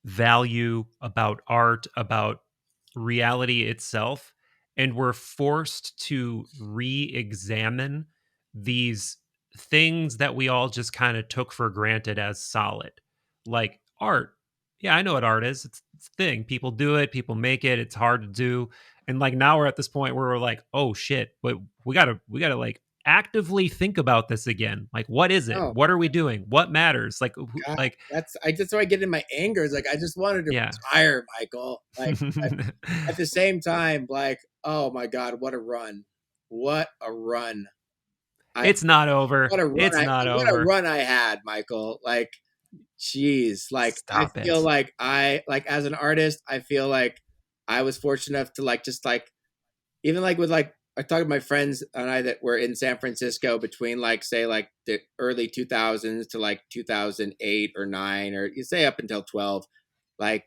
B: value, about art, about reality itself, and we're forced to re-examine these things that we all just kind of took for granted as solid, like art. Yeah, I know what art is. It's a thing. People do it, people make it. It's hard to do. And like now we're at this point where we're like, oh shit, but we gotta like actively think about this again. Like, what is it?
A: oh
B: What are we doing? What matters? Like,
A: God,
B: like,
A: that's why I get in my anger. It's like I just wanted to
B: yeah.
A: retire, Michael. Like at the same time, like, oh my God, what a run! What a run! I
B: It's not over.
A: what a run!
B: It's not
A: What a
B: over.
A: run I had, Michael. Like, jeez, like I
B: Stop
A: feel
B: it.
A: like as an artist, I feel like I was fortunate enough to like just like, even like with like, I talked to my friends and I that were in San Francisco between like say like the early 2000s to like 2008 or 9, or you say up until 12, like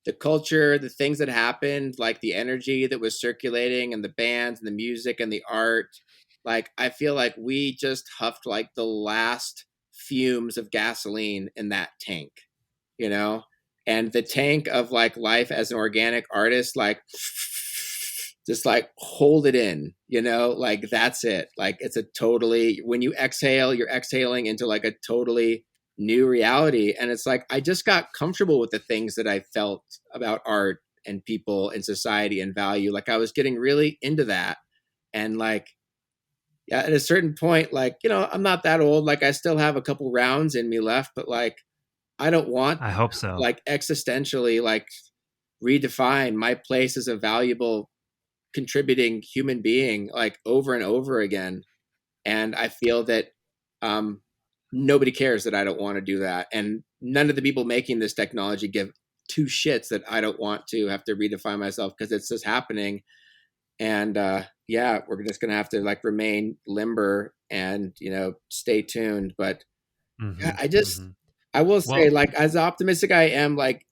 A: the culture, the things that happened, like the energy that was circulating and the bands and the music and the art. Like, I feel like we just huffed like the last fumes of gasoline in that tank, you know? And the tank of like life as an organic artist, like, just like hold it in, you know, like that's it. Like, it's a totally, when you exhale, you're exhaling into like a totally new reality. And it's like, I just got comfortable with the things that I felt about art and people and society and value. Like, I was getting really into that. And like, yeah, at a certain point, like, you know, I'm not that old. Like, I still have a couple rounds in me left, but like, I don't want,
B: I hope so.
A: like, existentially, like, redefine my place as a valuable contributing human being, like, over and over again. And I feel that um, nobody cares that I don't want to do that. And none of the people making this technology give two shits that I don't want to have to redefine myself, because it's just happening. And yeah, we're just going to have to like remain limber and, you know, stay tuned. But
B: Mm-hmm,
A: yeah, I just,
B: mm-hmm.
A: I will say,
B: Well,
A: like, as optimistic I am, like,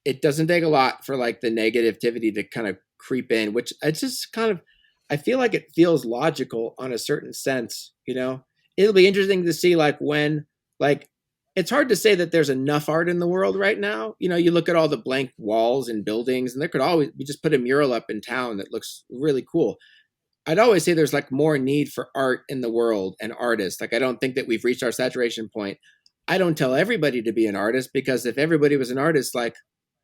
A: it doesn't take a lot for like the negativity to kind of creep in, which it's just kind of, I feel like it feels logical on a certain sense, you know. It'll be interesting to see like when, like, it's hard to say that there's enough art in the world right now. You know, you look at all the blank walls and buildings, and there could always, we just put a mural up in town that looks really cool. I'd always say there's like more need for art in the world and artists. Like, I don't think that we've reached our saturation point. I don't tell everybody to be an artist, because if everybody was an artist, like,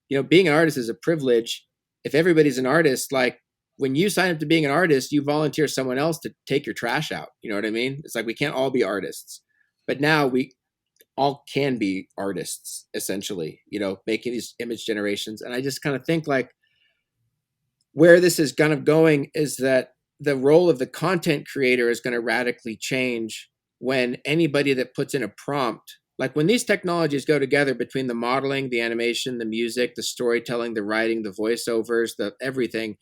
A: you know, being an artist is a privilege. If everybody's an artist, like, when you sign up to being an artist, you volunteer someone else to take your trash out. You know what I mean? It's like, we can't all be artists, but now we all can be artists, essentially, you know, making these image generations. And I just kind of think like, where this is kind of going is that the role of the content creator is going to radically change when anybody that puts in a prompt, like when these technologies go together between the modeling, the animation, the music, the storytelling, the writing, the voiceovers, the everything,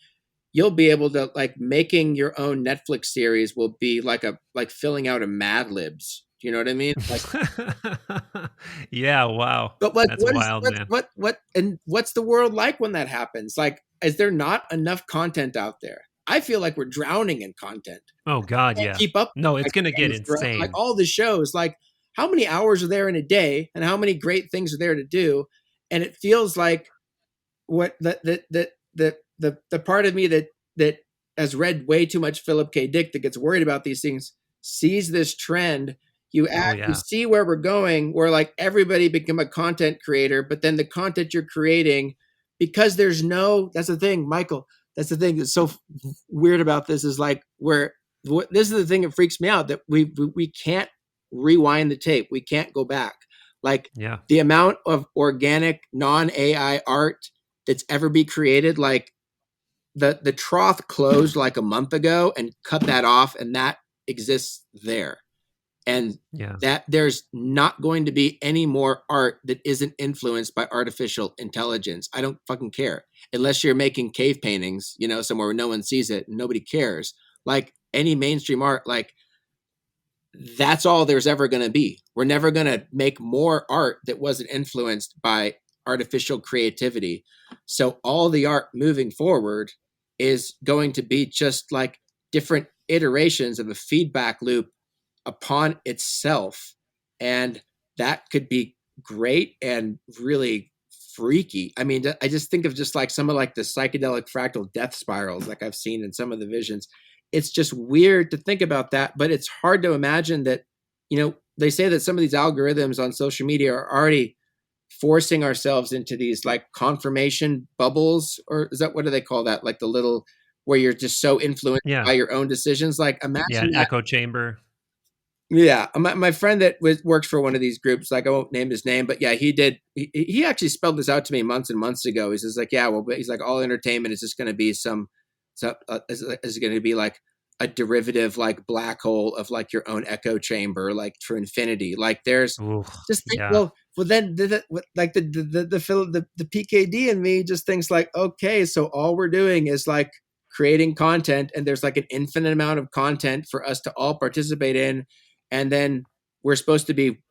A: you'll be able to, like, making your own Netflix series will be like a, like filling out a Mad Libs. Do you know what I mean? Like,
B: yeah, wow.
A: but like,
B: That's wild, man.
A: and what's the world like when that happens? Like, is there not enough content out there? I feel like we're drowning in content.
B: Oh God,
A: Can't
B: yeah.
A: keep up.
B: No, it's
A: Like,
B: gonna
A: Game
B: get
A: of Thrones, like
B: insane.
A: all the shows, like, how many hours are there in a day, and how many great things are there to do? And it feels like what the part of me that has read way too much Philip K. Dick, that gets worried about these things, sees this trend.
B: Oh
A: You
B: yeah.
A: see where we're going, where like everybody become a content creator, but then the content you're creating, because there's no, that's the thing, Michael, that's the thing that's so weird about this, is like, where this is the thing that freaks me out, that we can't rewind the tape, we can't go back. Like,
B: Yeah.
A: the amount of organic non-AI art that's ever be created, like, the trough closed like a month ago and cut that off, and that exists there. And
B: Yeah.
A: that there's not going to be any more art that isn't influenced by artificial intelligence. I don't fucking care. Unless you're making cave paintings, you know, somewhere where no one sees it and nobody cares. Like, any mainstream art, like, that's all there's ever going to be. We're never going to make more art that wasn't influenced by artificial creativity. So all the art moving forward is going to be just like different iterations of a feedback loop upon itself. And that could be great and really freaky. I mean, I just think of just like some of like the psychedelic fractal death spirals, like I've seen in some of the visions. It's just weird to think about that, but it's hard to imagine that, you know, they say that some of these algorithms on social media are already forcing ourselves into these like confirmation bubbles, or is that, what do they call that? Like the little, where you're just so influenced
B: Yeah.
A: by your own decisions. Like,
B: Yeah.
A: imagine that.
B: Echo chamber.
A: Yeah, my friend that works for one of these groups, like, I won't name his name, but yeah, he actually spelled this out to me months and months ago. He's just like, yeah, well, he's like, all entertainment is just going to be is going to be like a derivative, like, black hole of like your own echo chamber, like, for infinity. Like, there's
B: Ooh,
A: just think,
B: yeah.
A: well, then like the PKD in me just thinks like, okay, so all we're doing is like creating content, and there's like an infinite amount of content for us to all participate in, and then we're supposed to be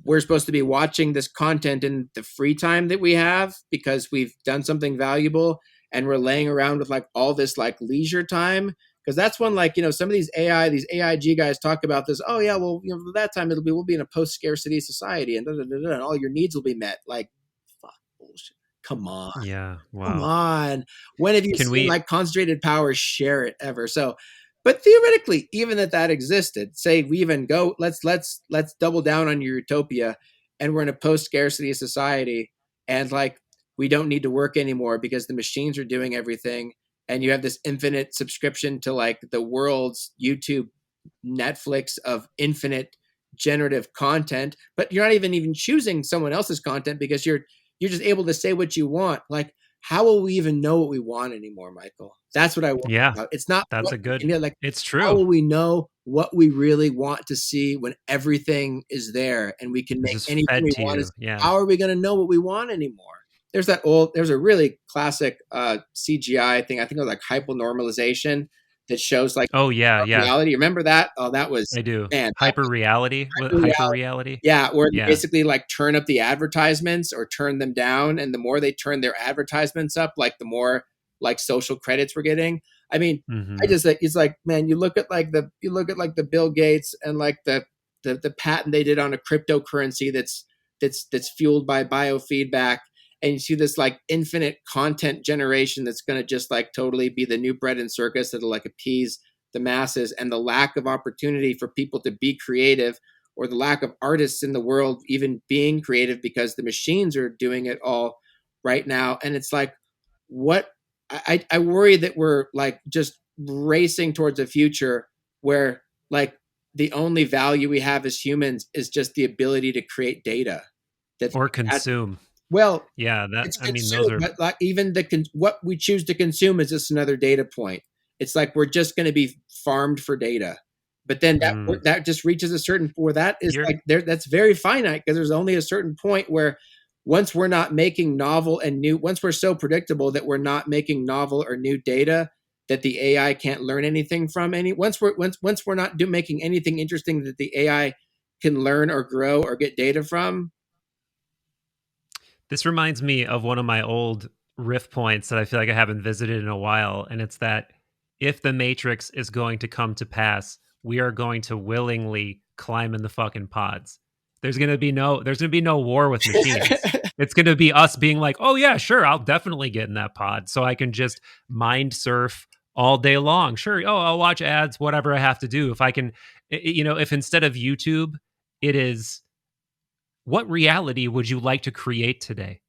A: we're supposed to be watching this content in the free time that we have because we've done something valuable, and we're laying around with like all this like leisure time. Because that's when, like, some of these AIG guys talk about this. Oh yeah, well, that time we'll be in a post scarcity society, and and all your needs will be met. Like, fuck, bullshit. Come on.
B: Yeah.
A: Come
B: Wow.
A: on. When have you
B: Can
A: seen
B: we?
A: like concentrated power share it ever? So, but theoretically, even that existed, say we even go, let's double down on your utopia, and we're in a post scarcity society, and like we don't need to work anymore because the machines are doing everything, and you have this infinite subscription to like the world's YouTube, Netflix of infinite generative content, but you're not even choosing someone else's content because you're just able to say what you want. Like, how will we even know what we want anymore, Michael? That's what I want
B: Yeah,
A: about. It's not
B: that's
A: what
B: a good.
A: like,
B: It's
A: how
B: true.
A: will we know what we really want to see when everything is there and we can
B: It's
A: make
B: just
A: anything
B: fed
A: we
B: to
A: want?
B: you. Yeah.
A: How are we going to know what we want anymore? There's a really classic CGI thing. I think it was like hypernormalization that shows like
B: Oh yeah, yeah.
A: reality. Remember that? Oh, that was,
B: I do.
A: man, that
B: Hyper
A: was
B: reality. What
A: hyper
B: hyper
A: reality.
B: reality?
A: Yeah, where they
B: Yeah.
A: basically like turn up the advertisements or turn them down, and the more they turn their advertisements up, like the more like social credits we're getting. I mean, I
B: Mm-hmm.
A: just like, it's like, man, you look at like the Bill Gates and like the patent they did on a cryptocurrency that's fueled by biofeedback, and you see this like infinite content generation that's going to just like totally be the new bread and circus that'll like appease the masses, and the lack of opportunity for people to be creative, or the lack of artists in the world even being creative because the machines are doing it all right now. And it's like, what, I worry that we're like just racing towards a future where like the only value we have as humans is just the ability to create data. That
B: Or
A: that's,
B: consume.
A: well,
B: Yeah. That.
A: it's
B: I mean, those
A: consumed,
B: are.
A: but like even what we choose to consume is just another data point. It's like we're just going to be farmed for data, but then
B: Mm,
A: that just reaches a certain, where that is
B: you're
A: like there, that's very finite, because there's only a certain point where once we're not making novel and new, once we're so predictable that we're not making novel or new data that the AI can't learn anything from any, once we're not making anything interesting that the AI can learn or grow or get data from.
B: This reminds me of one of my old riff points that I feel like I haven't visited in a while. And it's that if the Matrix is going to come to pass, we are going to willingly climb in the fucking pods. There's gonna be no war with machines. It's gonna be us being like, oh yeah, sure, I'll definitely get in that pod so I can just mind surf all day long. Sure. Oh, I'll watch ads, whatever I have to do. If I can, if instead of YouTube, it is what reality would you like to create today?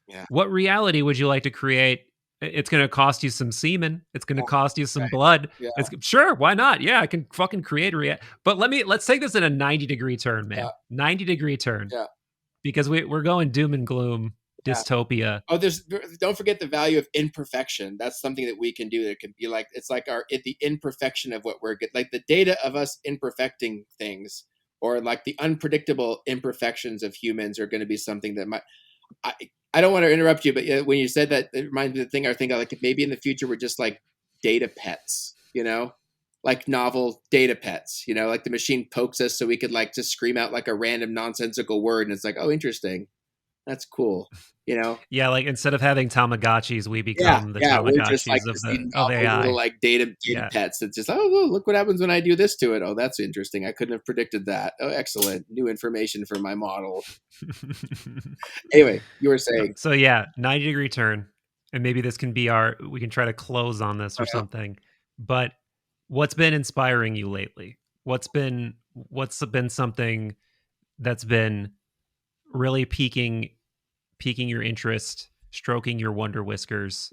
A: Yeah.
B: What reality would you like to create? It's going to cost you some semen. It's going to
A: Yeah.
B: cost you some
A: Right.
B: blood.
A: Yeah.
B: It's sure, why not? Yeah, I can fucking create a But let's take this in a 90-degree turn,
A: Yeah.
B: man. 90-degree turn
A: Yeah.
B: because we're going doom and gloom
A: Yeah.
B: dystopia.
A: Oh, don't forget the value of imperfection. That's something that we can do. That can be like, it's like the imperfection of what we're like the data of us imperfecting things, or like the unpredictable imperfections of humans are going to be something that might. I I don't want to interrupt you, but when you said that, it reminds me of the thing I think of, like maybe in the future we're just like data pets, like novel data pets, like the machine pokes us so we could like just scream out like a random nonsensical word, and it's like, oh, interesting, that's cool, you know.
B: Yeah, like instead of having Tamagotchis, we
A: Yeah,
B: become the
A: yeah, we're just like
B: Tamagotchis
A: just these
B: of
A: novel little
B: AI.
A: like data
B: Yeah.
A: pets that just, oh, look what happens when I do this to it. Oh, that's interesting. I couldn't have predicted that. Oh, excellent, new information for my model. Anyway, you were saying.
B: So yeah, 90-degree turn. And maybe this can be we can try to close on this or
A: uh,
B: something. But what's been inspiring you lately? What's been something that's been really piquing your interest, stroking your wonder whiskers?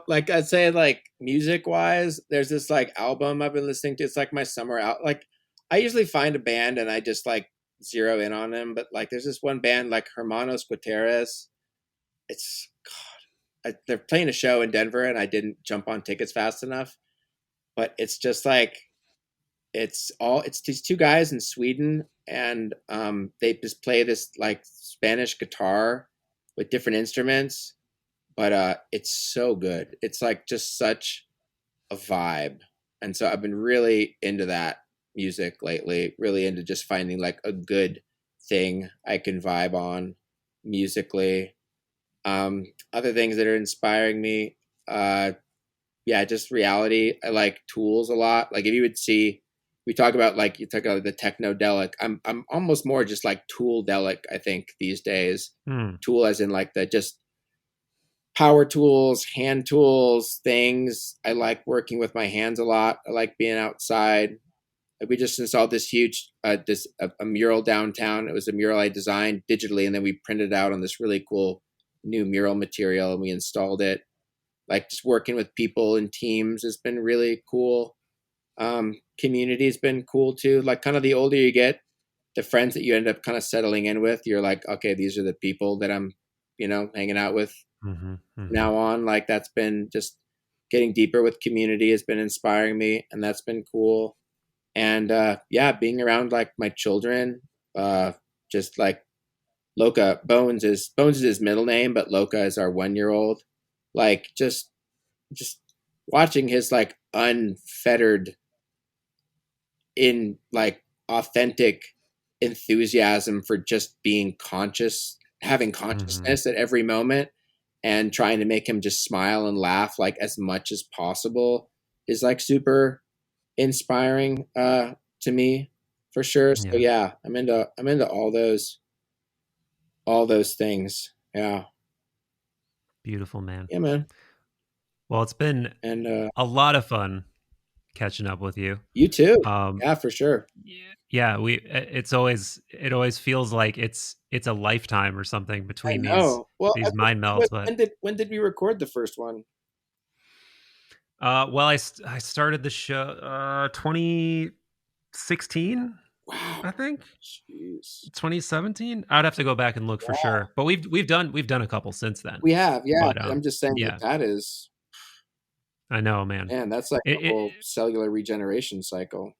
A: Like I'd say, like music wise, there's this like album I've been listening to. It's like my summer out. Like I usually find a band and I just like zero in on them. But like there's this one band like Hermanos Guterres. It's they're playing a show in Denver and I didn't jump on tickets fast enough. But it's just like it's these two guys in Sweden, and they just play this like Spanish guitar with different instruments, but it's so good. It's like just such a vibe. And so I've been really into that music lately, really into just finding like a good thing I can vibe on musically. Other things that are inspiring me, uh, yeah, just reality. I like Tools a lot. Like if you would see, we talk about like you talk about the technodelic. I'm almost more just like tool delic. I think these days,
B: Hmm.
A: tool as in like the just power tools, hand tools, things. I like working with my hands a lot. I like being outside. Like we just installed this huge a mural downtown. It was a mural I designed digitally, and then we printed it out on this really cool new mural material, and we installed it. Like just working with people and teams has been really cool. Community has been cool too. Like kind of the older you get, the friends that you end up kind of settling in with, you're like, okay, these are the people that I'm, hanging out with
B: Hmm. Hmm.
A: now on. Like that's been just getting deeper with community has been inspiring me, and that's been cool. And yeah, being around like my children, uh, just like Loka Bones is his middle name, but Loka is our 1 year old. Like just watching his like unfettered in like authentic enthusiasm for just being conscious, having
B: Hmm.
A: consciousness at every moment, and trying to make him just smile and laugh like as much as possible is like super inspiring to me for sure. So
B: Yeah.
A: yeah, I'm into all those things. Yeah.
B: Beautiful, man.
A: Yeah, man.
B: Well, it's been
A: And
B: a lot of fun catching up with you.
A: you too.
B: Um,
A: Yeah, for sure.
B: yeah, it always feels like it's a lifetime or something
A: I
B: between
A: know. Well,
B: these mind melds. But
A: when did we record the first one?
B: well, I started the show 2016,
A: Wow.
B: I think
A: Jeez.
B: 2017. I'd have to go back and look for
A: Yeah.
B: sure. But we've done a couple since then.
A: We have, yeah.
B: But
A: I'm just saying like
B: yeah,
A: that is,
B: I know, man.
A: man, that's like
B: It,
A: a
B: it
A: whole cellular regeneration cycle.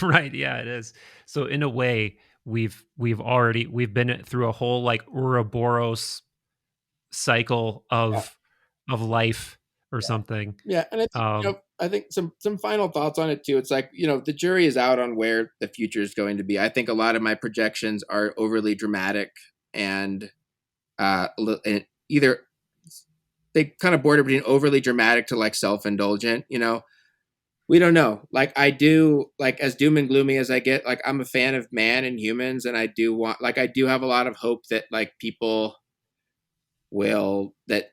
B: right, yeah, it is. So in a way, we've been through a whole like Ouroboros cycle
A: Yeah.
B: of life or
A: Yeah.
B: something.
A: Yeah. And I think,
B: Um,
A: I think some final thoughts on it too. It's like, the jury is out on where the future is going to be. I think a lot of my projections are overly dramatic and and either they kind of border between overly dramatic to like self-indulgent, we don't know. Like I do, like as doom and gloomy as I get, like I'm a fan of man and humans, and I do have a lot of hope that like people will that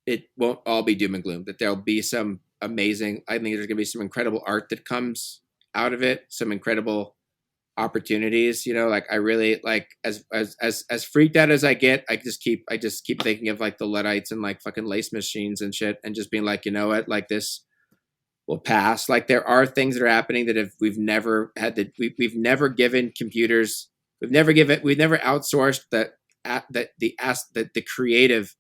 A: it won't all be doom and gloom. That there'll be some amazing. I think there's gonna be some incredible art that comes out of it. Some incredible opportunities. Like I really like as freaked out as I get. I just keep thinking of like the Luddites and like fucking lace machines and shit, and just being like, you know what, like this will pass. Like there are things that are happening that we've never had we've never given computers, we've never outsourced the creative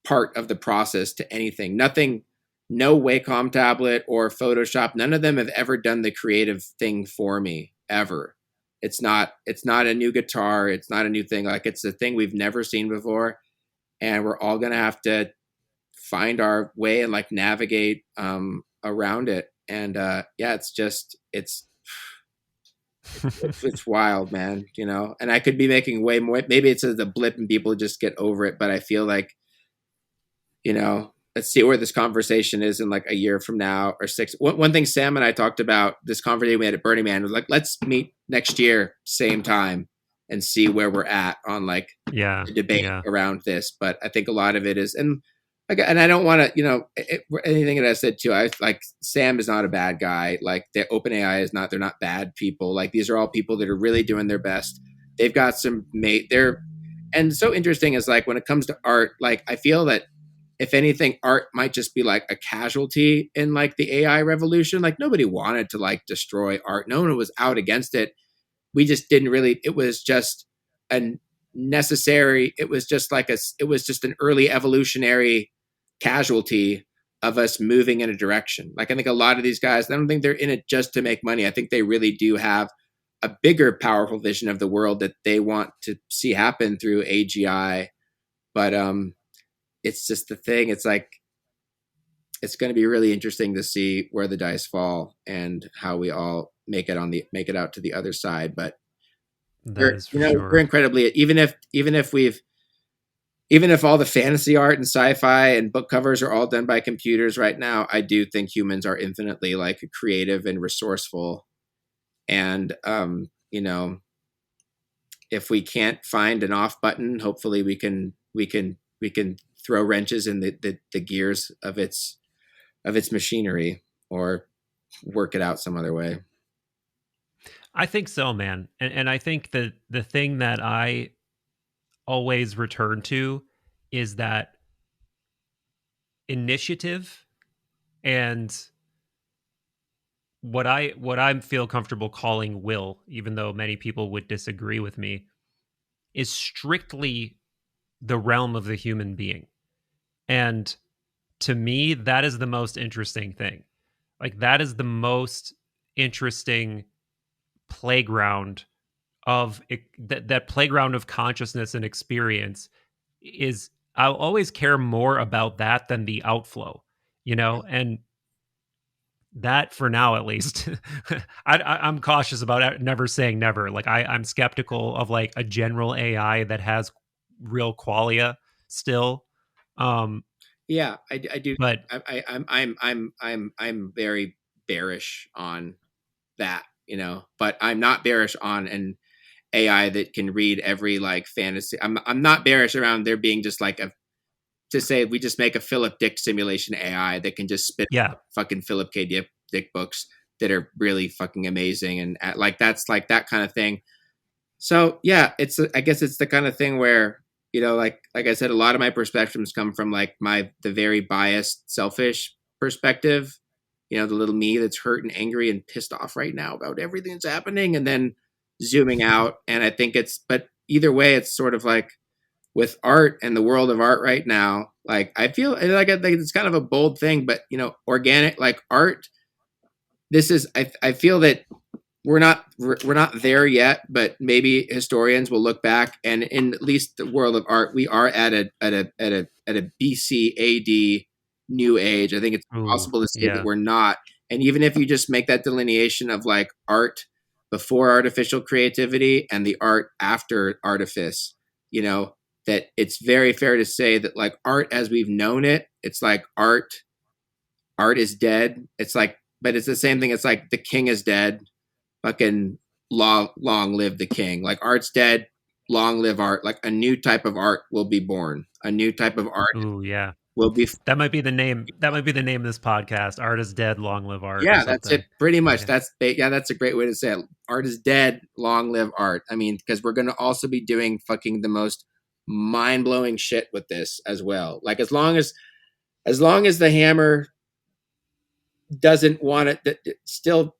A: part of the process to anything. Nothing, no Wacom tablet or Photoshop, none of them have ever done the creative thing for me ever. It's not a new guitar, it's not a new thing. Like it's a thing we've never seen before, and we're all going to have to find our way and like navigate around it. And yeah, it's wild, man. And I could be making way more. Maybe it's a blip and people just get over it, but I feel like, let's see where this conversation is in like a year from now or six. One thing Sam and I talked about this conversation we had at Burning Man was like, let's meet next year, same time, and see where we're at on like
B: yeah,
A: the debate
B: yeah,
A: around this. But I think a lot of it is, and I don't want to, anything that I said too. I like Sam is not a bad guy. Like the OpenAI is not, they're not bad people. Like these are all people that are really doing their best. They've got some they're, and so interesting is like when it comes to art, like I feel that if anything, art might just be like a casualty in like the AI revolution. Like nobody wanted to like destroy art. No one was out against it. We just didn't really, it was just a necessary, it was just an early evolutionary casualty of us moving in a direction. Like I think a lot of these guys, I don't think they're in it just to make money. I think they really do have a bigger, powerful vision of the world that they want to see happen through AGI. But it's just the thing. It's like it's going to be really interesting to see where the dice fall and how we all make it out to the other side. But
B: That is for
A: we're
B: sure.
A: incredibly, even if all the fantasy art and sci-fi and book covers are all done by computers right now, I do think humans are infinitely like creative and resourceful. And if we can't find an off button, hopefully we can throw wrenches in the gears of its machinery, or work it out some other way.
B: I think so, man. And I think that the thing that I always return to is that initiative and what I feel comfortable calling will, even though many people would disagree with me, is strictly the realm of the human being. And to me, that is the most interesting thing. Like that is the most interesting playground that playground of consciousness and experience is. I'll always care more about that than the outflow, and that for now at least. I'm cautious about never saying never. Like I'm skeptical of like a general AI that has real qualia still. um
A: Yeah, I do.
B: but
A: I'm very bearish on that, but I'm not bearish on an AI that can read every like fantasy. I'm not bearish around there being just like a to say we just make a Philip Dick simulation AI that can just spit
B: yeah,
A: out fucking Philip Dick books that are really fucking amazing, and like that's like that kind of thing. So yeah, I guess it's the kind of thing where like I said, a lot of my perspectives come from like the very biased, selfish perspective. The little me that's hurt and angry and pissed off right now about everything that's happening, and then zooming out. And I think but either way, it's sort of like with art and the world of art right now. Like I think it's kind of a bold thing, but organic like art. This is I feel that we're not there yet, but maybe historians will look back, and in at least the world of art, we are at a BC AD new age. I think it's
B: ooh,
A: possible to say that
B: yeah,
A: we're not. And even if you just make that delineation of like art before artificial creativity and the art after artifice, that it's very fair to say that like art as we've known it, it's like art is dead. It's like, but it's the same thing. It's like the king is dead, fucking long live the king. Like art's dead, long live art. Like a new type of art will be born. A new type of art
B: ooh, yeah.
A: will be.
B: That might be the name. That might be the name of this podcast. Art is dead. Long live art, or
A: Yeah, that's it.
B: something.
A: Pretty much.
B: Yeah.
A: That's a great way to say it. Art is dead, long live art. I mean, because we're gonna also be doing fucking the most mind blowing shit with this as well. Like as long as the hammer doesn't want it still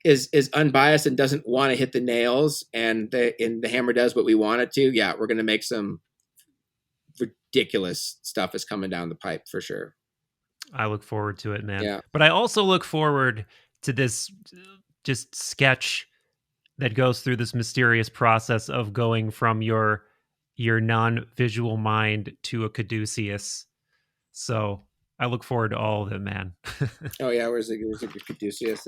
A: is unbiased and doesn't want to hit the nails, and the hammer does what we want it to, yeah, we're gonna make some ridiculous stuff is coming down the pipe for sure.
B: I look forward to it, man.
A: Yeah.
B: But I also look forward to this just sketch that goes through this mysterious process of going from your non-visual mind to a caduceus. So I look forward to all of it, man.
A: Oh yeah, where's the Caduceus?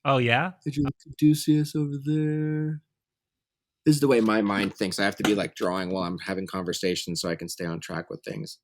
B: Oh yeah?
A: Did you look Caduceus over there? This is the way my mind thinks. I have to be like drawing while I'm having conversations so I can stay on track with things.